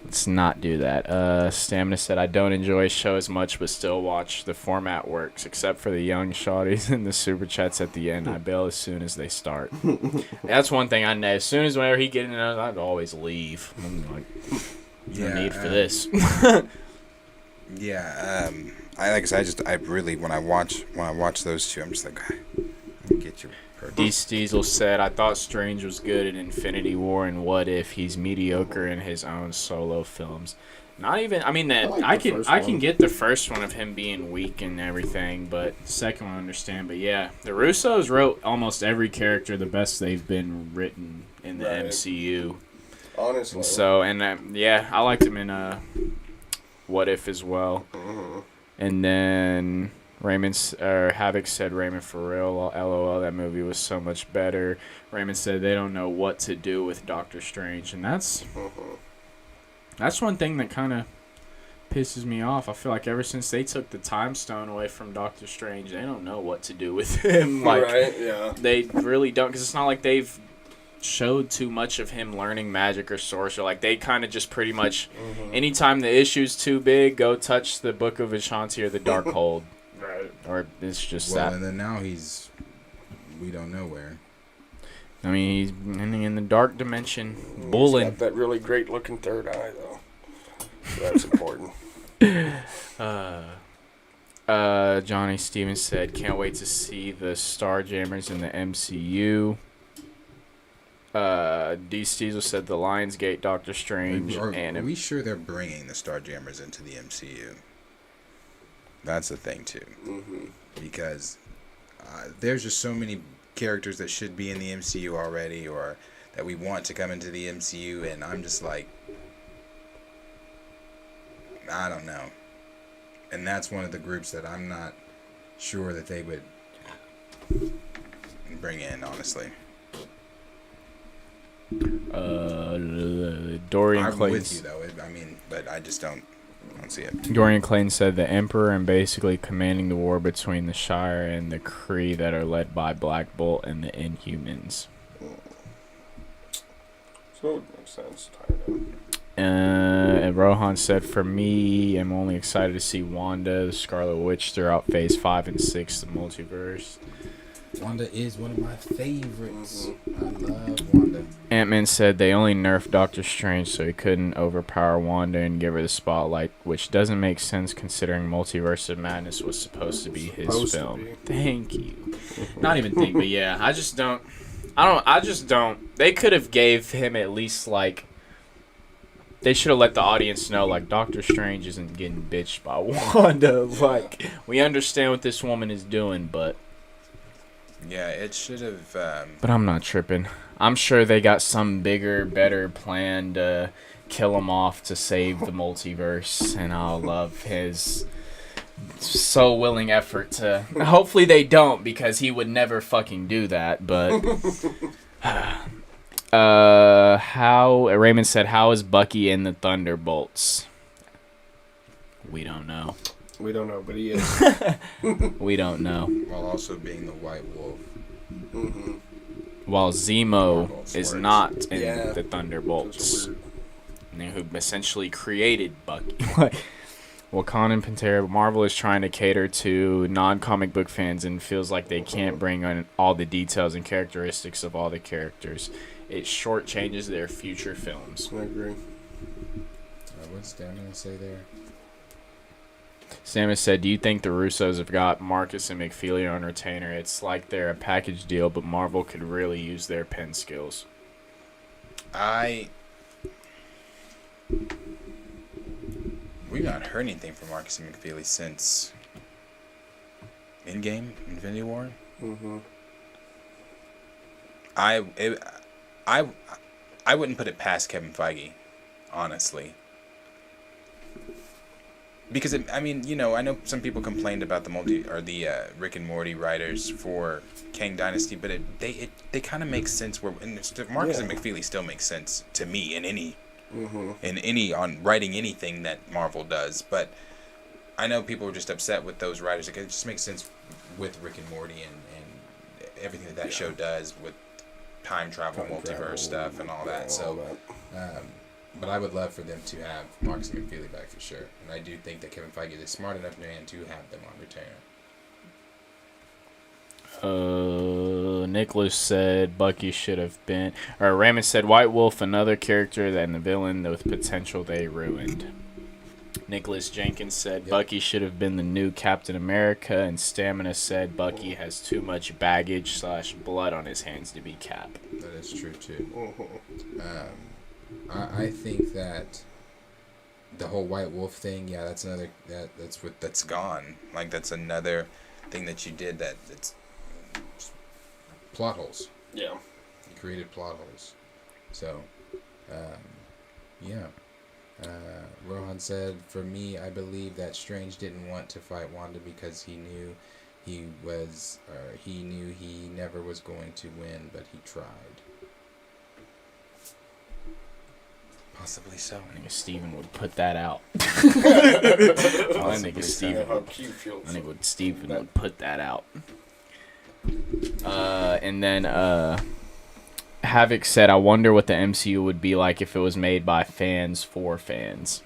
Let's not do that. Stamina said, I don't enjoy a show as much, but still watch. The format works, except for the young shawties and the super chats at the end. I bail as soon as they start. That's one thing I know. As soon as whenever he get in there, I'd always leave. I'm like, no need for this. Yeah, I really when I watch those two, I'm just like, let me get you. D. Steezel said, I thought Strange was good in Infinity War and What If. He's mediocre in his own solo films. Not even, I mean, that like I the can first I can one. get the first one of him being weak and everything, but the second one I understand. But yeah, the Russos wrote almost every character the best they've been written in the Right. MCU. Honestly. So, and yeah, I liked him in What If as well. Mhm. And then Havoc said Raymond for real. LOL, that movie was so much better. Raymond said they don't know what to do with Doctor Strange, and that's one thing that kind of pisses me off. I feel like ever since they took the Time Stone away from Doctor Strange, they don't know what to do with him. Like, right, yeah. they really don't, because it's not like they've showed too much of him learning magic or sorcery. Like, they kind of just pretty much, anytime the issue's too big, go touch the Book of Ashanti or the Darkhold. Right. Or it's just Well, that. and then now we don't know where. I mean, he's in the dark dimension, He's bulling. got that really great looking third eye, though. So that's important. Johnny Stevens said, can't wait to see the Starjammers in the MCU. D. Steezel said the Lionsgate Doctor Strange Are and we sure they're bringing the Starjammers into the MCU? That's the thing too, Mm-hmm. because there's just so many characters that should be in the MCU already, or that we want to come into the MCU, and I'm just like, I don't know. And that's one of the groups that I'm not sure that they would bring in, honestly. Dorian I'm Clayton. with you though. But I just don't see it. Dorian Clayton said the Emperor and basically commanding the war between the Shire and the Kree that are led by Black Bolt and the Inhumans. So it makes sense. Tired of. And Rohan said, for me, I'm only excited to see Wanda, the Scarlet Witch, throughout Phase 5 and 6, the multiverse. Wanda is one of my favorites. I love Wanda. Ant-Man said they only nerfed Doctor Strange so he couldn't overpower Wanda and give her the spotlight, which doesn't make sense considering Multiverse of Madness was supposed to be his Supposed to film. be. Thank you. Not even think, but yeah, I just don't. They could have gave him at least, like, they should have let the audience know, like, Doctor Strange isn't getting bitched by Wanda. Like, we understand what this woman is doing, but... Yeah, it should have. But I'm not tripping. I'm sure they got some bigger, better plan to kill him off to save the multiverse, and I'll love his so willing effort to... Hopefully they don't, because he would never fucking do that, but... Raymond said, how is Bucky in the Thunderbolts? We don't know. We don't know, but he is. We don't know. While also being the White Wolf. Mm-hmm. While Zemo Thunderbolts is works. not in Yeah. the Thunderbolts. Those are weird. Who essentially created Bucky. Wakanda and Pantera. Marvel is trying to cater to non-comic book fans and feels like they can't bring on all the details and characteristics of all the characters. It shortchanges their future films. I agree. What's Dan gonna say there? Samus said, do you think the Russos have got Marcus and McFeely on retainer? It's like they're a package deal, but Marvel could really use their pen skills. We've not heard anything from Marcus and McFeely since Endgame, Infinity War. Mm-hmm. I wouldn't put it past Kevin Feige, honestly. Because I mean, you know, I know some people complained about the Rick and Morty writers for Kang Dynasty, but they kind of make sense. Marcus and McFeely still makes sense to me in any on writing anything that Marvel does. But I know people were just upset with those writers. Like, it just makes sense with Rick and Morty and everything that show does with time travel, multiverse stuff, and all that. So. But I would love for them to have Marcus and McFeely back for sure. And I do think that Kevin Feige is smart enough man to have them on return. Nicholas said Bucky should have been... Or Raymond said White Wolf, another character and the villain with potential they ruined. Nicholas Jenkins said Bucky should have been the new Captain America. And Stamina said Bucky has too much baggage / blood on his hands to be Cap. That is true too. I think that the whole White Wolf thing, that's another that's gone. Like, that's another thing that you did that it's plot holes. Yeah. You created plot holes. So, Rohan said, for me, I believe that Strange didn't want to fight Wanda because he knew he never was going to win, but he tried. Possibly so. I think Steven would put that out. I think Steven would put that out. And then Havoc said, I wonder what the MCU would be like if it was made by fans for fans.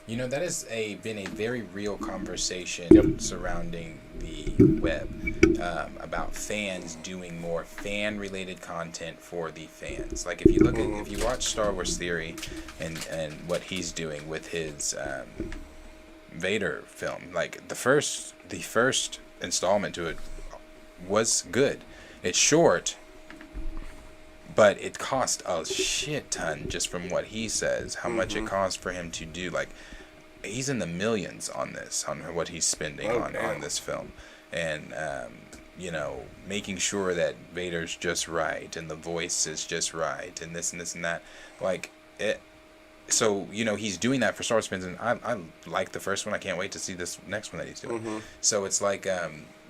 You know, that has been a very real conversation surrounding the web about fans doing more fan-related content for the fans. Like, if you watch Star Wars Theory and what he's doing with his Vader film, like the first installment to it was good. It's short, but it cost a shit ton just from what he says. How much it cost for him to do, like. He's in the millions on what he's spending on this film, and you know, making sure that Vader's just right and the voice is just right and this and this and that, like it. So, you know, he's doing that for Star Wars fans, and I like the first one. I can't wait to see this next one that he's doing. So it's like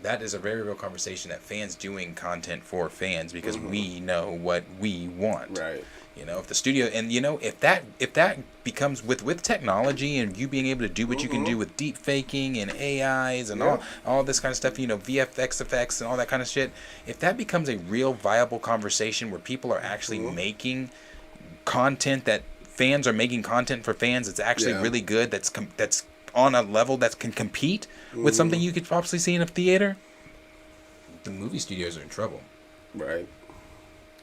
that is a very real conversation, that fans doing content for fans because we know what we want. Right. You know, if the studio, and you know, if that becomes with technology and you being able to do what you can do with deep faking and AIs and all this kind of stuff, you know, VFX effects and all that kind of shit, if that becomes a real viable conversation where people are actually making content, that fans are making content for fans, it's actually really good, that's on a level that can compete with something you could possibly see in a theater, the movie studios are in trouble. Right.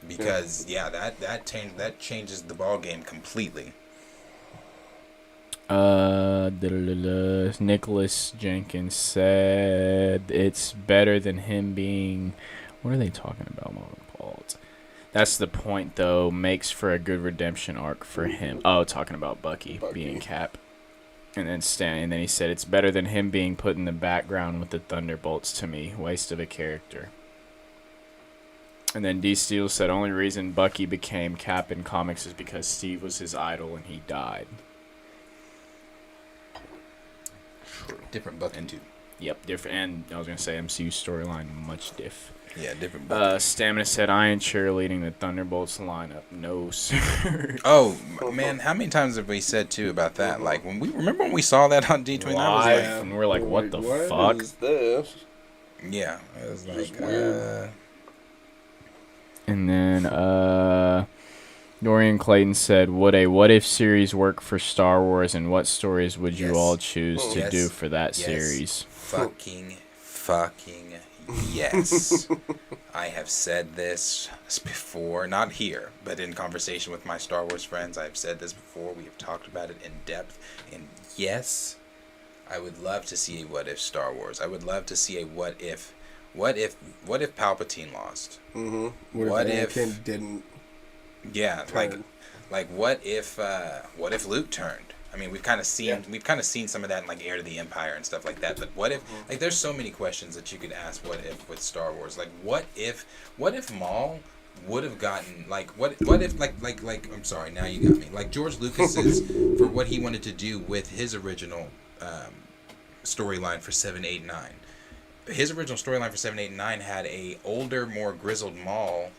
Because that changes the ball game completely. Nicholas Jenkins said it's better than him being. What are they talking about, Paul? That's the point, though. Makes for a good redemption arc for him. Oh, talking about Bucky being Cap. And then he said it's better than him being put in the background with the Thunderbolts to me. Waste of a character. And then D. Steele said only reason Bucky became Cap in comics is because Steve was his idol and he died. Different Bucky too. Yep, different. And I was going to say MCU storyline, much diff. Yeah, different Bucky. Stamina said I ain't cheerleading the Thunderbolts lineup. No, sir. Oh, man, how many times have we said, too, about that? Like, remember when we saw that on D23? Live, and we're like, what the fuck? Is this? Yeah, it was like, And then Dorian Clayton said, would a what-if series work for Star Wars, and what stories would you all choose to do for that series? Fucking yes. I have said this before, not here, but in conversation with my Star Wars friends. I've said this before. We have talked about it in depth. And yes, I would love to see a what-if Star Wars. I would love to see a what-if Palpatine lost? Mm-hmm. What if Anakin didn't? Yeah, turn? like what if Luke turned? I mean, we've kind of seen some of that in like Heir to the Empire and stuff like that. But what if there's so many questions that you could ask what if with Star Wars? Like what if Maul would have gotten like what if like I'm sorry, now you got me. Like George Lucas's for what he wanted to do with his original storyline for 7, 8, 9. His original storyline for 7, 8, and 9 had a older, more grizzled Maul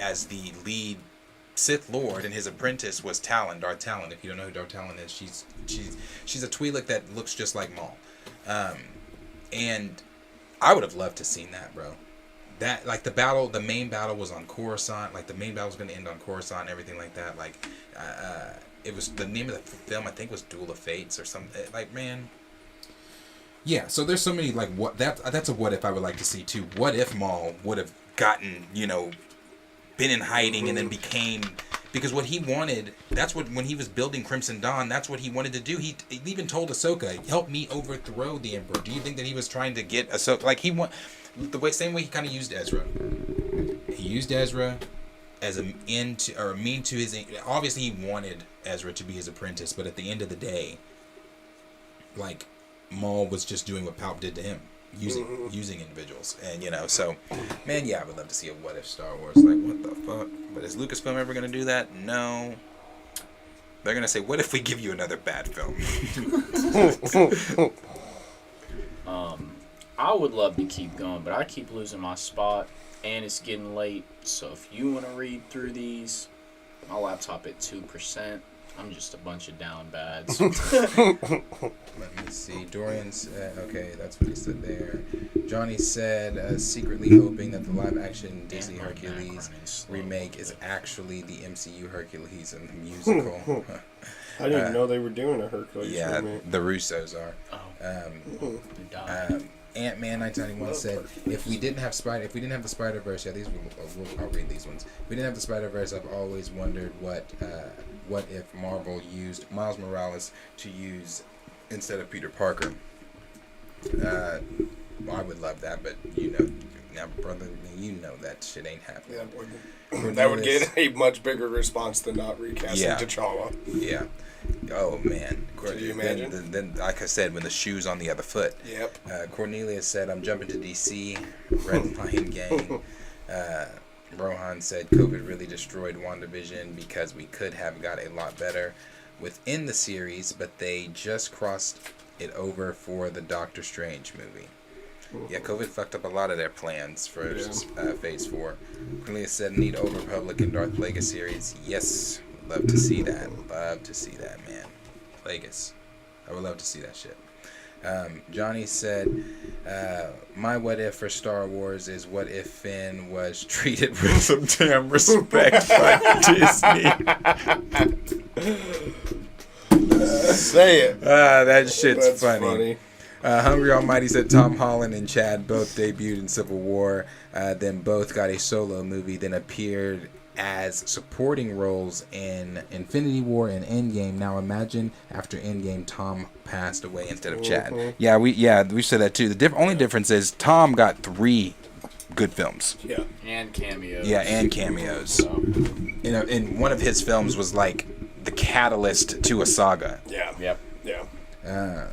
as the lead Sith Lord, and his apprentice was Talon, Darth Talon. If you don't know who Darth Talon is, she's a Twi'lek that looks just like Maul. And I would have loved to seen that, bro. That like the main battle was on Coruscant. Like the main battle was going to end on Coruscant and everything like that. Like it was the name of the film. I think was Duel of Fates or something. Like man. Yeah. So there's so many like that's a what if I would like to see too. What if Maul would have gotten been in hiding and then became. Because what he wanted, that's what, when he was building Crimson Dawn, that's what he wanted to do. He even told Ahsoka, help me overthrow the Emperor. Do you think that he was trying to get Ahsoka, like same way he kind of used Ezra. He used Ezra as a mean to his, obviously he wanted Ezra to be his apprentice, but at the end of the day, like, Maul was just doing what Palp did to him. Using individuals, and so man, yeah, I would love to see a what if Star Wars. Like, what the fuck? But is Lucasfilm ever gonna do that? No. They're gonna say, what if we give you another bad film? I would love to keep going, but I keep losing my spot, and it's getting late. So if you want to read through these, my laptop at 2%. I'm just a bunch of down bads. Let me see. Dorian said, okay, that's what he said there. Johnny said, secretly hoping that the live-action Disney Hercules remake is actually the MCU Hercules in the musical. I didn't even know they were doing a Hercules remake. Yeah, the Russos are. Ant-Man 1991 said, if we didn't have the Spider-Verse, I'll read these ones. If we didn't have the Spider-Verse, I've always wondered what if Marvel used Miles Morales to use instead of Peter Parker. I would love that, but now, brother, that shit ain't happening. Yeah, that would get a much bigger response than not recasting T'Challa. Yeah. Oh man. Could you imagine? Then, like I said, when the shoe's on the other foot. Yep. Cornelia said, I'm jumping to DC. Red Lion Gang. Rohan said COVID really destroyed WandaVision because we could have got a lot better within the series, but they just crossed it over for the Doctor Strange movie. Yeah, COVID fucked up a lot of their plans for Phase 4. Cornelia said, need Old Republic and Darth Plagueis series. Yes, love to see that. Love to see that, man. Plagueis. I would love to see that shit. Johnny said, my what if for Star Wars is what if Finn was treated with some damn respect by Disney. Say it. That shit's That's funny. Hungry Almighty said Tom Holland and Chad both debuted in Civil War, then both got a solo movie, then appeared as supporting roles in Infinity War and Endgame. Now imagine after Endgame, Tom passed away instead of Chad. Yeah, we said that too. The only difference is Tom got 3 good films. Yeah, and cameos. Yeah, and cameos. So. And one of his films was like the catalyst to a saga. Yeah. Yep. Yeah.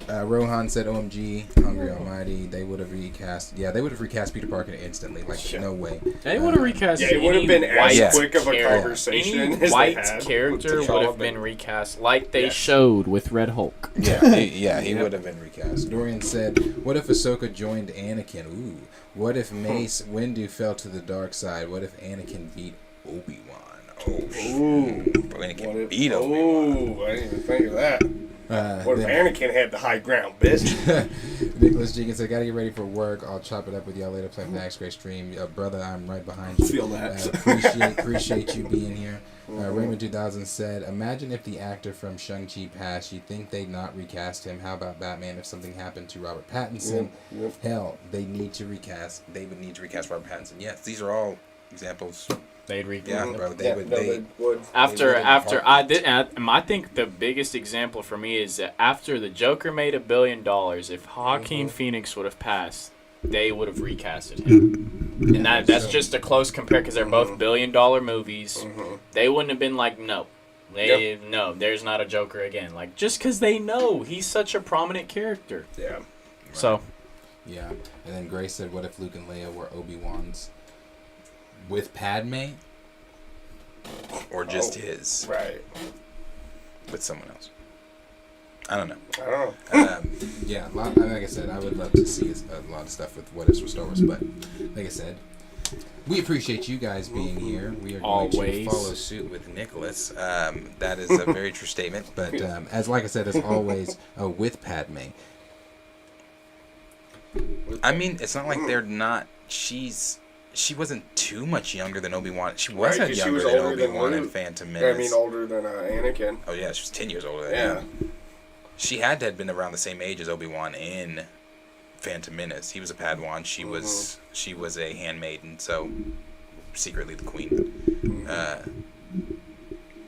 Rohan said, OMG, Hungry Almighty, they would have recast. Yeah, they would have recast Peter Parker instantly. Like, no way. They would have recast. Yeah, it would have been as quick of a conversation. Any white character would have been recast, like they showed with Red Hulk. Yeah, he would have been recast. Dorian said, what if Ahsoka joined Anakin? Ooh. What if Mace Windu fell to the dark side? What if Anakin beat Obi-Wan? Anakin beat Obi-Wan. I didn't even think of that. What if Anakin had the high ground, bitch? Nicholas Jenkins said, gotta get ready for work. I'll chop it up with y'all later. Play the next great stream. Brother, I'm right behind you. Feel that. Appreciate you being here. Raymond 2000 said, imagine if the actor from Shang-Chi passed. You think they'd not recast him? How about Batman if something happened to Robert Pattinson? Yep. Hell, they would need to recast Robert Pattinson. Yes, these are all examples. They'd recast. Yeah, bro. They would. I think the biggest example for me is that after the Joker made $1 billion, if Joaquin Phoenix would have passed, they would have recasted him. And that's just a close compare because they're both $1 billion movies. They wouldn't have been like, no, there's not a Joker again. Like just because they know he's such a prominent character. Yeah. Right. So. Yeah, and then Grace said, what if Luke and Leia were Obi-Wans? with Padme. Or just his Right. with someone else. I don't know. I don't know. Yeah, like I said, I would love to see a lot of stuff with What Ifs for Star Wars, but like I said, we appreciate you guys being here. We are going Always. to Follow suit with Nicholas. That is a very true statement. but as like I said, as always, with Padme. I mean, it's not like they're not. She wasn't too much younger than Obi-Wan. She wasn't Right, 'cause she younger was than older than Obi-Wan and Luke. Phantom I Menace. mean, older than Anakin. Oh yeah, she was 10 years older than Yeah. him. She had to have been around the same age as Obi-Wan in Phantom Menace. He was a Padawan. She was a handmaiden, so secretly the queen.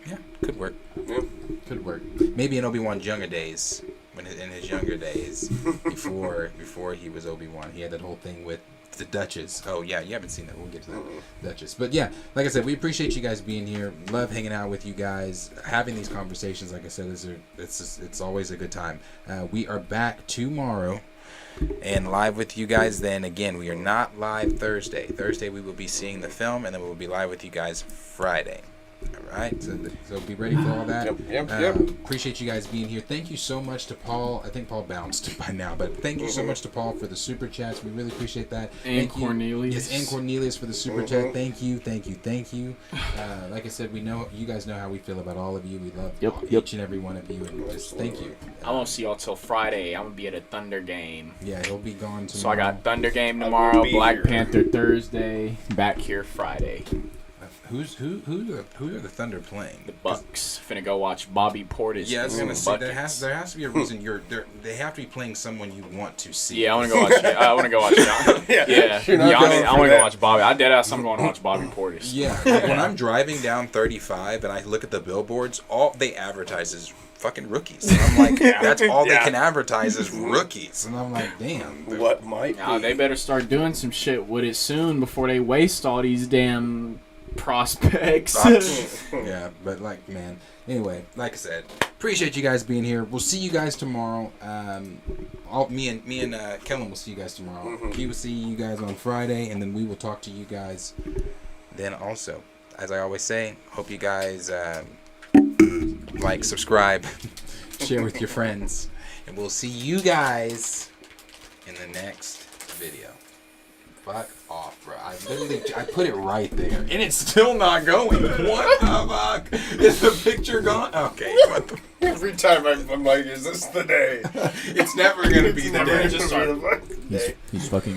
Yeah, could work. Yeah. Could work. Maybe in Obi-Wan's younger days, in his younger days, before he was Obi-Wan, He had that whole thing with the Duchess. Oh yeah, you haven't seen that. We'll get to that. Duchess. But yeah, like I said, we appreciate you guys being here. Love hanging out with you guys. Having these conversations, like I said, it's always a good time. We are back tomorrow. And live with you guys then. Again, we are not live Thursday. Thursday we will be seeing the film, and then we will be live with you guys Friday. All right. So be ready for all that. Yep. Appreciate you guys being here. Thank you so much to Paul. I think Paul bounced by now, but thank you so much to Paul for the super chats. We really appreciate that. And Thank you. Cornelius. Yes, and Cornelius for the super chat. Thank you. Like I said, you guys know how we feel about all of you. We love each and every one of you, and just thank you. I won't see y'all till Friday. I'm gonna be at a Thunder game. Yeah, he'll be gone tomorrow. So I got Thunder game I tomorrow, will be Black here. Panther Thursday, back here Friday. Who are the Thunder playing? The Bucks. Finna go watch Bobby Portis. Yeah, I was and gonna say buckets. there has to be a reason they have to be playing someone you want to see. Yeah, I wanna go watch. I wanna go watch. Yeah, You're not going I for wanna go that. watch Bobby. I dead ass. I'm going to watch Bobby Portis. Yeah, like when I'm driving down 35 and I look at the billboards, all they advertise is fucking rookies. And I'm like, that's all they can advertise is rookies. And I'm like, damn. What might Now be? they better start doing some shit with it soon before they waste all these damn prospects. Yeah, but like, man. Anyway, like I said, appreciate you guys being here. We'll see you guys tomorrow. Me and Kellen will see you guys tomorrow. He will see you guys on Friday, and then we will talk to you guys. Then also, as I always say, hope you guys like, subscribe, Share with your friends. and we'll see you guys in the next video. Fuck off, bro. I put it right there, and it's still not going. What the fuck? Is the picture gone? Okay. What the? Every time I'm like, is this the day? It's never gonna be It's the never day. gonna be the fucking day. He's fucking